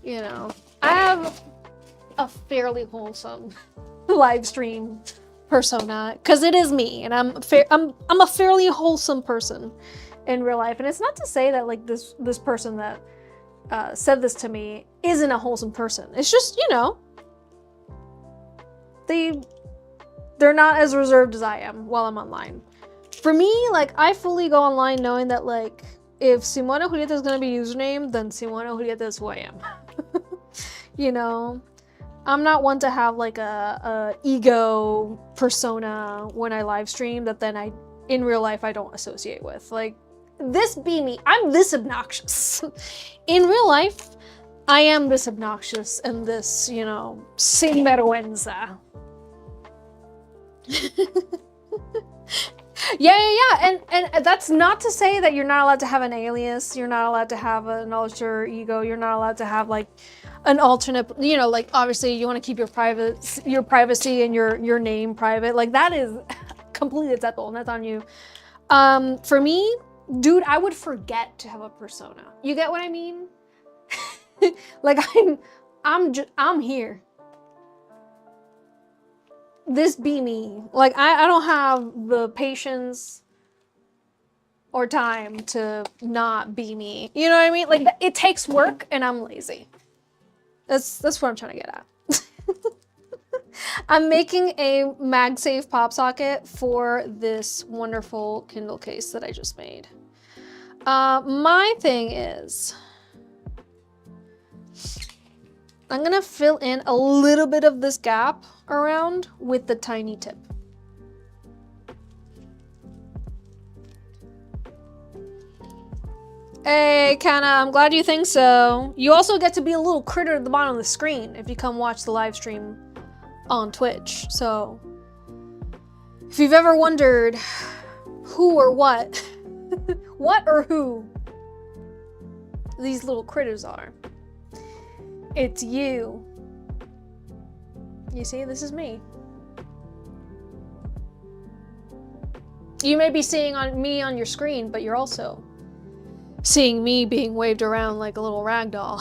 you know, I have a fairly wholesome live stream persona, because it is me, and I'm a fairly wholesome person in real life. And it's not to say that like this person that said this to me isn't a wholesome person. It's just, you know, they're not as reserved as I am while I'm online. For me, like, I fully go online knowing that like, if SimonaJulieta is gonna be username, then SimonaJulieta is who I am. You know, I'm not one to have like a ego persona when I live stream that then in real life I don't associate with. Like, this be me. I'm this obnoxious. In real life, I am this obnoxious and this, you know, sinvergüenza. Yeah. And that's not to say that you're not allowed to have an alias. You're not allowed to have an alter ego. You're not allowed to have like an alternate, you know, like obviously you want to keep your privacy and your name private. Like that is completely acceptable and that's on you. For me, dude, I would forget to have a persona. You get what I mean? Like I'm here. This be me. Like I don't have the patience or time to not be me. You know what I mean? Like it takes work and I'm lazy. That's what I'm trying to get at. I'm making a MagSafe pop socket for this wonderful Kindle case that I just made. My thing is, I'm gonna fill in a little bit of this gap around with the tiny tip. Hey, Kana, I'm glad you think so. You also get to be a little critter at the bottom of the screen if you come watch the live stream on Twitch. So, if you've ever wondered who or what, what or who these little critters are, it's you. You see, this is me. You may be seeing me on your screen, but you're also seeing me being waved around like a little rag doll.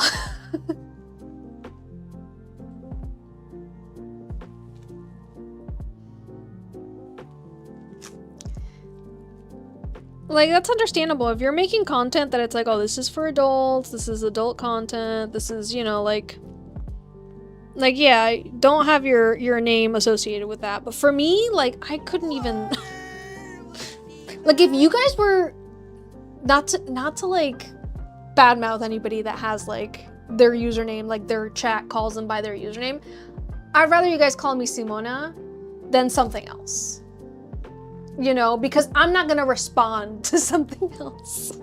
Like, that's understandable. If you're making content that it's like, oh, this is for adults, this is adult content, this is, you know, like yeah, don't have your name associated with that. But for me, like, I couldn't even like, if you guys were not to like badmouth anybody that has like their username, like their chat calls them by their username, I'd rather you guys call me Simona than something else. You know, because I'm not gonna respond to something else.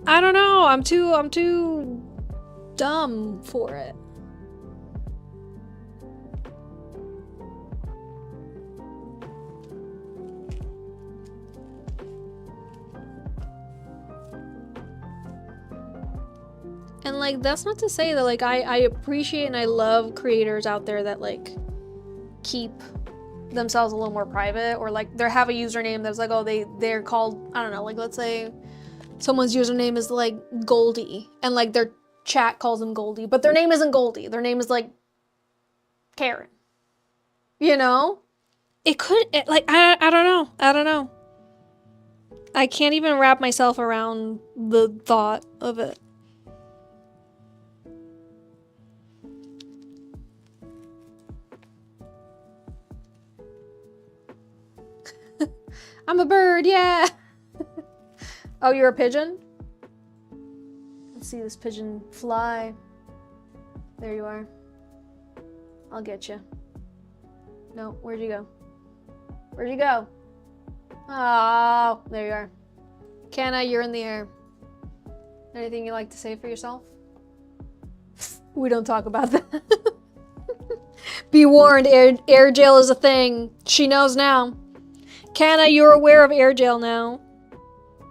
I don't know, I'm too dumb for it. And like, that's not to say that like I appreciate and I love creators out there that like keep themselves a little more private, or like they have a username that's like, oh, they're called, I don't know, like let's say someone's username is like Goldie and like their chat calls them Goldie, but their name isn't Goldie, their name is like Karen, you know? I don't know, I can't even wrap myself around the thought of it. I'm a bird, yeah! Oh, you're a pigeon? Let's see this pigeon fly. There you are. I'll get you. No, where'd you go? Where'd you go? Oh, there you are. Kana, you're in the air. Anything you'd like to say for yourself? We don't talk about that. Be warned, air jail is a thing. She knows now. Kana, you're aware of air jail now.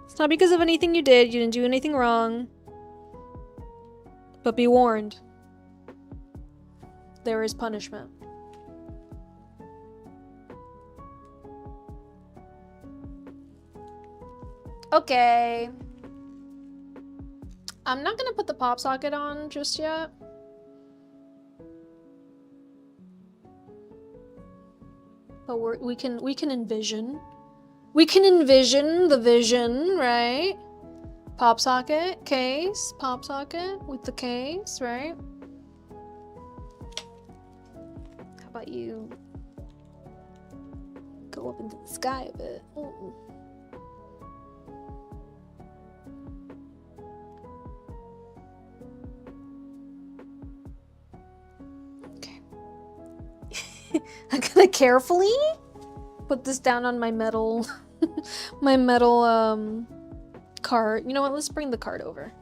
It's not because of anything you did. You didn't do anything wrong. But be warned. There is punishment. Okay. I'm not gonna put the pop socket on just yet. But we can envision. We can envision the vision, right? Pop socket, case, pop socket with the case, right? How about you go up into the sky a bit? Ooh. I'm gonna carefully put this down on my metal, my metal cart. You know what? Let's bring the cart over.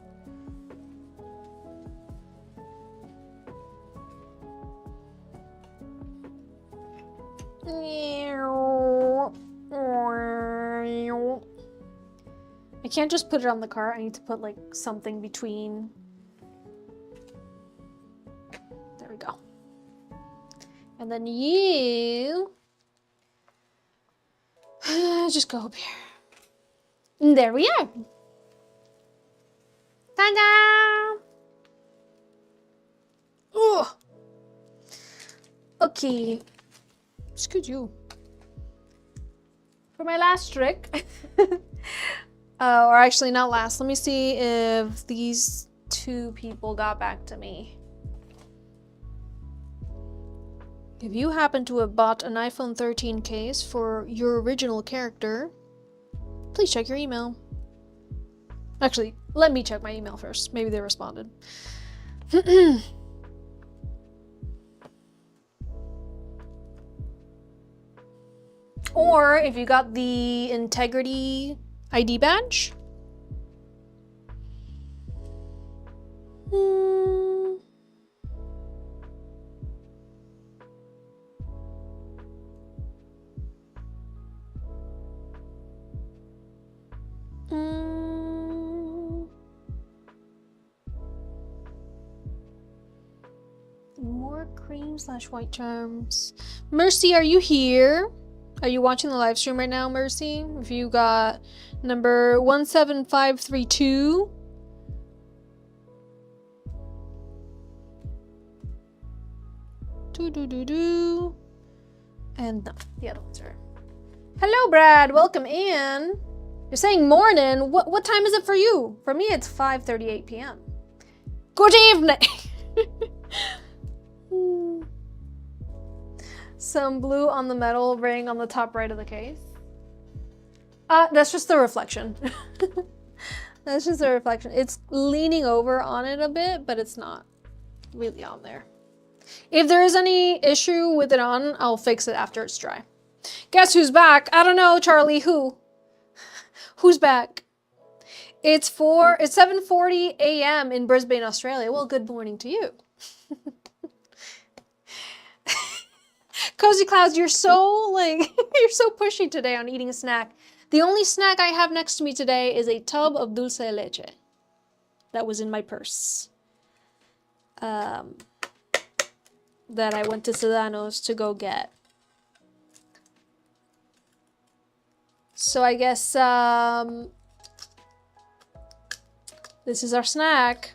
I can't just put it on the cart. I need to put like something between. There we go. And then you just go up here. And there we are. Ta-da! Ugh. Okay. Excuse you. For my last trick. Or actually not last. Let me see if these two people got back to me. If you happen to have bought an iPhone 13 case for your original character, please check your email. Actually, let me check my email first. Maybe they responded. Or if you got the integrity ID badge. More cream/white charms. Mercy, are you here? Are you watching the live stream right now, Mercy? If you got number 17532. Do. And no, the other ones are. Hello, Brad. Welcome in. You're saying morning. What time is it for you? For me, it's 5:38 p.m. Good evening. Some blue on the metal ring on the top right of the case. That's just the reflection. That's just the reflection. It's leaning over on it a bit, but it's not really on there. If there is any issue with it on, I'll fix it after it's dry. Guess who's back? I don't know, Charlie. Who? Who's back? It's 7:40 a.m. in Brisbane, Australia. Well, good morning to you. Cozy Clouds, you're so you're so pushy today on eating a snack. The only snack I have next to me today is a tub of dulce de leche that was in my purse. That I went to Sedano's to go get. So I guess this is our snack.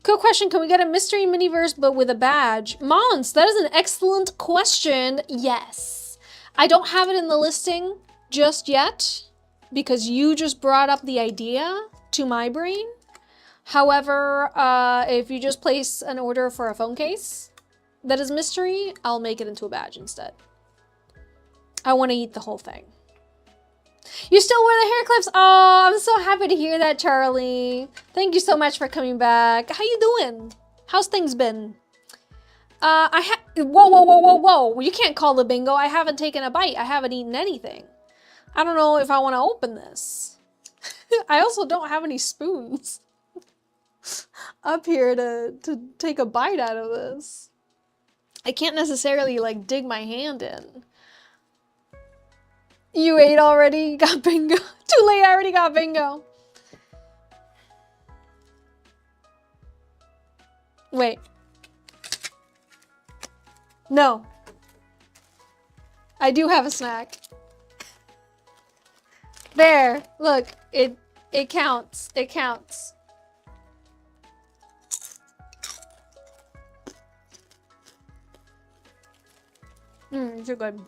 Cool question, can we get a mystery miniverse but with a badge? Mons, that is an excellent question. Yes. I don't have it in the listing just yet because you just brought up the idea to my brain. However, if you just place an order for a phone case that is mystery, I'll make it into a badge instead. I want to eat the whole thing. You still wear the hair clips? Oh, I'm so happy to hear that, Charlie. Thank you so much for coming back. How you doing? How's things been? Whoa. You can't call the bingo. I haven't taken a bite. I haven't eaten anything. I don't know if I want to open this. I also don't have any spoons up here to take a bite out of this. I can't necessarily like dig my hand in. You ate already? You got bingo? Too late, I already got bingo. Wait. No. I do have a snack. There, look, it counts. It counts. You're good.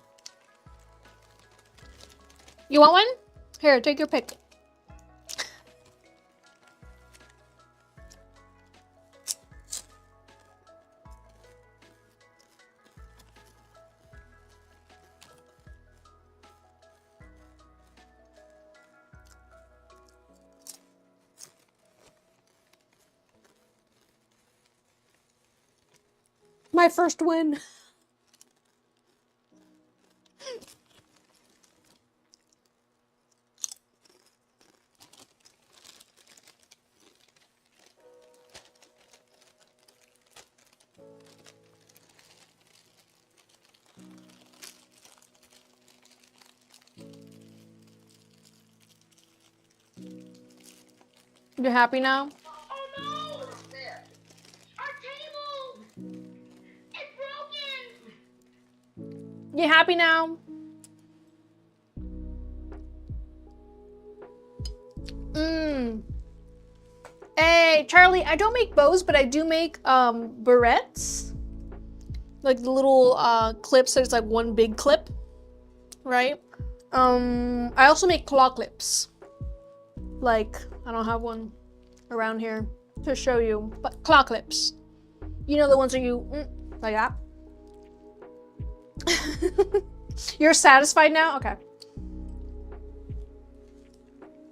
You want one? Here, take your pick. My first win. You happy now? Oh no! Our table! It's broken! You happy now? Hey, Charlie, I don't make bows, but I do make barrettes. Like the little clips, so it's like one big clip, right? I also make claw clips. Like, I don't have one around here to show you, but claw clips. You know the ones that you, like that? You're satisfied now? Okay.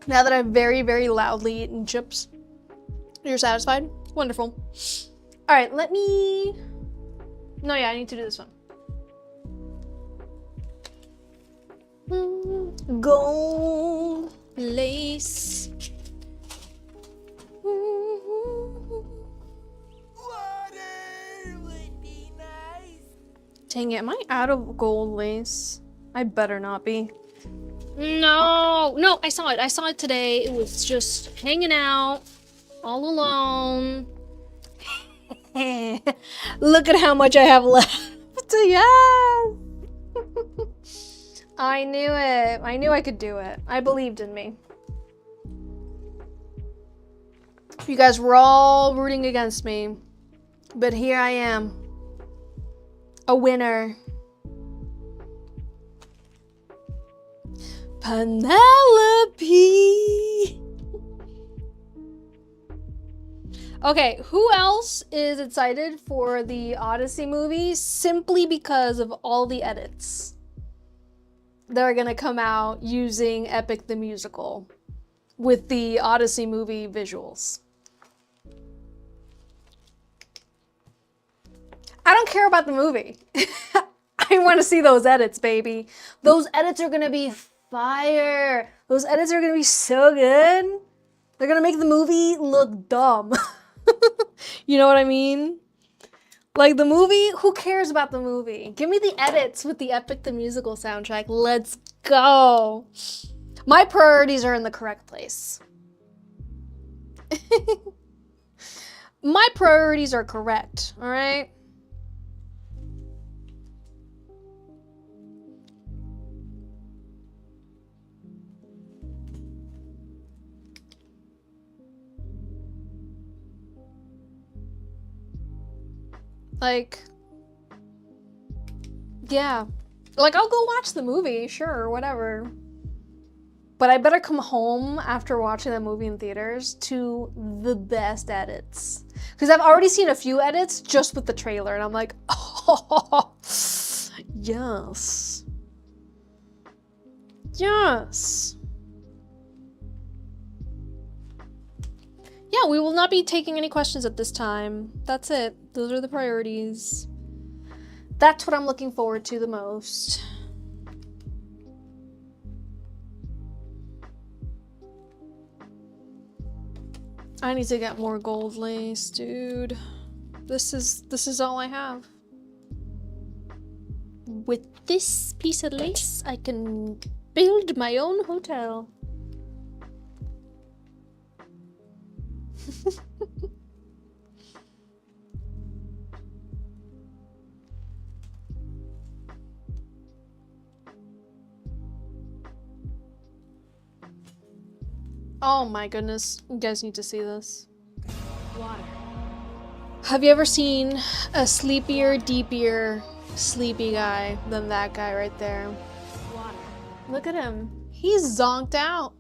Now that I've very, very loudly eaten chips, you're satisfied? Wonderful. All right, let me... No, yeah, I need to do this one. Gold lace. Water would be nice. Dang it, am I out of gold lace? I better not be. No, I saw it. I saw it today. It was just hanging out all alone. Look at how much I have left. Yeah. I knew it. I knew I could do it. I believed in me. You guys were all rooting against me, but here I am, a winner. Penelope. Okay, who else is excited for the Odyssey movie simply because of all the edits that are gonna come out using Epic the Musical with the Odyssey movie visuals? I don't care about the movie. I want to see those edits, baby. Those edits are gonna be fire. Those edits are gonna be so good. They're gonna make the movie look dumb. You know what I mean? Like the movie, who cares about the movie? Give me the edits with the Epic the Musical soundtrack. Let's go. My priorities are in the correct place. My priorities are correct, all right? Like, yeah. Like, I'll go watch the movie, sure, whatever. But I better come home after watching the movie in theaters to the best edits. Because I've already seen a few edits just with the trailer, and I'm like, oh, yes. Yes. Yeah, we will not be taking any questions at this time. That's it. Those are the priorities. That's what I'm looking forward to the most. I need to get more gold lace, dude. This is all I have. With this piece of lace, I can build my own hotel. Oh my goodness, you guys need to see this. Water. Have you ever seen a sleepier, deepier, sleepy guy than that guy right there? Water. Look at him. He's zonked out.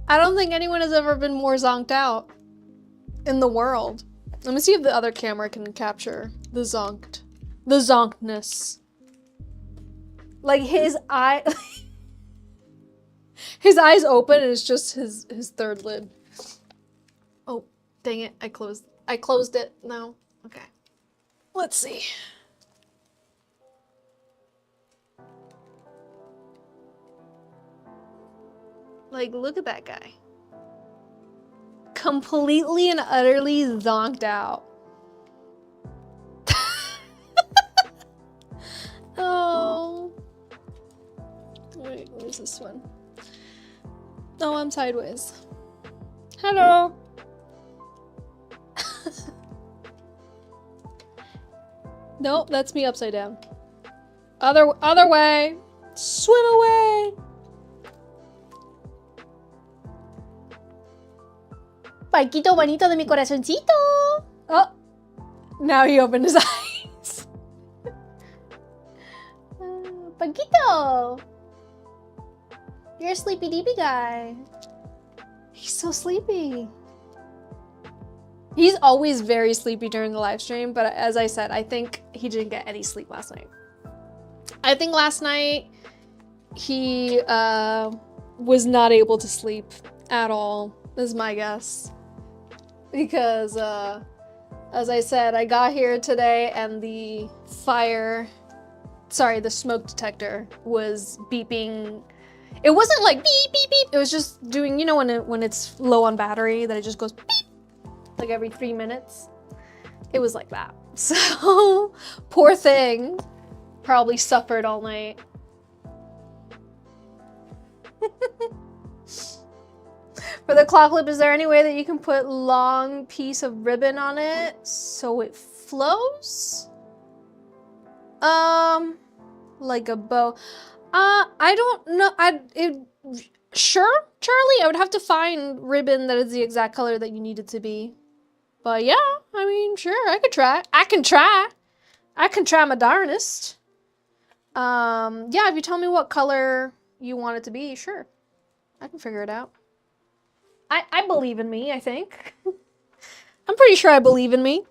I don't think anyone has ever been more zonked out in the world. Let me see if the other camera can capture the zonkedness. Like his eye, his eyes open and it's just his third lid. Oh, dang it, I closed it. No, okay. Let's see. Like, look at that guy. Completely and utterly zonked out. Oh. Wait, where's this one? Oh, I'm sideways. Hello. Nope, that's me upside down. Other way. Swim away. Paquito bonito de mi corazoncito. Oh, now he opened his eyes. Paquito. You're a sleepy deepy guy. He's so sleepy. He's always very sleepy during the live stream, but as I said, I think he didn't get any sleep last night. I think last night he was not able to sleep at all, is my guess. Because, as I said, I got here today and the smoke detector was beeping. It wasn't like beep, beep, beep. It was just doing, you know, when it's low on battery, that it just goes beep, like every 3 minutes. It was like that. So, poor thing. Probably suffered all night. For the claw clip, is there any way that you can put long piece of ribbon on it so it flows? Like a bow. I don't know. Sure, Charlie, I would have to find ribbon that is the exact color that you need it to be. But yeah, I mean, sure, I could try. I can try my darnest. Yeah, if you tell me what color you want it to be, sure. I can figure it out. I believe in me, I think. I'm pretty sure I believe in me.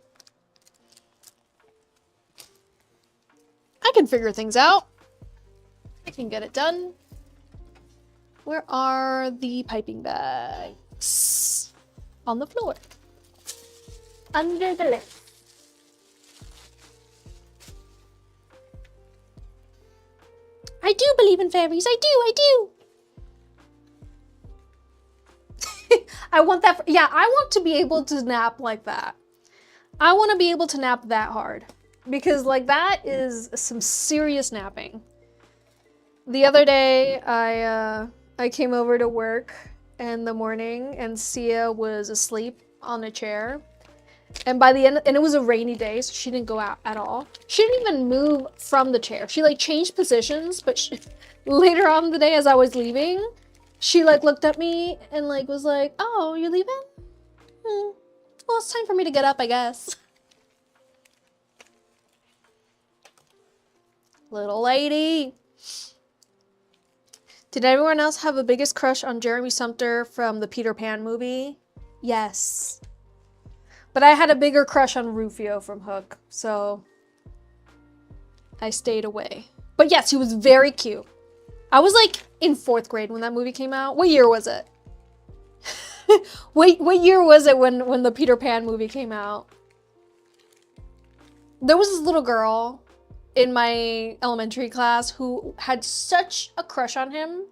I can figure things out. I can get it done. Where are the piping bags? On the floor. Under the lip. I do believe in fairies. I do. I want that. Yeah, I want to be able to nap like that. I want to be able to nap that hard. Because like that is some serious napping. The other day, I came over to work in the morning and Sia was asleep on a chair. And by the end, and it was a rainy day, so she didn't go out at all. She didn't even move from the chair. She like changed positions, but later on in the day as I was leaving, she like looked at me and like was like, "Oh, you're leaving? Well, it's time for me to get up, I guess." Little lady. Did everyone else have the biggest crush on Jeremy Sumpter from the Peter Pan movie? Yes. But I had a bigger crush on Rufio from Hook, so I stayed away. But yes, he was very cute. I was like in 4th grade when that movie came out. What year was it? What year was it when the Peter Pan movie came out? There was this little girl in my elementary class who had such a crush on him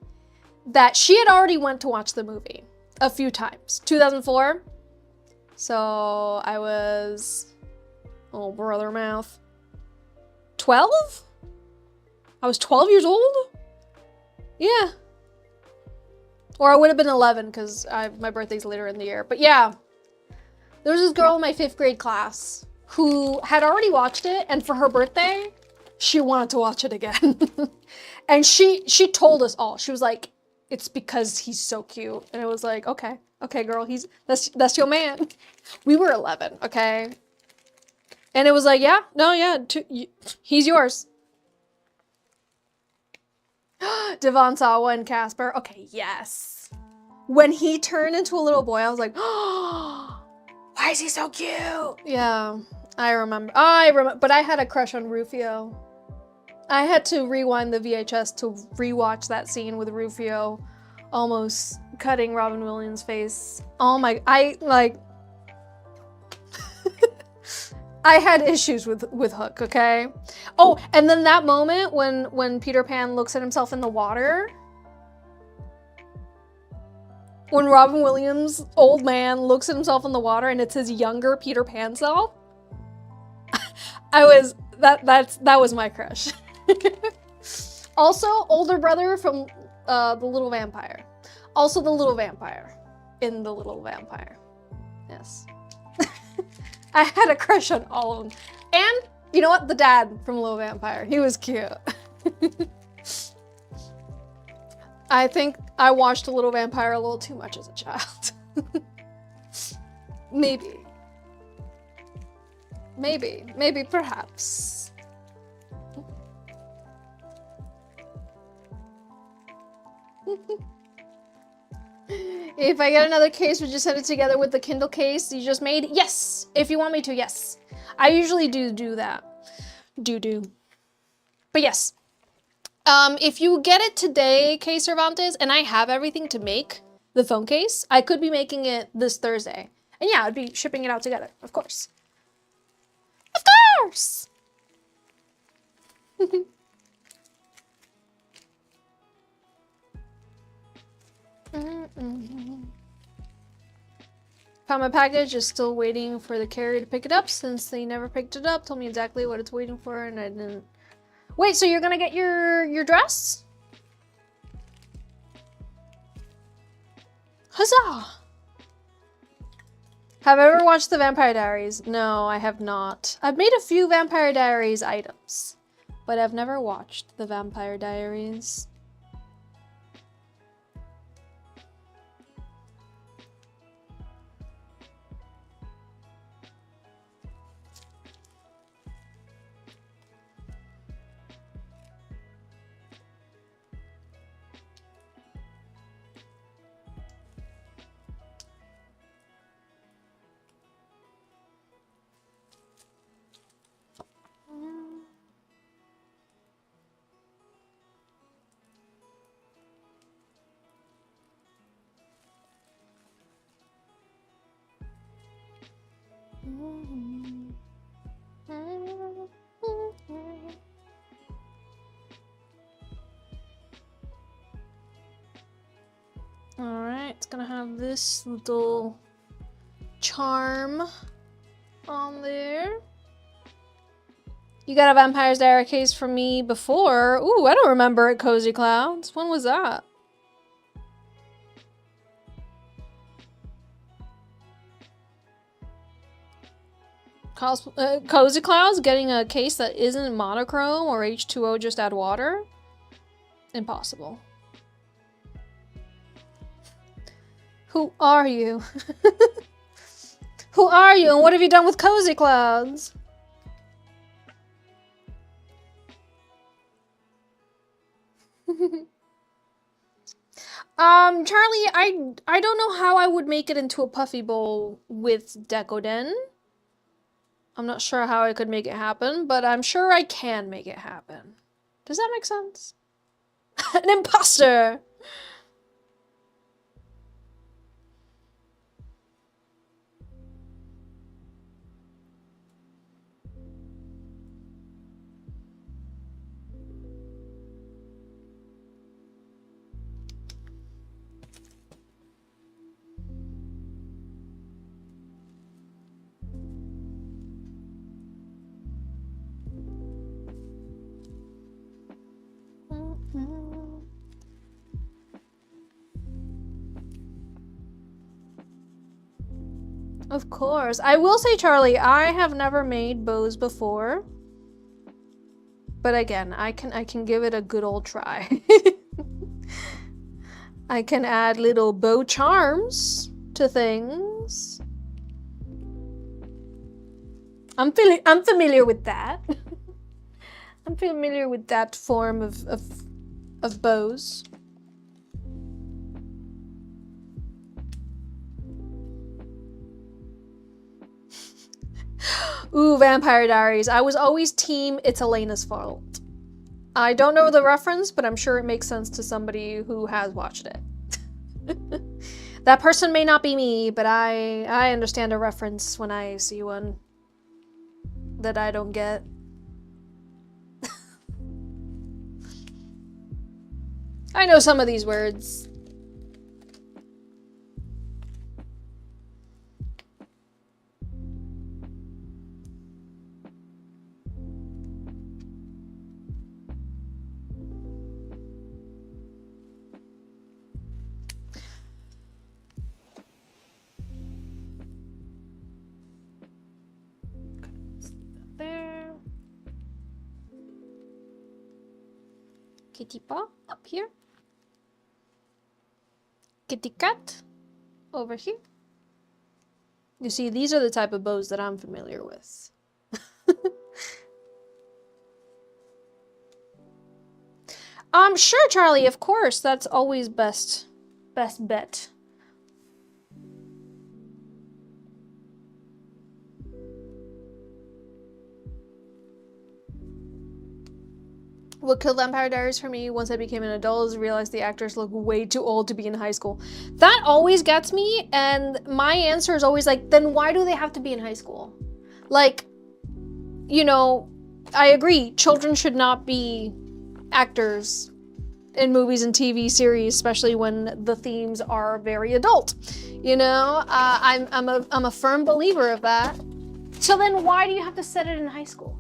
that she had already went to watch the movie a few times. 2004. So I was, oh brother mouth, 12? I was 12 years old? Yeah. Or I would have been 11 because my birthday's later in the year. But yeah, there was this girl in my 5th grade class who had already watched it, and for her birthday, she wanted to watch it again. And she told us all. She was like, "It's because he's so cute." And I was like, okay, girl, that's your man. We were 11, okay? And it was like, yeah, no, yeah, he's yours. Devon Sawa and Casper. Okay, yes. When he turned into a little boy, I was like, oh, why is he so cute? Yeah, I remember. But I had a crush on Rufio. I had to rewind the VHS to rewatch that scene with Rufio almost cutting Robin Williams' face. Oh my, I had issues with Hook, okay? Oh, and then that moment when Peter Pan looks at himself in the water. When Robin Williams, old man, looks at himself in the water and it's his younger Peter Pan self. That was my crush. Also, older brother from The Little Vampire. Also the little vampire. In the little vampire. Yes. I had a crush on all of them. And, you know what? The dad from Little Vampire. He was cute. I think I watched A Little Vampire a little too much as a child. Maybe. Maybe, perhaps. If I get another case, would you send it together with the Kindle case you just made? Yes! If you want me to, yes. I usually do that. Do. But yes. If you get it today, Case Cervantes, and I have everything to make the phone case, I could be making it this Thursday. And yeah, I'd be shipping it out together, of course. Of course! Found my package, is still waiting for the carrier to pick it up since they never picked it up. Told me exactly what it's waiting for and I didn't. Wait, so you're gonna get your dress? Huzzah! Have I ever watched the Vampire Diaries? No, I have not. I've made a few Vampire Diaries items, but I've never watched the Vampire Diaries. Alright, it's gonna have this little charm on there. You got a Vampire's Diary case from me before. Ooh, I don't remember it, Cozy Clouds. When was that? Cozy Clouds getting a case that isn't monochrome or H2O, just add water? Impossible. Who are you? Who are you and what have you done with Cozy Clouds? Charlie, I don't know how I would make it into a puffy bowl with Decoden. I'm not sure how I could make it happen, but I'm sure I can make it happen. Does that make sense? An imposter! Of course. I will say, Charlie, I have never made bows before. But again, I can give it a good old try. I can add little bow charms to things. I'm familiar with that. I'm familiar with that form of bows. Ooh, Vampire Diaries. I was always team It's Elena's Fault. I don't know the reference, but I'm sure it makes sense to somebody who has watched it. That person may not be me, but I understand a reference when I see one that I don't get. I know some of these words. Kitty paw up here. Kitty cat over here. You see, these are the type of bows that I'm familiar with. Sure, Charlie, of course. That's always best bet. What killed Vampire Diaries for me once I became an adult is realized the actors look way too old to be in high school. That always gets me, and my answer is always like, then why do they have to be in high school? Like, you know, I agree, children should not be actors in movies and TV series, especially when the themes are very adult. You know, I'm a firm believer of that. So then why do you have to set it in high school?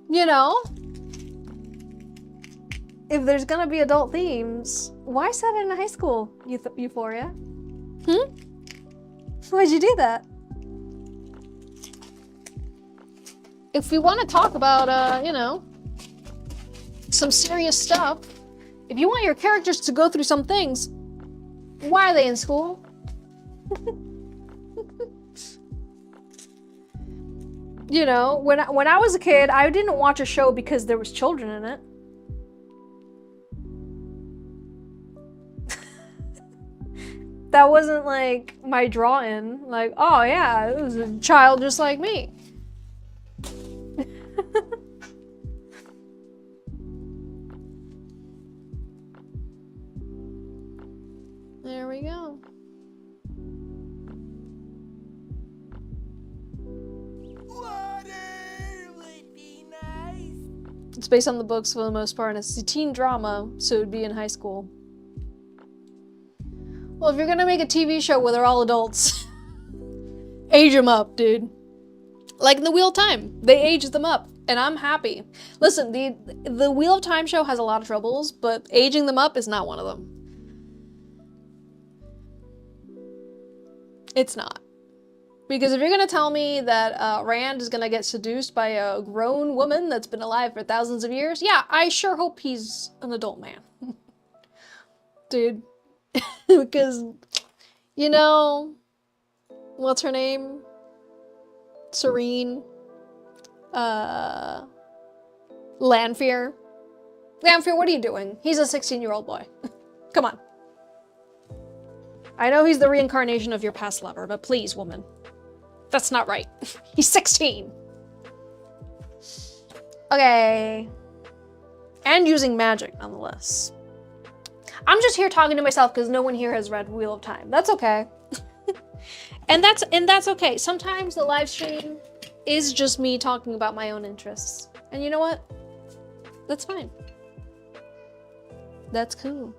You know? If there's gonna be adult themes, why set it in high school, Euphoria? Why'd you do that? If we want to talk about, you know, some serious stuff, if you want your characters to go through some things, why are they in school? You know, when I was a kid, I didn't watch a show because there was children in it. That wasn't like my draw-in. Like, oh yeah, it was a child just like me. There we go. Water would be nice. It's based on the books for the most part, and it's a teen drama, so it would be in high school. Well, if you're gonna make a TV show where they're all adults, age them up, dude. Like in the Wheel of Time, they aged them up, and I'm happy. Listen, the Wheel of Time show has a lot of troubles, but aging them up is not one of them. It's not. Because if you're gonna tell me that Rand is gonna get seduced by a grown woman that's been alive for thousands of years, yeah, I sure hope he's an adult man. Dude. Because, you know, what's her name? Serene. Lanfear. Lanfear, what are you doing? He's a 16-year-old boy. Come on. I know he's the reincarnation of your past lover, but please, woman. That's not right. He's 16. Okay. And using magic, nonetheless. I'm just here talking to myself because no one here has read Wheel of Time. That's okay. and that's okay. Sometimes the live stream is just me talking about my own interests. And you know what? That's fine. That's cool.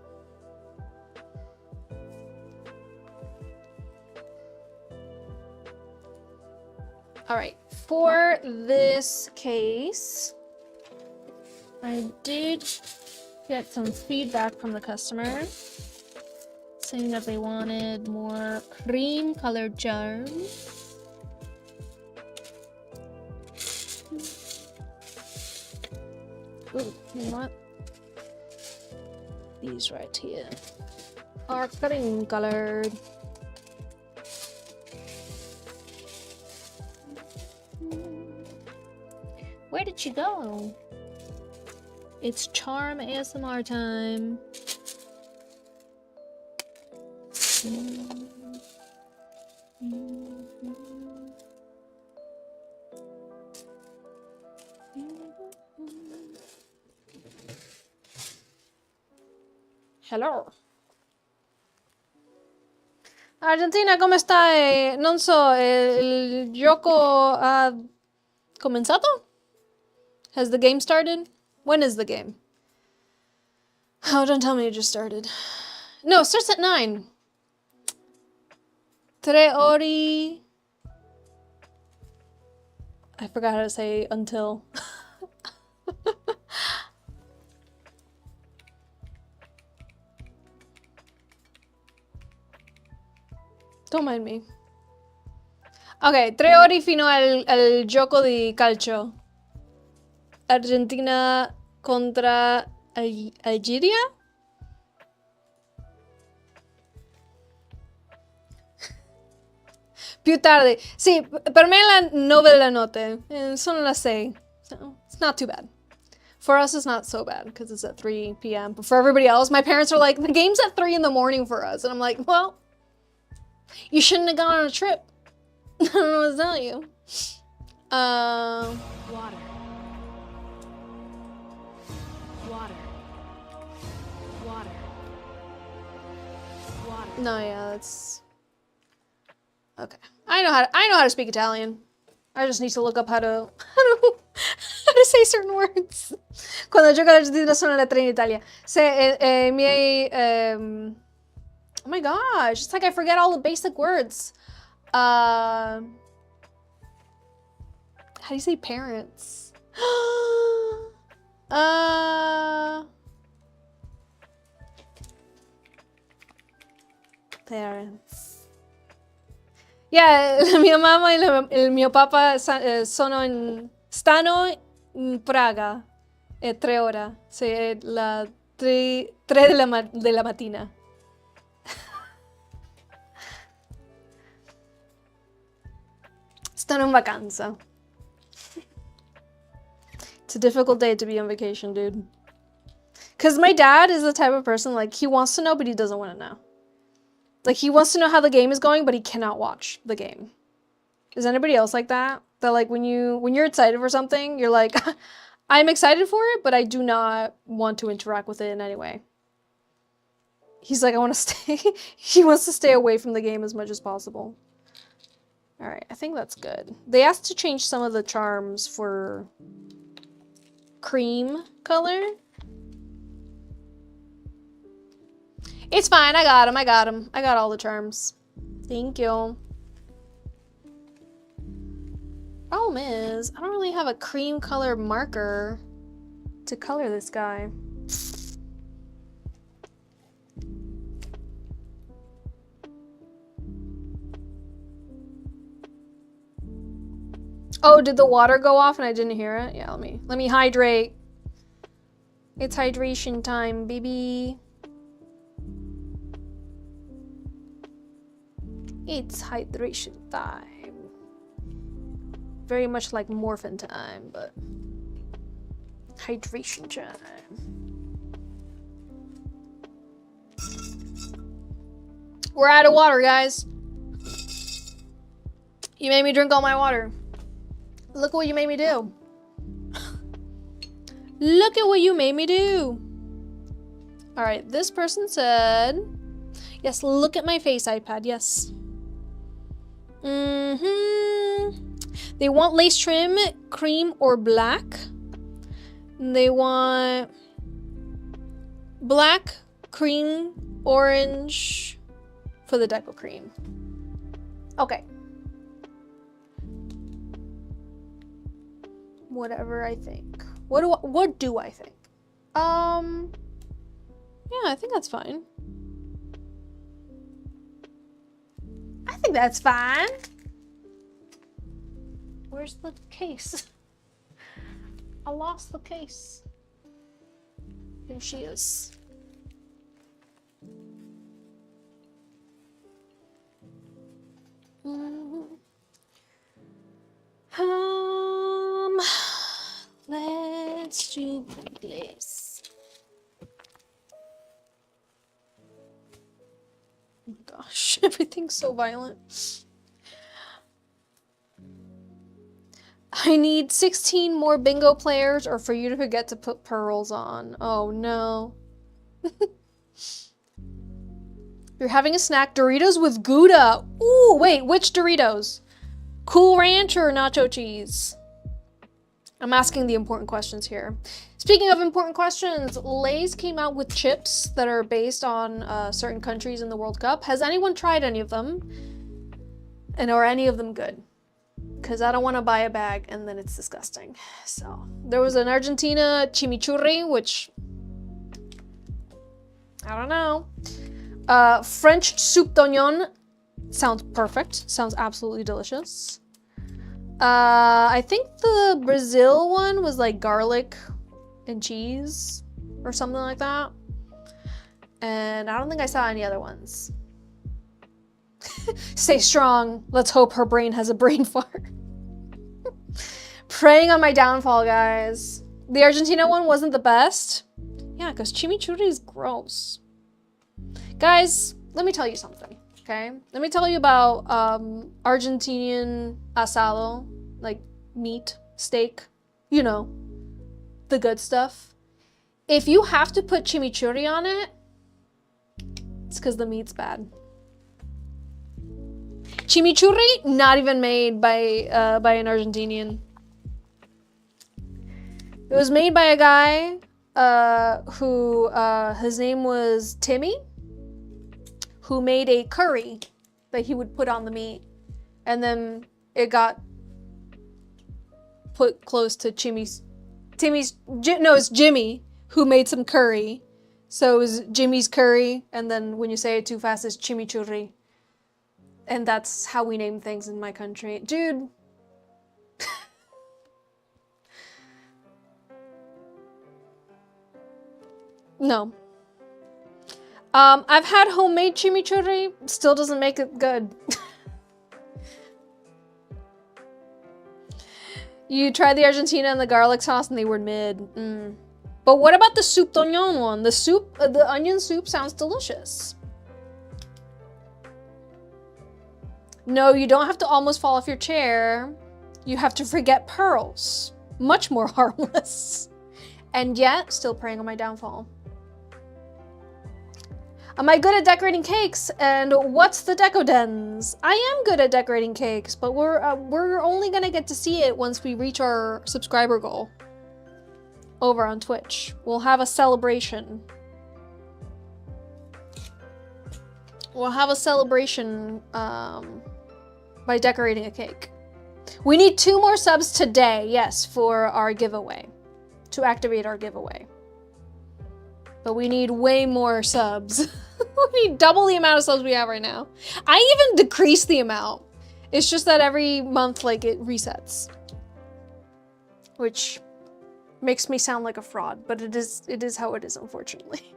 All right, for this case, I did get some feedback from the customer saying that they wanted more cream colored charms. Ooh, you know what? These right here are cream colored. Where did she go? It's charm ASMR time. Hello. Argentina, come stai? Non so, il gioco ha cominciato? Has the game started? When is the game? Oh, don't tell me it just started. No, it starts at 9. 3 ore. I forgot how to say until. Don't mind me. Ok, 3 ore fino al gioco di calcio. Argentina contra Algeria. Più tardi. Sì, per me la 9 della notte. Sono le 6. So it's not too bad. For us, it's not so bad because it's at 3 p.m. But for everybody else, my parents are like, the game's at 3 in the morning for us. And I'm like, well, you shouldn't have gone on a trip. I don't know what to tell you. Water. Water. Water. Water. No, yeah, that's... Okay. I know how to speak Italian. I just need to look up how to say certain words. Quando gioco all'Argentina sono le 3 in Italia. Se miei oh my gosh, it's like I forget all the basic words. How do you say parents? Parents. Yeah, la mia mamma e il mio papà stanno in Praga. È 3 ore. Sì, è la 3 della mattina. Stanno in vacanza. It's a difficult day to be on vacation, dude. Because my dad is the type of person, like, he wants to know, but he doesn't want to know. Like, he wants to know how the game is going, but he cannot watch the game. Is anybody else like that? That, like, when you're excited for something, you're like, I'm excited for it, but I do not want to interact with it in any way. He's like, I want to stay. He wants to stay away from the game as much as possible. All right, I think that's good. They asked to change some of the charms for cream color. It's fine, I got him. I got all the charms. Thank you. Problem is, I don't really have a cream color marker to color this guy. Oh, did the water go off and I didn't hear it? Yeah, let me hydrate. It's hydration time, baby. It's hydration time. Very much like morphin time, but hydration time. We're out of water, guys. You made me drink all my water. Look what you made me do. Look at what you made me do. All right, this person said, yes, look at my face, iPad, yes. They want lace trim, cream, or black. They want black, cream, orange for the deco cream. Okay. Whatever I think. What do I think? Yeah, I think that's fine. I think that's fine. Where's the case? I lost the case. Here she is. Let's do this. Oh gosh, everything's so violent. I need 16 more bingo players or for you to forget to put pearls on. Oh no. You're having a snack, Doritos with Gouda. Ooh, wait, which Doritos? Cool Ranch or nacho cheese? I'm asking the important questions here. Speaking of important questions, Lay's came out with chips that are based on certain countries in the World Cup. Has anyone tried any of them? And are any of them good? Because I don't want to buy a bag and then it's disgusting. So there was an Argentina chimichurri, which I don't know. French soup d'oignon sounds perfect. Sounds absolutely delicious. I think the Brazil one was like garlic and cheese or something like that. And I don't think I saw any other ones. Stay strong. Let's hope her brain has a brain fart. Praying on my downfall, guys. The Argentina one wasn't the best. Yeah, because chimichurri is gross. Guys, let me tell you something, okay? Let me tell you about Argentinian asado, like meat, steak, you know, the good stuff. If you have to put chimichurri on it, it's because the meat's bad. Chimichurri, not even made by an Argentinian. It was made by a guy who his name was Timmy, who made a curry that he would put on the meat, and then it got put close to it's Jimmy who made some curry, so it was Jimmy's curry, and then when you say it too fast, it's chimichurri, and that's how we name things in my country, dude. No. I've had homemade chimichurri, still doesn't make it good. You tried the Argentina and the garlic sauce and they were mid. But what about the soup d'oignon one? The onion soup sounds delicious. No, you don't have to almost fall off your chair. You have to forget pearls. Much more harmless. And yet, still preying on my downfall. Am I good at decorating cakes? And what's the Decodens? I am good at decorating cakes, but we're only gonna get to see it once we reach our subscriber goal over on Twitch. We'll have a celebration. We'll have a celebration by decorating a cake. We need 2 more subs today, yes, for our giveaway, to activate our giveaway. But we need way more subs. We need double the amount of subs we have right now. I even decreased the amount. It's just that every month, like, it resets. Which makes me sound like a fraud, but it is how it is, unfortunately.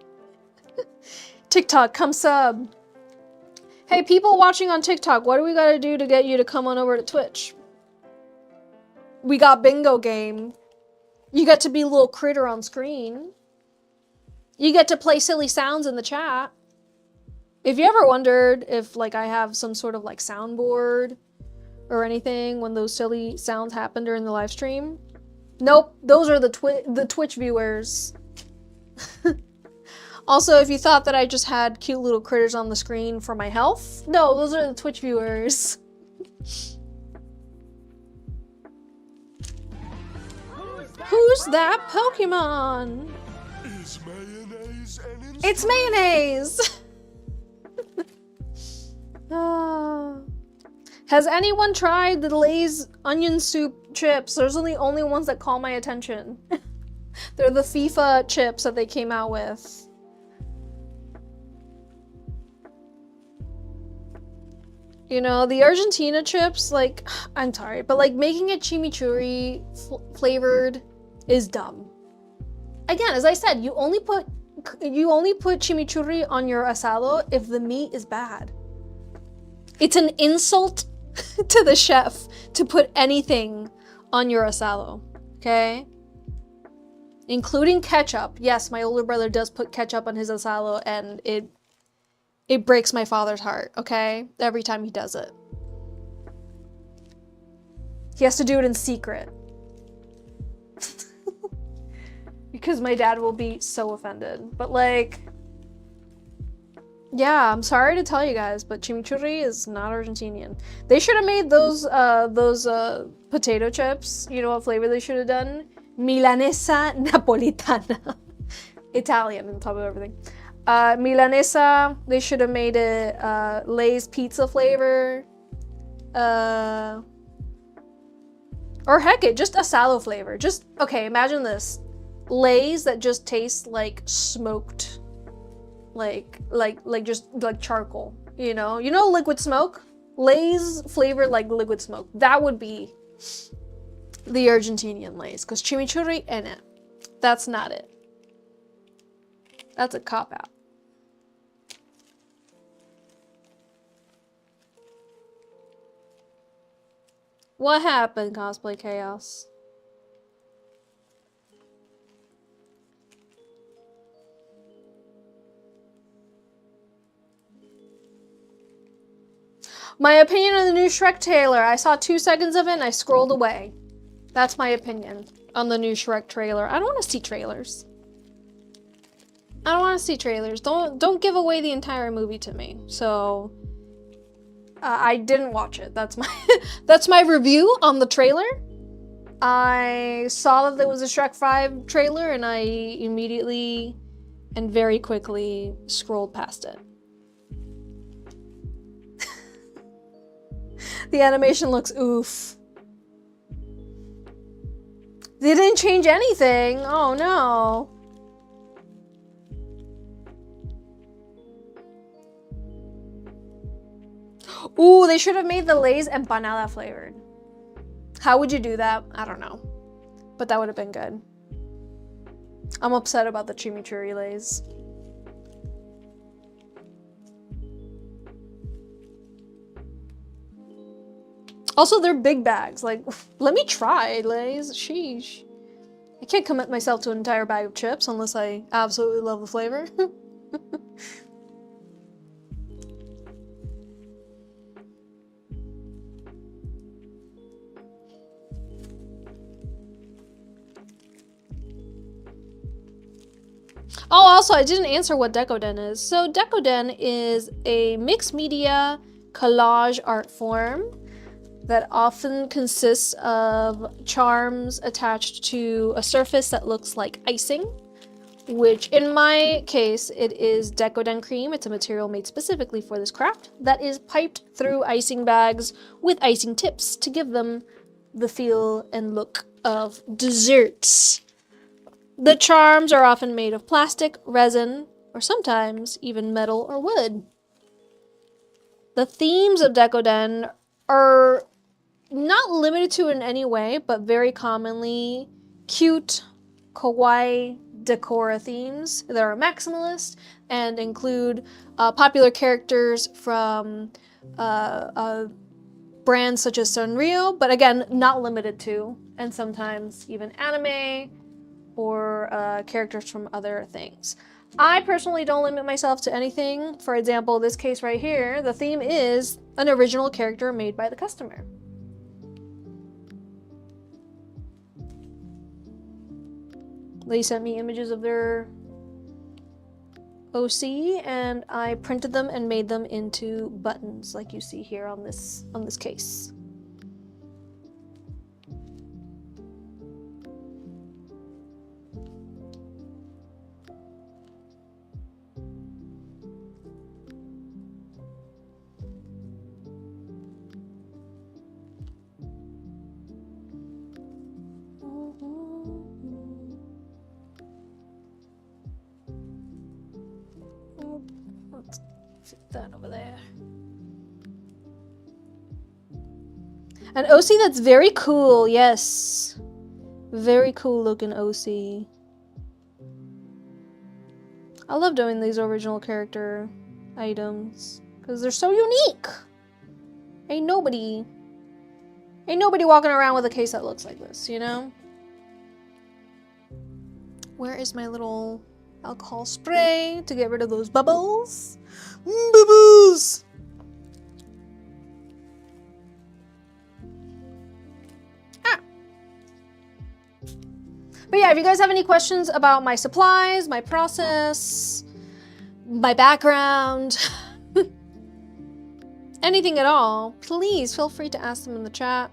TikTok, come sub. Hey, people watching on TikTok, what do we gotta do to get you to come on over to Twitch? We got bingo game. You get to be a little critter on screen. You get to play silly sounds in the chat. If you ever wondered if, like, I have some sort of, like, soundboard or anything when those silly sounds happen during the live stream, nope, those are the Twitch viewers. Also, if you thought that I just had cute little critters on the screen for my health, no, those are the Twitch viewers. Who's that Pokemon? It's mayonnaise! Has anyone tried the Lay's onion soup chips? Those are the only ones that call my attention. They're the FIFA chips that they came out with. You know, the Argentina chips, like, I'm sorry, but like making it chimichurri flavored is dumb. Again, as I said, you only put chimichurri on your asado if the meat is bad. It's an insult to the chef to put anything on your asado, okay? Including ketchup. Yes, my older brother does put ketchup on his asado, and it breaks my father's heart, okay? Every time he does it. He has to do it in secret. Because my dad will be so offended. But like, yeah, I'm sorry to tell you guys, but chimichurri is not Argentinian. They should have made those potato chips. You know what flavor they should have done? Milanesa Napolitana. Italian on top of everything. Milanesa, they should have made it Lay's pizza flavor. Or heck it, just asado flavor. Just, okay, imagine this. Lay's that just taste like smoked, like charcoal, you know liquid smoke. Lay's flavored like liquid smoke. That would be the Argentinian lace, because chimichurri in it. That's not it. That's a cop-out. What happened, Cosplay Chaos? My opinion on the new Shrek trailer. I saw 2 seconds of it and I scrolled away. That's my opinion on the new Shrek trailer. I don't want to see trailers. I don't want to see trailers. Don't give away the entire movie to me. So I didn't watch it. That's my that's my review on the trailer. I saw that there was a Shrek 5 trailer and I immediately and very quickly scrolled past it. The animation looks oof. They didn't change anything. Oh no. Ooh, they should have made the Lay's empanada flavored. How would you do that? I don't know. But that would have been good. I'm upset about the chimichurri Lay's. Also, they're big bags. Like, let me try, Lay's. Sheesh. I can't commit myself to an entire bag of chips unless I absolutely love the flavor. Oh, also, I didn't answer what Decoden is. So Decoden is a mixed media collage art form that often consists of charms attached to a surface that looks like icing, which in my case, it is Decoden cream. It's a material made specifically for this craft that is piped through icing bags with icing tips to give them the feel and look of desserts. The charms are often made of plastic, resin, or sometimes even metal or wood. The themes of Decoden are not limited to in any way, but very commonly cute, kawaii, decora themes that are maximalist and include popular characters from brands such as Sanrio, but again, not limited to, and sometimes even anime or characters from other things. I personally don't limit myself to anything. For example, this case right here, the theme is an original character made by the customer. They sent me images of their OC and I printed them and made them into buttons like you see here on this case. Let's fit that over there. An OC that's very cool, yes. Very cool looking OC. I love doing these original character items because they're so unique. Ain't nobody walking around with a case that looks like this, you know? Where is my little alcohol spray to get rid of those bubbles? Bubbles! But yeah, if you guys have any questions about my supplies, my process, my background, anything at all, please feel free to ask them in the chat.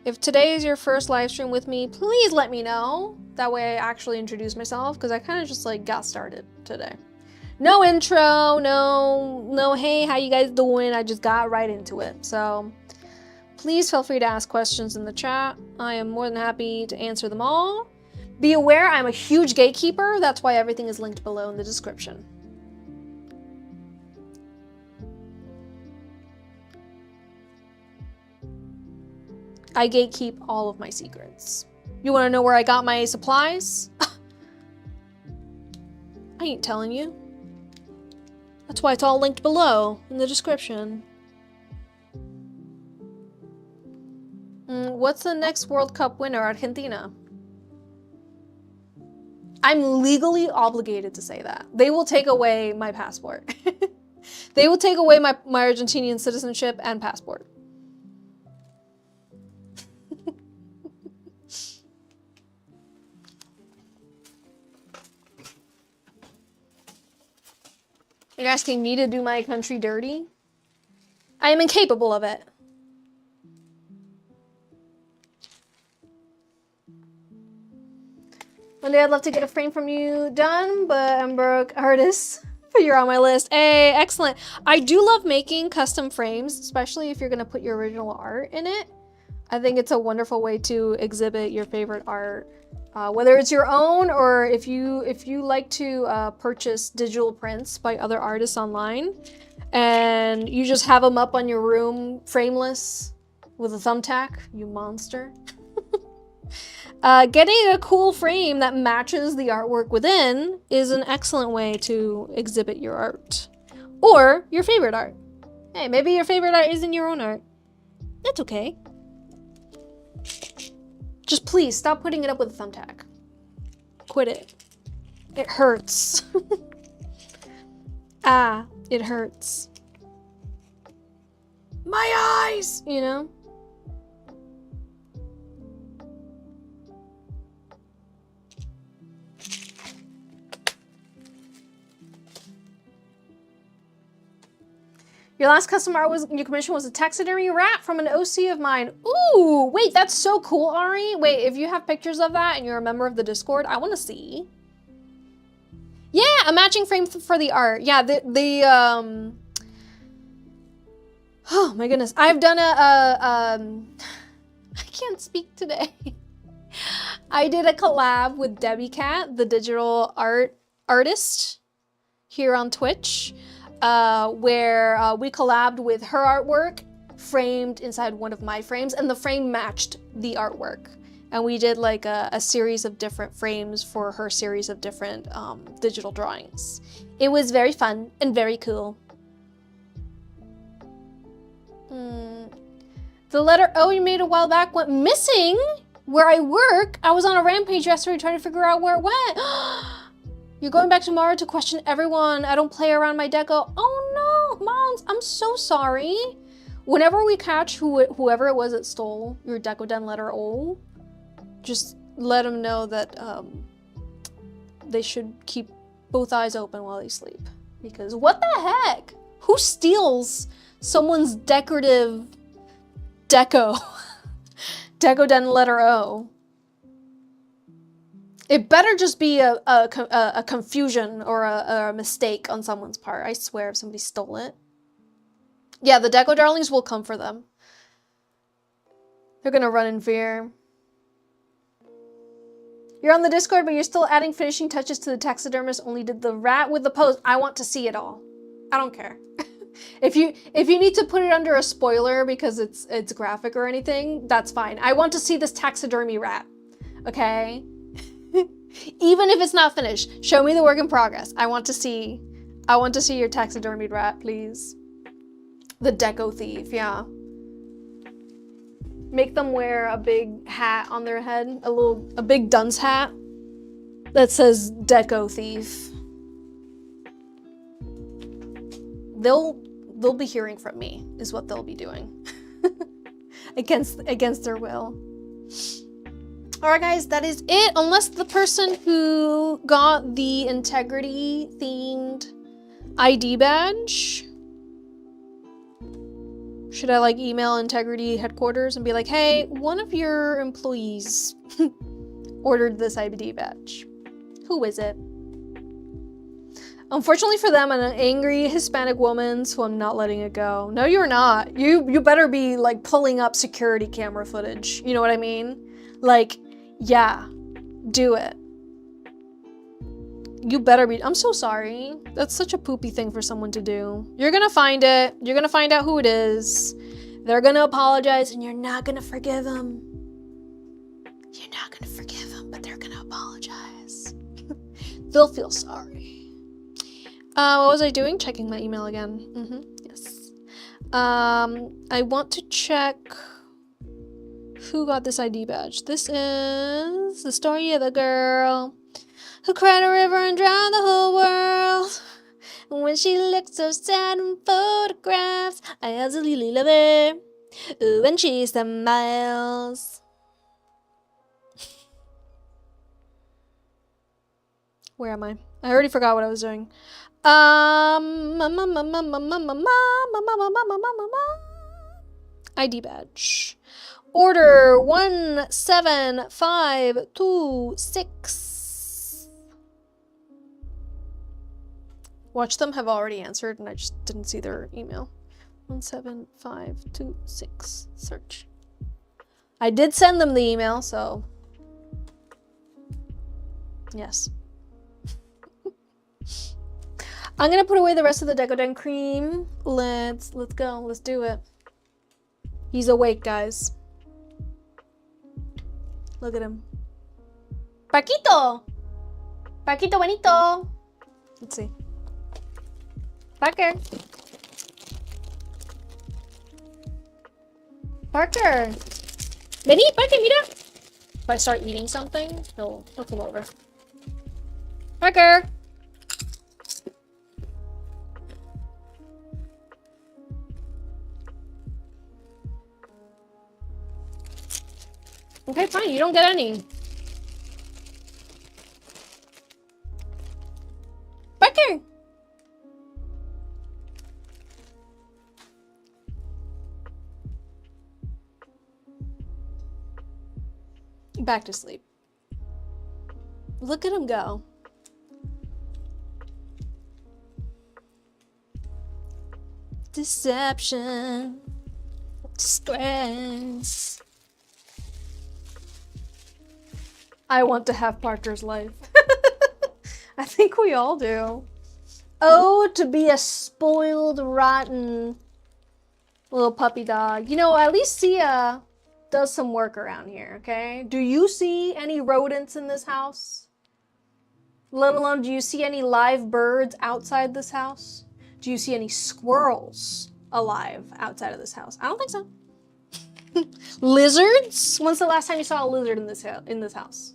If today is your first live stream with me, please let me know. That way I actually introduce myself, because I kind of just like got started today. No intro, no, hey, how you guys doing? I just got right into it. So please feel free to ask questions in the chat. I am more than happy to answer them all. Be aware, I'm a huge gatekeeper. That's why everything is linked below in the description. I gatekeep all of my secrets. You want to know where I got my supplies? I ain't telling you. That's why it's all linked below in the description. What's the next World Cup winner? Argentina. I'm legally obligated to say that. They will take away my passport. They will take away my Argentinian citizenship and passport. You're asking me to do my country dirty? I am incapable of it. One day I'd love to get a frame from you done, but I'm broke artist. But you're on my list. Hey, excellent. I do love making custom frames, especially if you're gonna put your original art in it. I think it's a wonderful way to exhibit your favorite art. Whether it's your own or if you like to purchase digital prints by other artists online and you just have them up on your room frameless with a thumbtack, you monster. Getting a cool frame that matches the artwork within is an excellent way to exhibit your art. Or your favorite art. Hey, maybe your favorite art isn't your own art. That's okay. Just please stop putting it up with a thumbtack. Quit it. It hurts. Ah, it hurts. My eyes! You know? Your last custom art your commission was a taxidermy rat from an OC of mine. Ooh, wait, that's so cool, Ari. Wait, if you have pictures of that and you're a member of the Discord, I want to see. Yeah, a matching frame for the art. Yeah, oh my goodness. I've done I can't speak today. I did a collab with Debbie Cat, the digital artist here on Twitch. Where we collabed with her artwork framed inside one of my frames, and the frame matched the artwork. And we did like a series of different frames for her series of different digital drawings. It was very fun and very cool. The letter O you made a while back went missing where I work. I was on a rampage yesterday trying to figure out where it went. You're going back tomorrow to question everyone. I don't play around my deco. Oh no, Mons, I'm so sorry. Whenever we catch whoever it was that stole your Decoden letter O, just let them know that they should keep both eyes open while they sleep. Because what the heck? Who steals someone's decorative Decoden letter O? It better just be a confusion or a mistake on someone's part. I swear if somebody stole it. Yeah, the Deco Darlings will come for them. They're gonna run in fear. You're on the Discord, but you're still adding finishing touches to the taxidermist. Only did the rat with the pose. I want to see it all. I don't care. If you need to put it under a spoiler because it's graphic or anything, that's fine. I want to see this taxidermy rat. Okay? Even if it's not finished, show me the work in progress. I want to see your taxidermied rat, please. The Deco Thief, yeah. Make them wear a big hat on their head, a big dunce hat that says Deco Thief. They'll be hearing from me, is what they'll be doing. against their will. Alright guys, that is it. Unless the person who got the integrity themed ID badge. Should I like email integrity headquarters and be like, hey, one of your employees ordered this ID badge. Who is it? Unfortunately for them, an angry Hispanic woman, so I'm not letting it go. No, you're not. You better be like pulling up security camera footage. You know what I mean? Like, yeah, do it. You better be. I'm so sorry. That's such a poopy thing for someone to do. You're gonna find it. You're gonna find out who it is. They're gonna apologize and you're not gonna forgive them. You're not gonna forgive them, but they're gonna apologize. They'll feel sorry. What was I doing? Checking my email again. Yes. I want to check who got this ID badge. This is the story of the girl who cried a river and drowned the whole world. When she looked so sad in photographs, I absolutely love her. Ooh, when she smiles. Where am I? I already forgot what I was doing. ID badge. Order 17526. Watch them have already answered and I just didn't see their email. 17526. Search. I did send them the email, so yes. I'm gonna put away the rest of the Decoden cream. Let's go. Let's do it. He's awake, guys. Look at him. Paquito! Paquito bonito! Let's see. Parker! Parker! Vení, Parker, mira! If I start eating something, he'll come over. Parker! Okay, fine, you don't get any. Parker! Back to sleep. Look at him go. Deception. Disgrace. I want to have Parker's life. I think we all do. Oh, to be a spoiled, rotten little puppy dog. You know, at least Sia does some work around here, okay? Do you see any rodents in this house? Let alone, do you see any live birds outside this house? Do you see any squirrels alive outside of this house? I don't think so. Lizards? When's the last time you saw a lizard in this house?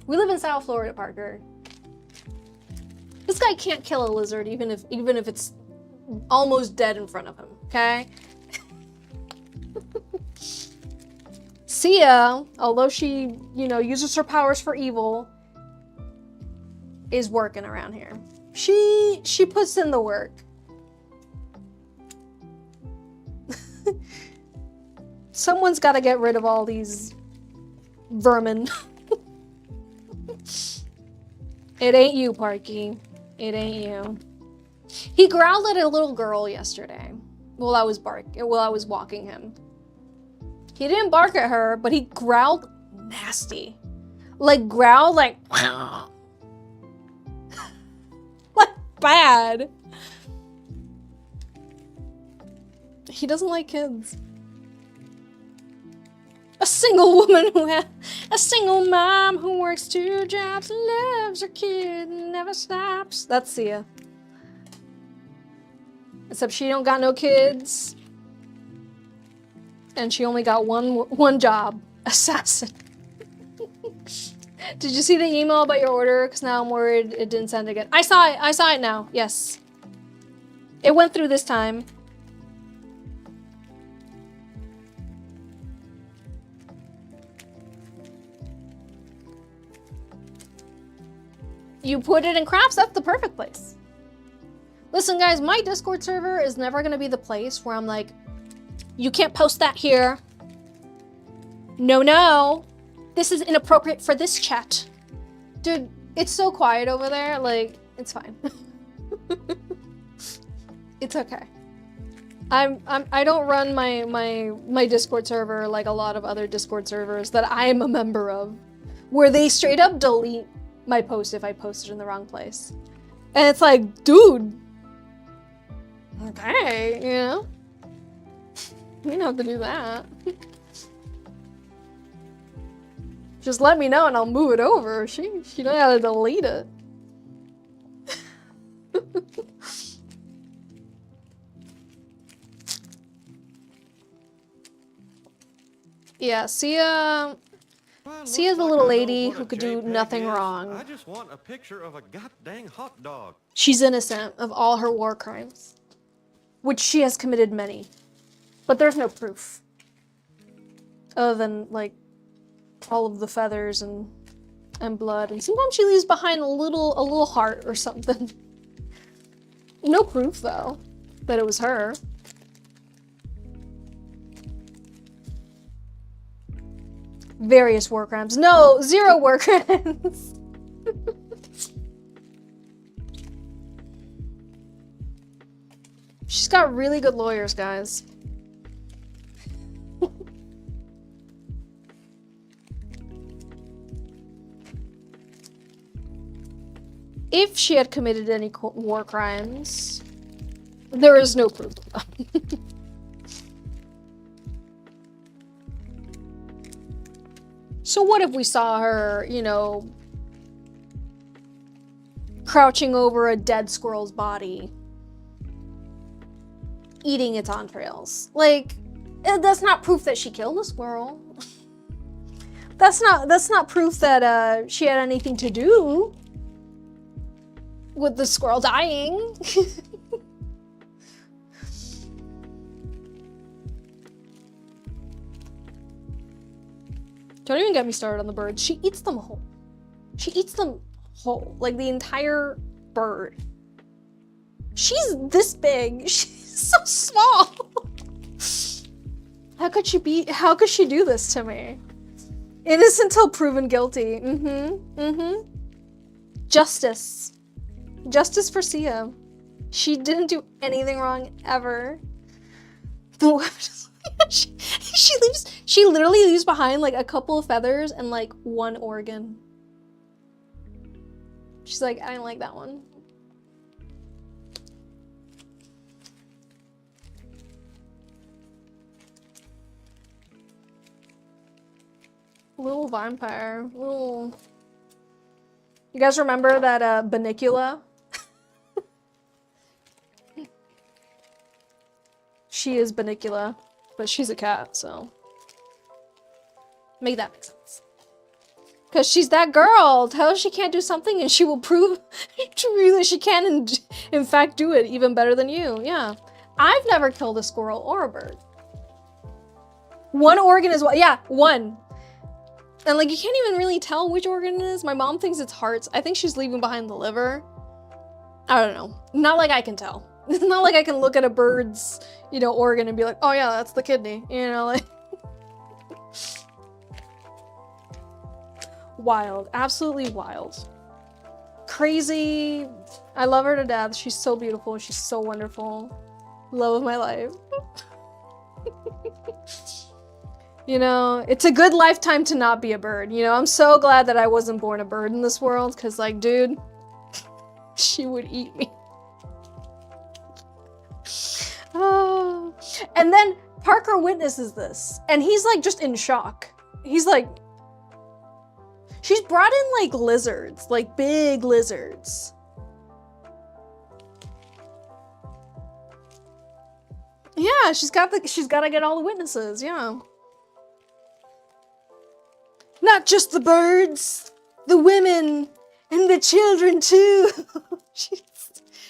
We live in South Florida, Parker. This guy can't kill a lizard even if it's almost dead in front of him, okay? Sia, although she, you know, uses her powers for evil, is working around here. She puts in the work. Someone's got to get rid of all these vermin. It ain't you, Parky. It ain't you. He growled at a little girl yesterday while I was walking him. He didn't bark at her, but he growled nasty. Like growled like like bad. He doesn't like kids. A single mom who works 2 jobs and loves her kid and never stops. That's Sia. Except she don't got no kids. And she only got one job. Assassin. Did you see the email about your order? Because now I'm worried it didn't send again. I saw it now. Yes. It went through this time. You put it in crafts, that's the perfect place. Listen guys, my Discord server is never gonna be the place where I'm like, you can't post that here. No. This is inappropriate for this chat. Dude, it's so quiet over there, like, it's fine. It's okay. I don't run my Discord server like a lot of other Discord servers that I am a member of, where they straight up delete my post if I posted in the wrong place. And it's like, dude. Okay, you know? You don't have to do that. Just let me know and I'll move it over. She don't have to delete it. Yeah, Sia's a little lady who could do nothing wrong. I just want a picture of a goddamn hot dog. She's innocent of all her war crimes, which she has committed many. But there's no proof. Other than, like, all of the feathers and blood. And sometimes she leaves behind a little heart or something. No proof, though, that it was her. Various war crimes. No, 0 war crimes. She's got really good lawyers, guys. If she had committed any war crimes, there is no proof of them. So what if we saw her, you know, crouching over a dead squirrel's body, eating its entrails? Like, that's not proof that she killed a squirrel. That's not proof that she had anything to do with the squirrel dying. Don't even get me started on the birds. She eats them whole. She eats them whole. Like the entire bird. She's this big. She's so small. How could she do this to me? Innocent till proven guilty. Justice. Justice for Sia. She didn't do anything wrong ever. The weapon is she literally leaves behind like a couple of feathers and like 1 organ. She's like, I don't like that one. Little vampire. Little... You guys remember that Banicula? She is Banicula, but she's a cat, so make that make sense. Because she's that girl. Tell her she can't do something and she will prove to you that she can and in fact do it even better than you. Yeah. I've never killed a squirrel or a bird. 1 organ is what? Yeah, 1. And like you can't even really tell which organ it is. My mom thinks it's hearts. I think she's leaving behind the liver. I don't know. Not like I can tell. It's not like I can look at a bird's, you know, organ and be like, oh yeah, that's the kidney. You know, like... Wild. Absolutely wild. Crazy. I love her to death. She's so beautiful. She's so wonderful. Love of my life. You know, it's a good lifetime to not be a bird. You know, I'm so glad that I wasn't born a bird in this world, because like, dude, she would eat me. Oh. And then Parker witnesses this, and he's like just in shock. He's like, she's brought in like lizards, like big lizards. Yeah, she's got to get all the witnesses, yeah. Not just the birds, the women, and the children too.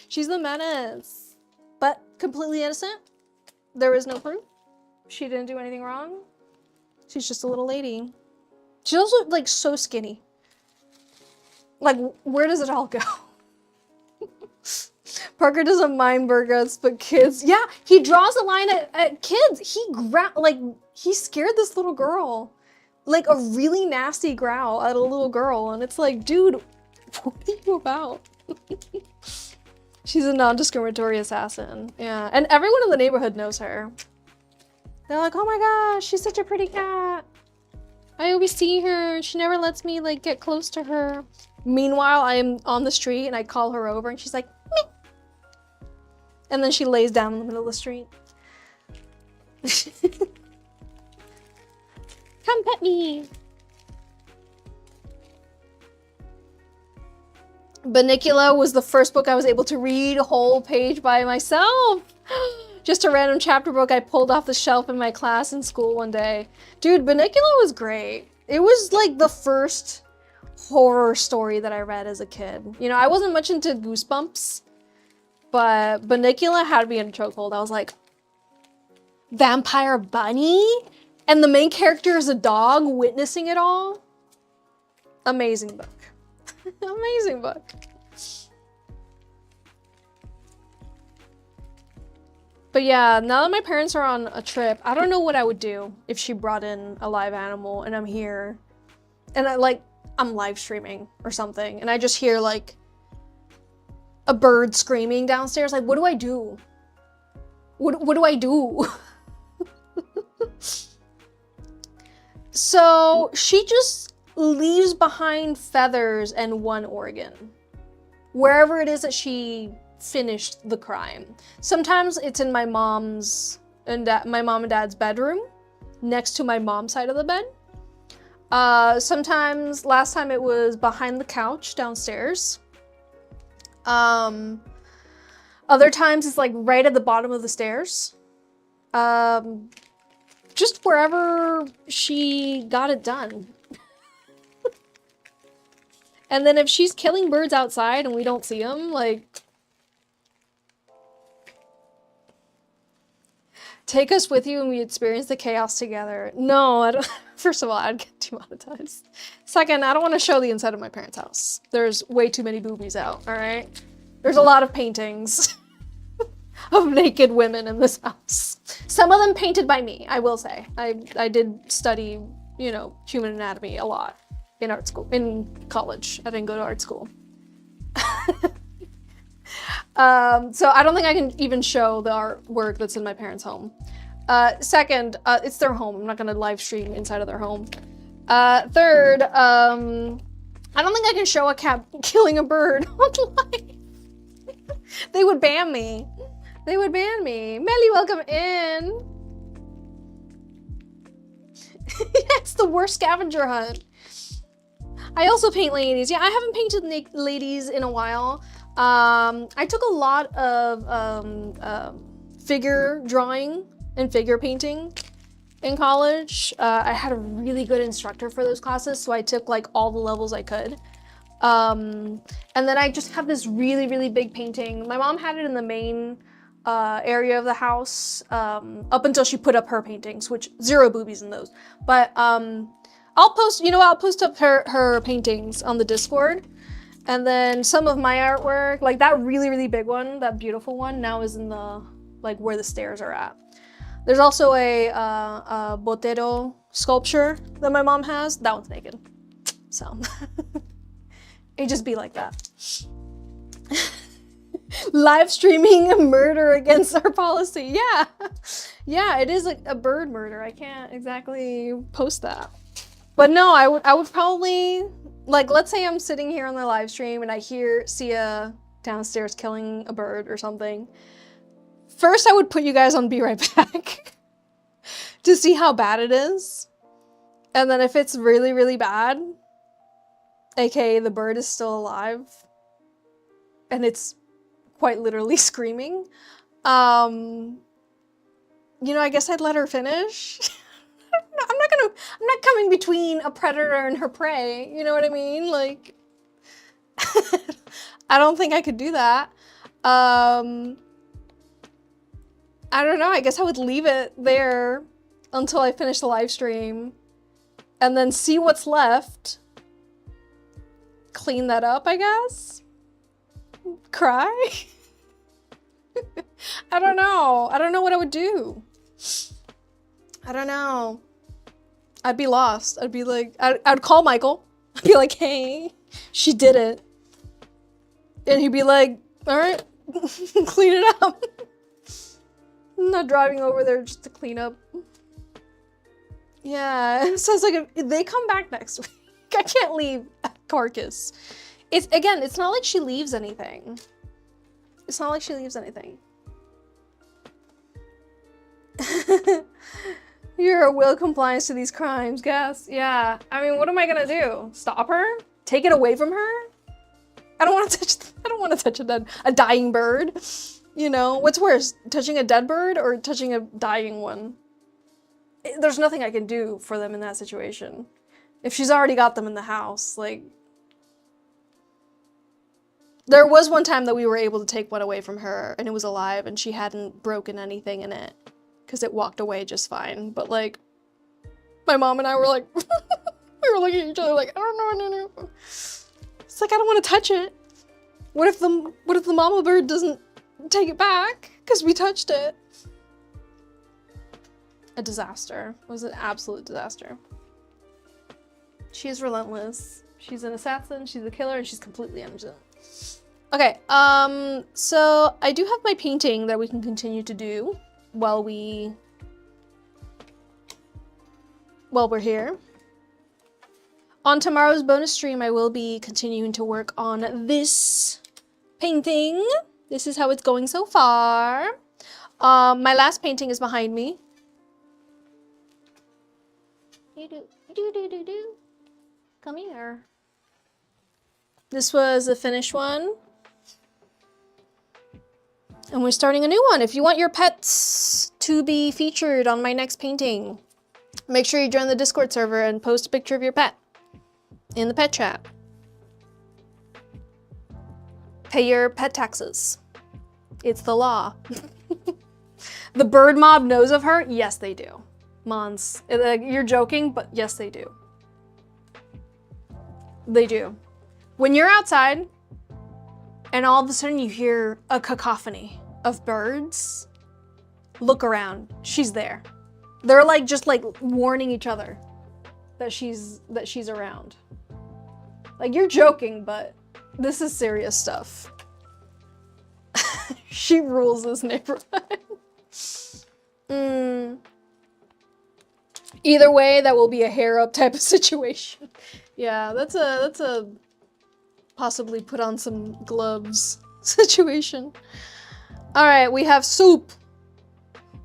she's the menace. But completely innocent. There is no proof. She didn't do anything wrong. She's just a little lady. She's also like so skinny. Like, where does it all go? Parker doesn't mind burgers, but kids. Yeah, he draws a line at kids. He scared this little girl. Like a really nasty growl at a little girl, and it's like, dude, what are you about? She's a non-discriminatory assassin. Yeah, and everyone in the neighborhood knows her. They're like, oh my gosh, she's such a pretty cat. I always see her. She never lets me like get close to her. Meanwhile, I am on the street and I call her over and she's like, meh. And then she lays down in the middle of the street. Come pet me. Bunnicula was the first book I was able to read a whole page by myself. Just a random chapter book I pulled off the shelf in my class in school one day. Dude, Bunnicula was great. It was like the first horror story that I read as a kid. You know, I wasn't much into Goosebumps, but Bunnicula had me in a chokehold. I was like, Vampire Bunny? And the main character is a dog witnessing it all? Amazing book. Amazing book. But yeah, now that my parents are on a trip, I don't know what I would do if she brought in a live animal and I'm here and I'm live streaming or something and I just hear like a bird screaming downstairs. Like, what do I do? What do I do? So she just leaves behind feathers and one organ wherever it is that she finished the crime. Sometimes it's in my mom and dad's bedroom next to my mom's side of the bed. Sometimes, last time it was behind the couch downstairs. Other times it's like right at the bottom of the stairs. Just wherever she got it done. And then if she's killing birds outside and we don't see them, like, take us with you and we experience the chaos together. No, I don't. First of all, I'd get demonetized. Second, I don't want to show the inside of my parents' house. There's way too many boobies out, all right? There's a lot of paintings of naked women in this house. Some of them painted by me, I will say. I did study, you know, human anatomy a lot in art school, in college. I didn't go to art school. So I don't think I can even show the artwork that's in my parents' home. Second, it's their home. I'm not gonna live stream inside of their home. Third, I don't think I can show a cat killing a bird online. They would ban me. They would ban me. Melly, welcome in. It's the worst scavenger hunt. I also paint ladies. Yeah, I haven't painted ladies in a while. I took a lot of figure drawing and figure painting in college. I had a really good instructor for those classes, so I took like all the levels I could. And then I just have this really, really big painting. My mom had it in the main area of the house up until she put up her paintings, which zero boobies in those. But I'll post up her paintings on the Discord. And then some of my artwork, like that really, really big one, that beautiful one, now is in the, like where the stairs are at. There's also a Botero sculpture that my mom has. That one's naked. So, it just be like that. Live streaming a murder against our policy. Yeah. Yeah, it is a bird murder. I can't exactly post that. But no, I would probably, like, let's say I'm sitting here on the live stream and I hear Sia downstairs killing a bird or something. First, I would put you guys on Be Right Back to see how bad it is. And then if it's really, really bad, aka the bird is still alive and it's quite literally screaming, you know, I guess I'd let her finish. I'm not coming between a predator and her prey, you know what I mean? Like, I don't think I could do that. I don't know, I guess I would leave it there until I finish the live stream and then see what's left. Clean that up, I guess? Cry? I don't know. I don't know what I would do. I don't know. I'd be lost. I'd be like, I'd call Michael. I'd be like, hey, she did it. And he'd be like, all right, clean it up. I'm not driving over there just to clean up. Yeah, it sounds like they come back next week. I can't leave a carcass. It's not like she leaves anything. It's not like she leaves anything. Your will compliance to these crimes, Gas. Yeah. I mean, what am I gonna do? Stop her? Take it away from her? I don't want to touch. I don't want to touch a dying bird. You know, what's worse, touching a dead bird or touching a dying one? There's nothing I can do for them in that situation. If she's already got them in the house, like. There was one time that we were able to take one away from her, and it was alive, and she hadn't broken anything in it, because it walked away just fine. But like, my mom and I were like, we were looking at each other like, I don't know. It's like, I don't want to touch it. What if the mama bird doesn't take it back because we touched it? A disaster. It was an absolute disaster. She is relentless. She's an assassin, she's a killer, and she's completely innocent. Okay, so I do have my painting that we can continue to do while we're here. On tomorrow's bonus stream, I will be continuing to work on this painting. This is how it's going so far. My last painting is behind me. Come here. This was the finished one. And we're starting a new one. If you want your pets to be featured on my next painting, make sure you join the Discord server and post a picture of your pet in the pet chat. Pay your pet taxes. It's the law. The bird mob knows of her? Yes, they do. Mons. You're joking, but yes, they do. They do. When you're outside and all of a sudden you hear a cacophony of birds, look around. She's there. They're like just like warning each other that she's around. Like, you're joking, but this is serious stuff. She rules this neighborhood. Either way, that will be a hair up type of situation. Yeah, that's a possibly put on some gloves situation. All right, we have Soup.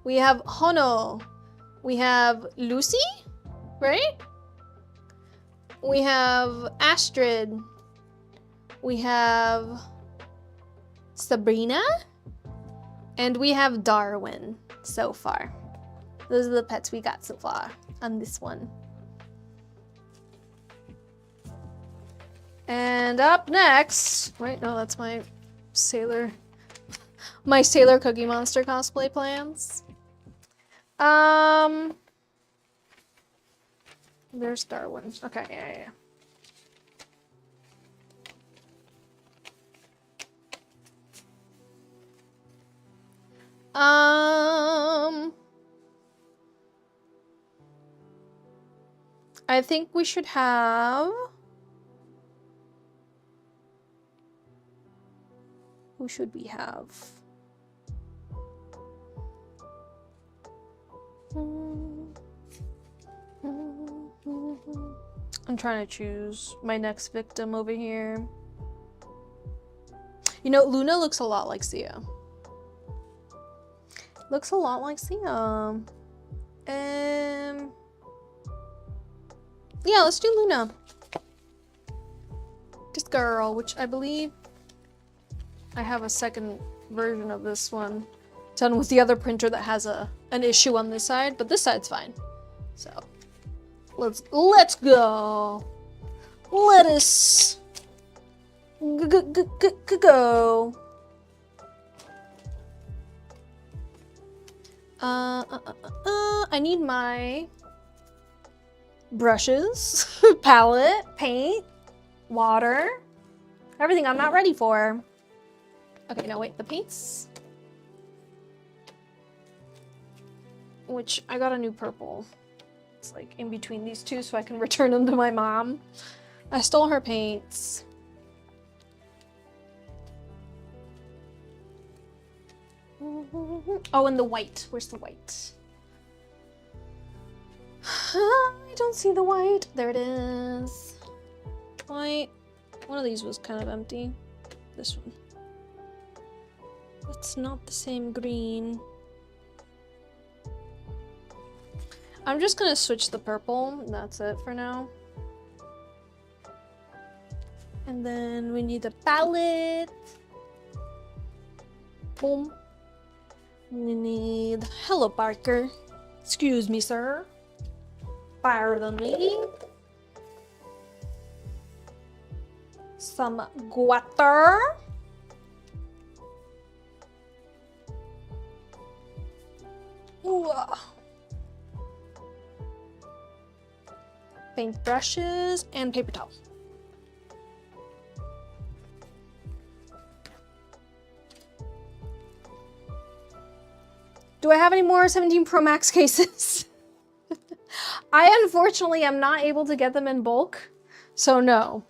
We have Hono. We have Lucy, right? We have Astrid. We have Sabrina. And we have Darwin so far. Those are the pets we got so far on this one. And up next, wait, no, that's my Sailor Cookie Monster cosplay plans. There's Darwin. Okay, yeah. I think we should have... Who should we have? I'm trying to choose my next victim over here. You know, Luna looks a lot like Sia. Looks a lot like Sia. Yeah, let's do Luna. This girl, which I believe I have a second version of this one done with the other printer that has an issue on this side, but this side's fine. So let's go. Let us go. I need my brushes, palette, paint, water, everything I'm not ready for. Okay, no, wait, the paints. Which, I got a new purple. It's like in between these two so I can return them to my mom. I stole her paints. Oh, and the white. Where's the white? I don't see the white. There it is. White. One of these was kind of empty. This one. It's not the same green. I'm just gonna switch the purple, and that's it for now. And then we need a palette. Boom. We need, hello Parker. Excuse me, sir. Pardon me. Some water. Ooh. Paint brushes and paper towel. Do I have any more 17 Pro Max cases? I unfortunately am not able to get them in bulk, so no.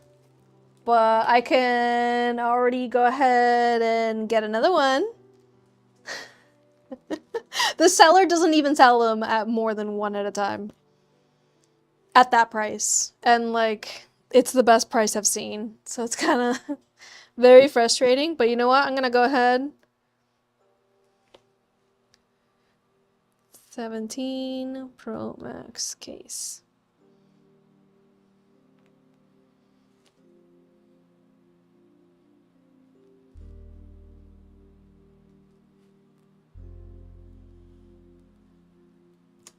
But I can already go ahead and get another one. The seller doesn't even sell them at more than one at a time. At that price. And like, it's the best price I've seen. So it's kind of very frustrating. But you know what? I'm going to go ahead. 17 Pro Max case.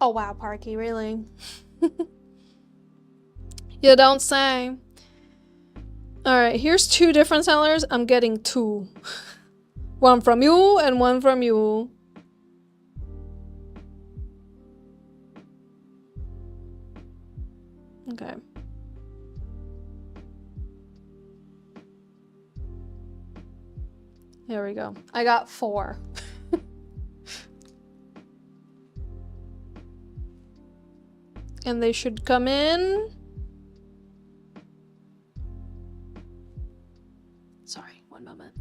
Oh wow, Parky, really? You don't say. Alright, here's two different sellers. I'm getting two. One from you and one from you. Okay. Here we go. I got 4. And they should come in. Sorry, one moment.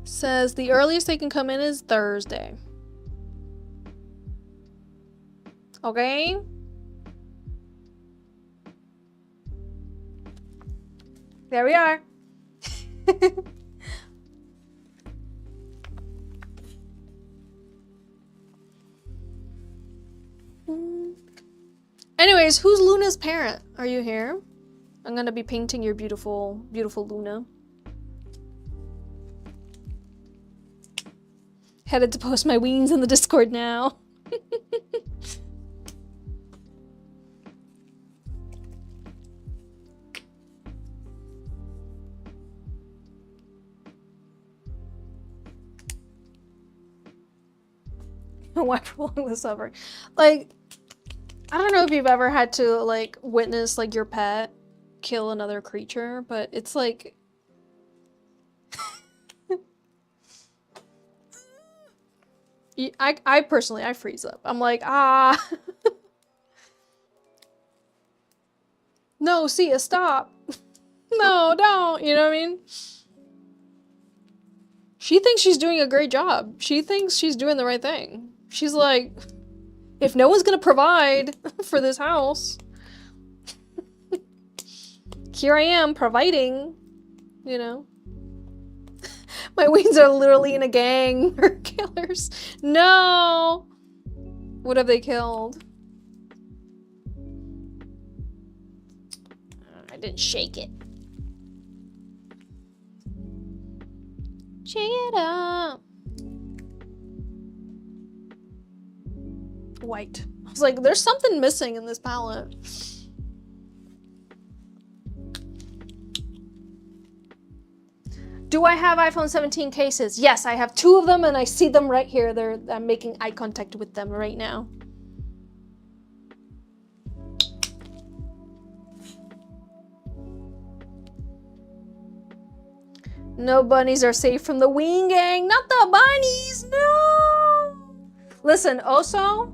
Says the earliest they can come in is Thursday. Okay. There we are. Anyways, who's Luna's parent? Are you here? I'm gonna be painting your beautiful, beautiful Luna. Headed to post my weens in the Discord now. Why prolong the suffering? Like, I don't know if you've ever had to like witness like your pet kill another creature, but it's like I personally I freeze up. I'm like, ah. No, Sia, stop. No, don't. You know what I mean? She thinks she's doing a great job. She thinks she's doing the right thing. She's like, if no one's gonna provide for this house, here I am providing, you know. My wings are literally in a gang. They're killers. No! What have they killed? I didn't shake it. Shake it up. White. I was like, there's something missing in this palette. Do I have iPhone 17 cases? Yes, I have 2 of them and I see them right here. I'm making eye contact with them right now. No bunnies are safe from the wing gang. Not the bunnies, no! Listen, also,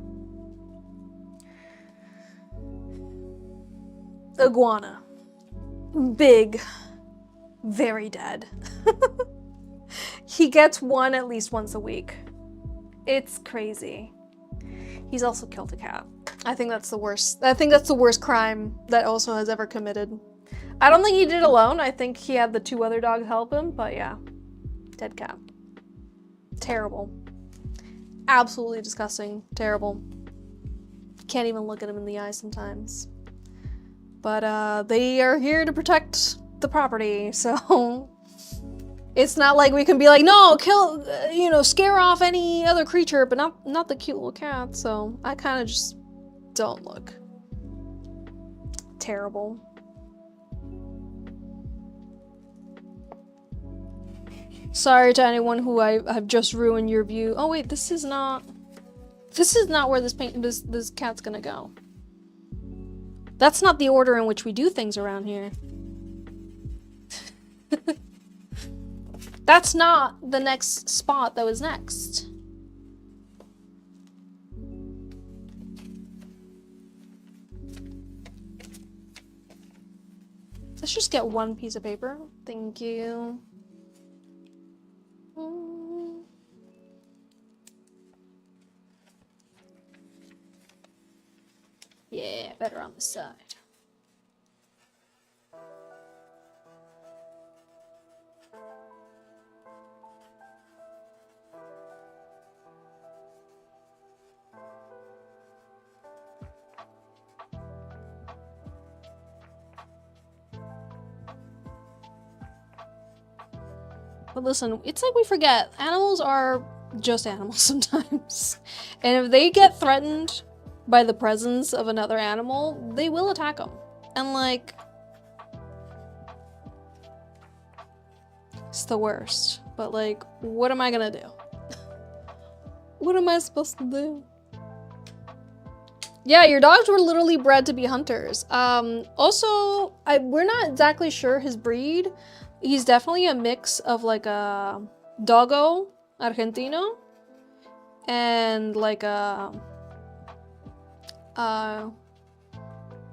iguana. Big. Very dead. He gets one at least once a week. It's crazy. He's also killed a cat. I think that's the worst. I think that's the worst crime that Oso has ever committed. I don't think he did it alone. I think he had the 2 other dogs help him, but yeah. Dead cat. Terrible. absolutely disgusting. Terrible. Can't even look at them in the eye sometimes. But they are here to protect the property, so it's not like we can be like, no, kill, you know, scare off any other creature, but not the cute little cat. So I kind of just don't look. Terrible. Sorry to anyone who I've just ruined your view. Oh wait, this is not where this cat's gonna go. That's not the order in which we do things around here. That's not the next spot that was next. Let's just get one piece of paper. Thank you. Yeah, better on the side. But listen, it's like we forget, animals are just animals sometimes. And if they get threatened by the presence of another animal, they will attack them. And like, it's the worst. But like, what am I gonna do? What am I supposed to do? Yeah, your dogs were literally bred to be hunters. Also, we're not exactly sure his breed. He's definitely a mix of like a doggo argentino and like a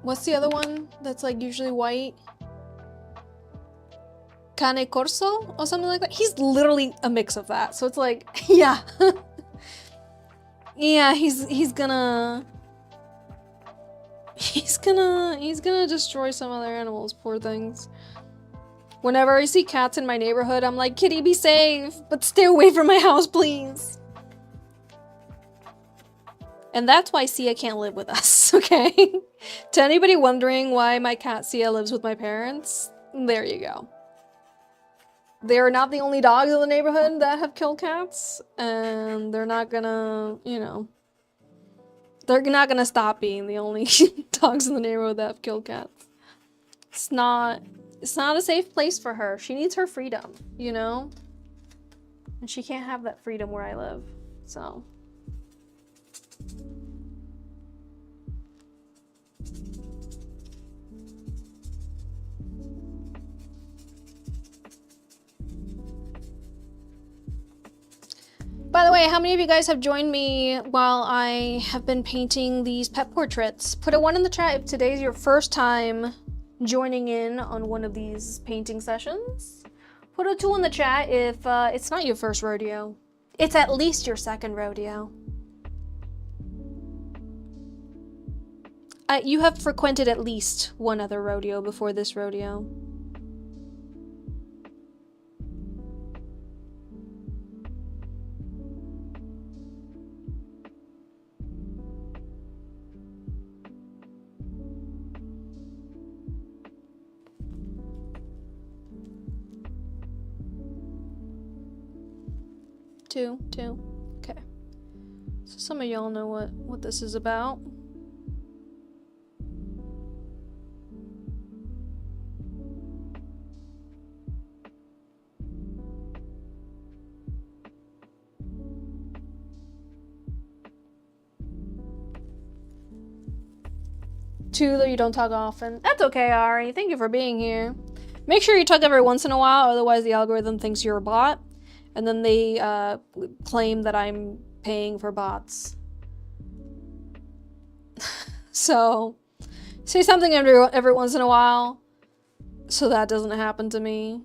what's the other one that's like usually white? Cane Corso or something like that. He's literally a mix of that. So it's like, yeah. Yeah, he's gonna destroy some other animals, poor things. Whenever I see cats in my neighborhood, I'm like, kitty, be safe, but stay away from my house, please. And that's why Sia can't live with us, okay? To anybody wondering why my cat Sia lives with my parents, there you go. They're not the only dogs in the neighborhood that have killed cats, and they're not gonna, you know, they're not gonna stop being the only dogs in the neighborhood that have killed cats. It's not a safe place for her. She needs her freedom, you know? And she can't have that freedom where I live, so. By the way, how many of you guys have joined me while I have been painting these pet portraits? Put a 1 in the chat if today's your first time joining in on one of these painting sessions. Put a 2 in the chat if it's not your first rodeo. It's at least your second rodeo. You have frequented at least one other rodeo before this rodeo. Two. Okay. So some of y'all know what this is about. Two, that you don't talk often. That's okay, Ari. Thank you for being here. Make sure you talk every once in a while, otherwise the algorithm thinks you're a bot. And then they claim that I'm paying for bots. So, say something every once in a while, so that doesn't happen to me.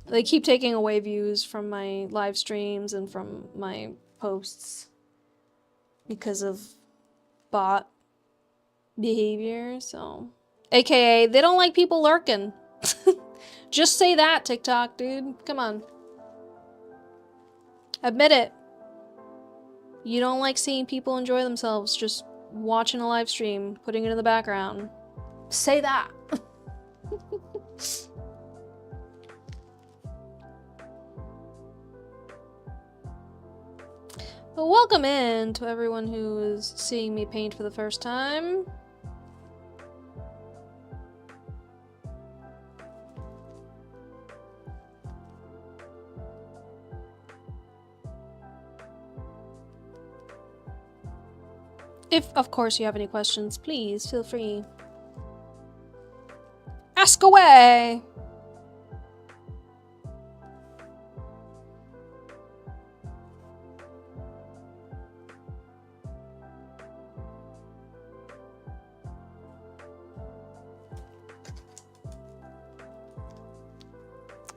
They keep taking away views from my live streams and from my posts because of bot behavior, so. AKA, they don't like people lurking. Just say that, TikTok, dude. Come on. Admit it. You don't like seeing people enjoy themselves just watching a live stream, putting it in the background. Say that. But welcome in to everyone who is seeing me paint for the first time. If, of course, you have any questions, please feel free. Ask away!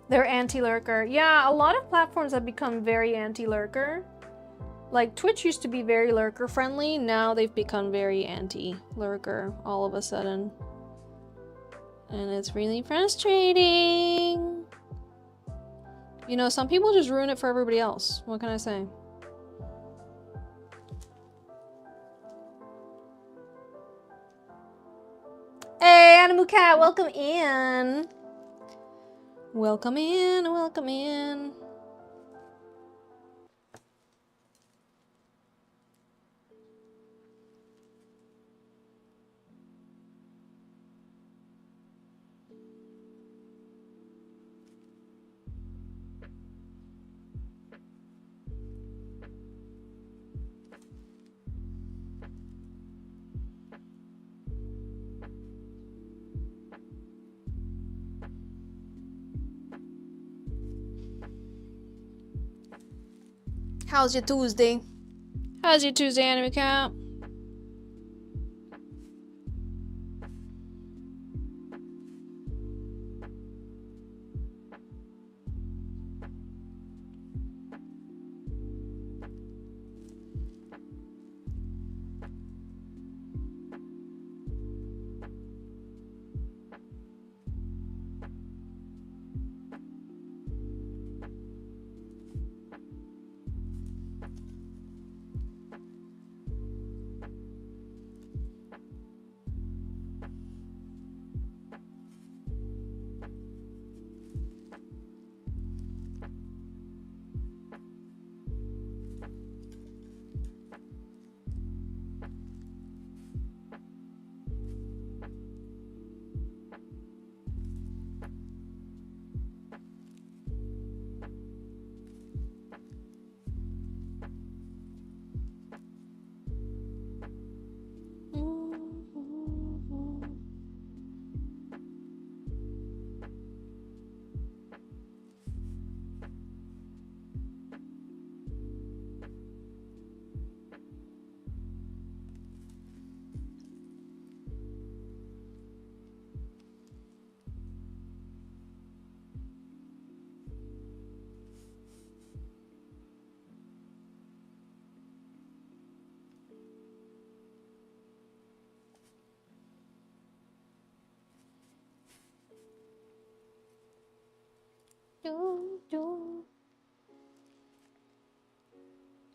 They're anti-lurker. Yeah, a lot of platforms have become very anti-lurker. Like, Twitch used to be very lurker-friendly, now they've become very anti-lurker all of a sudden. And it's really frustrating. You know, some people just ruin it for everybody else. What can I say? Hey, Animal Cat, welcome in! Welcome in, welcome in. How's your Tuesday? How's your Tuesday, Anime Cat?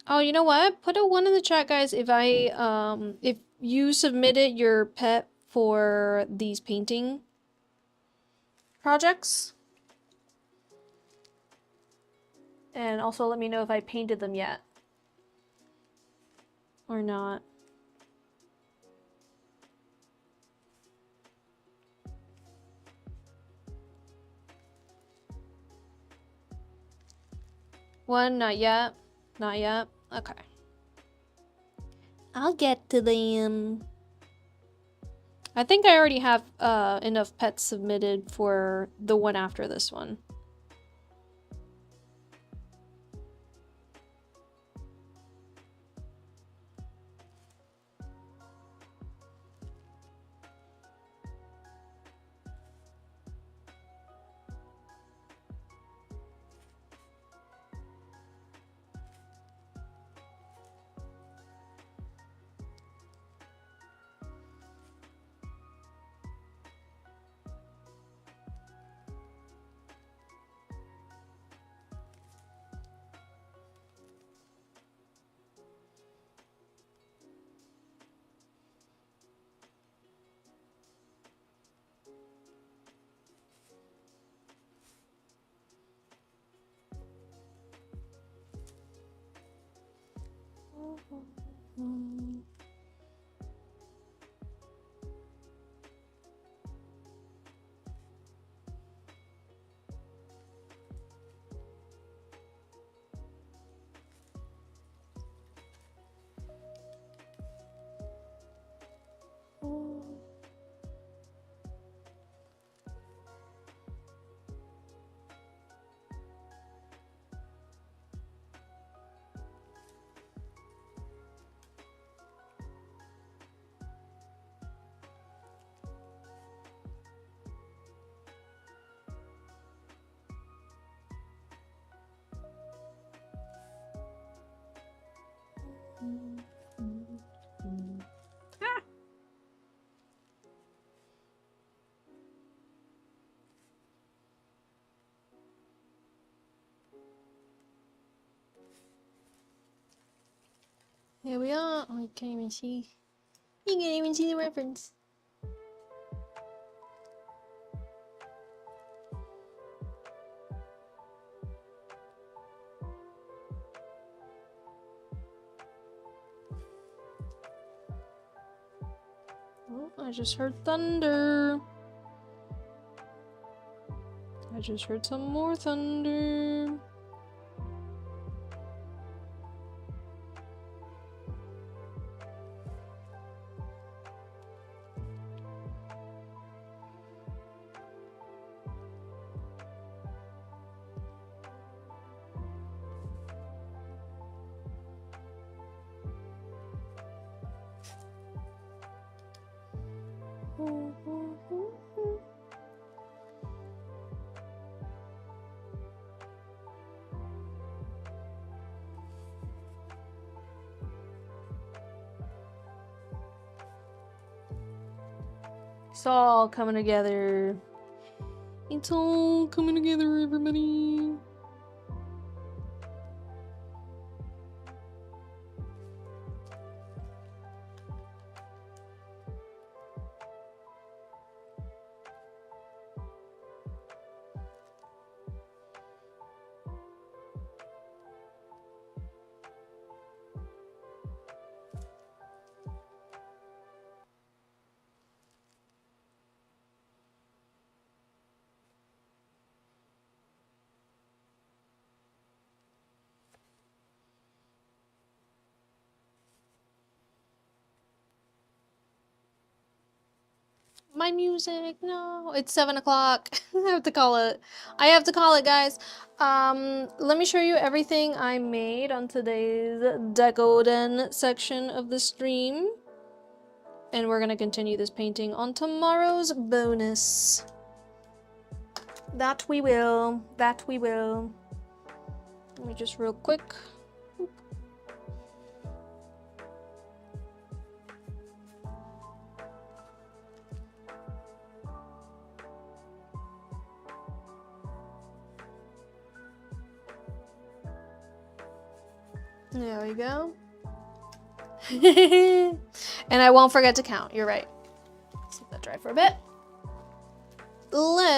Oh, you know what? Put a 1 in the chat, guys, if you submitted your pet for these painting projects. And also let me know if I painted them yet. Or not. One, not yet. Not yet. Okay. I'll get to them. I think I already have enough pets submitted for the one after this one. Here we are. Oh, you can't even see. You can't even see the reference. Oh, I just heard thunder. I just heard some more thunder. It's all coming together. It's all coming together, everybody. My music, no, it's 7 o'clock. I have to call it. I have to call it, guys. Let me show you everything I made on today's Decoden section of the stream. And we're gonna continue this painting on tomorrow's bonus. That we will. That we will. Let me just real quick. There we go. And I won't forget to count. You're right. Let's let that dry for a bit. Let's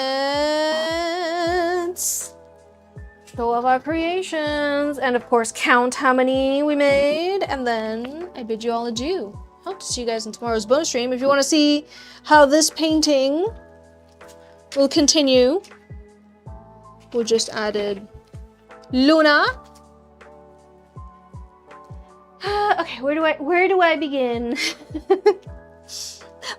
show off our creations. And of course, count how many we made. And then I bid you all adieu. Hope to see you guys in tomorrow's bonus stream. If you want to see how this painting will continue, we just added Luna. Okay, where do I begin?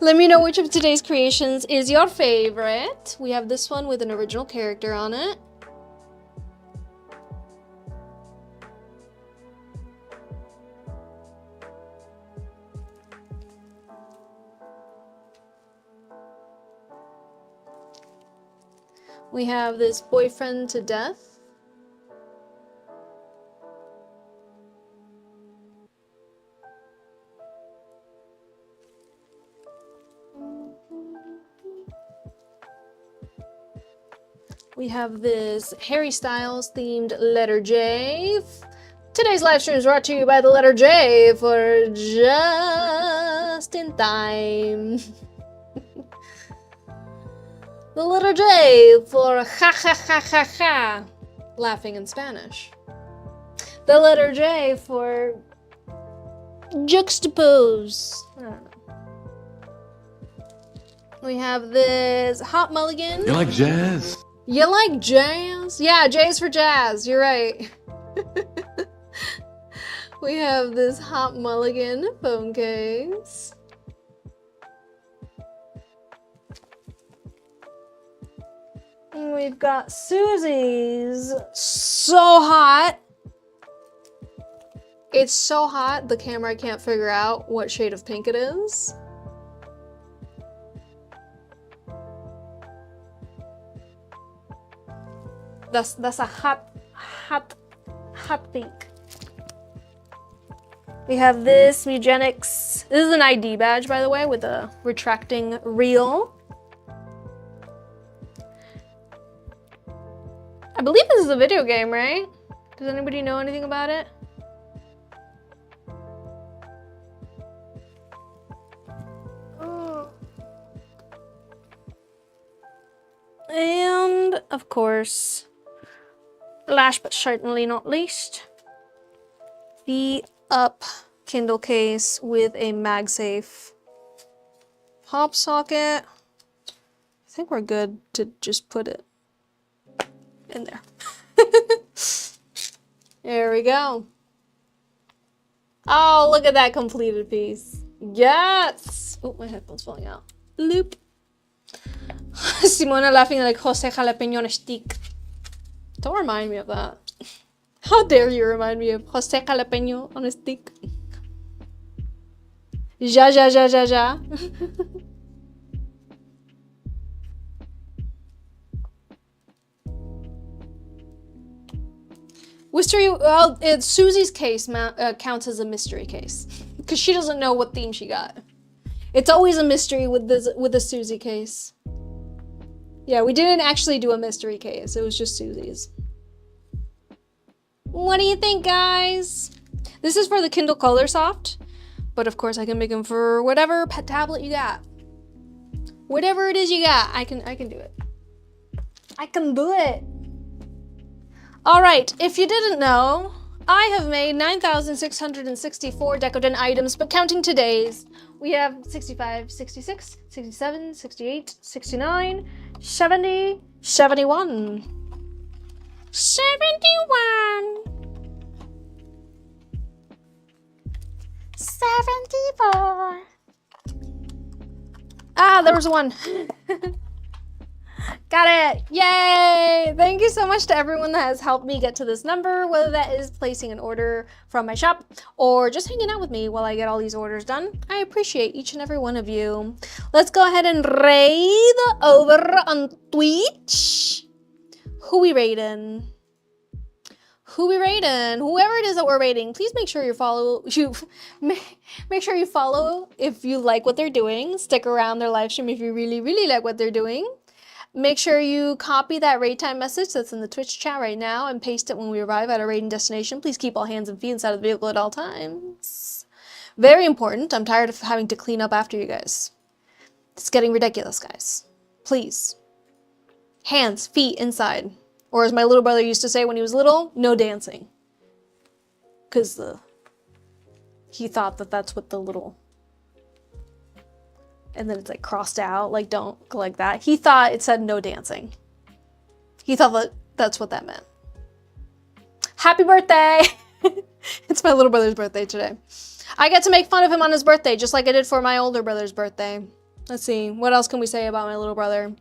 Let me know which of today's creations is your favorite. We have this one with an original character on it. We have this boyfriend to death. We have this Harry Styles themed letter J. Today's live stream is brought to you by the letter J for just in time. The letter J for ha ha ha ha ha, laughing in Spanish. The letter J for juxtapose. I don't know. We have this hot mulligan. You like jazz? You like jazz? Yeah, J's for jazz. You're right. We have this hot mulligan phone case. And we've got Susie's So Hot. It's so hot, the camera can't figure out what shade of pink it is. That's a hot pink. We have this Eugenics. This is an ID badge, by the way, with a retracting reel. I believe this is a video game, right? Does anybody know anything about it? And, of course, last but certainly not least, the Up Kindle case with a MagSafe pop socket. I think we're good to just put it in there. There we go. Oh, look at that completed piece. Yes! Oh, my headphone's falling out. Loop. Simona laughing like Jose Jalapeno on a stick. Don't remind me of that. How dare you remind me of Jose Jalapeno on a stick? Ja, ja, ja, ja, ja. Mystery, well, Susie's case counts as a mystery case. Because she doesn't know what theme she got. It's always a mystery with the Susie case. Yeah, we didn't actually do a mystery case. It was just Susie's. What do you think, guys? This is for the Kindle Color Soft, but of course I can make them for whatever pet tablet you got. Whatever it is you got, I can do it. I can do it. All right, if you didn't know, I have made 9,664 Decoden items, but counting today's, we have 65, 66, 67, 68, 69, 70, 71. 71. 74. Ah, there was one. Got it! Yay! Thank you so much to everyone that has helped me get to this number, whether that is placing an order from my shop or just hanging out with me while I get all these orders done. I appreciate each and every one of you. Let's go ahead and raid over on Twitch. Who we raiding? Who we raiding? Whoever it is that we're raiding, please make sure make sure you follow if you like what they're doing. Stick around their live stream if you really, really like what they're doing. Make sure you copy that raid time message that's in the Twitch chat right now and paste it when we arrive at our raiding destination. Please keep all hands and feet inside of the vehicle at all times. Very important. I'm tired of having to clean up after you guys. It's getting ridiculous, guys. Please. Hands, feet inside. Or as my little brother used to say when he was little, no dancing. Because he thought that that's what the little... And then it's like crossed out, like don't go like that. He thought it said no dancing. He thought that that's what that meant. Happy birthday! It's my little brother's birthday today. I get to make fun of him on his birthday, just like I did for my older brother's birthday. Let's see, what else can we say about my little brother?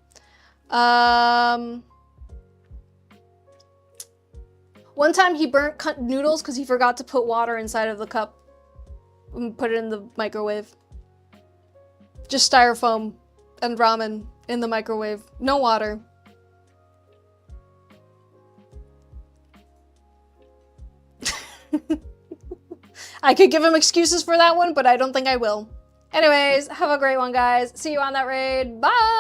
One time he burnt cut noodles because he forgot to put water inside of the cup and put it in the microwave. Just styrofoam and ramen in the microwave. No water. I could give him excuses for that one, but I don't think I will. Anyways, have a great one, guys. See you on that raid. Bye!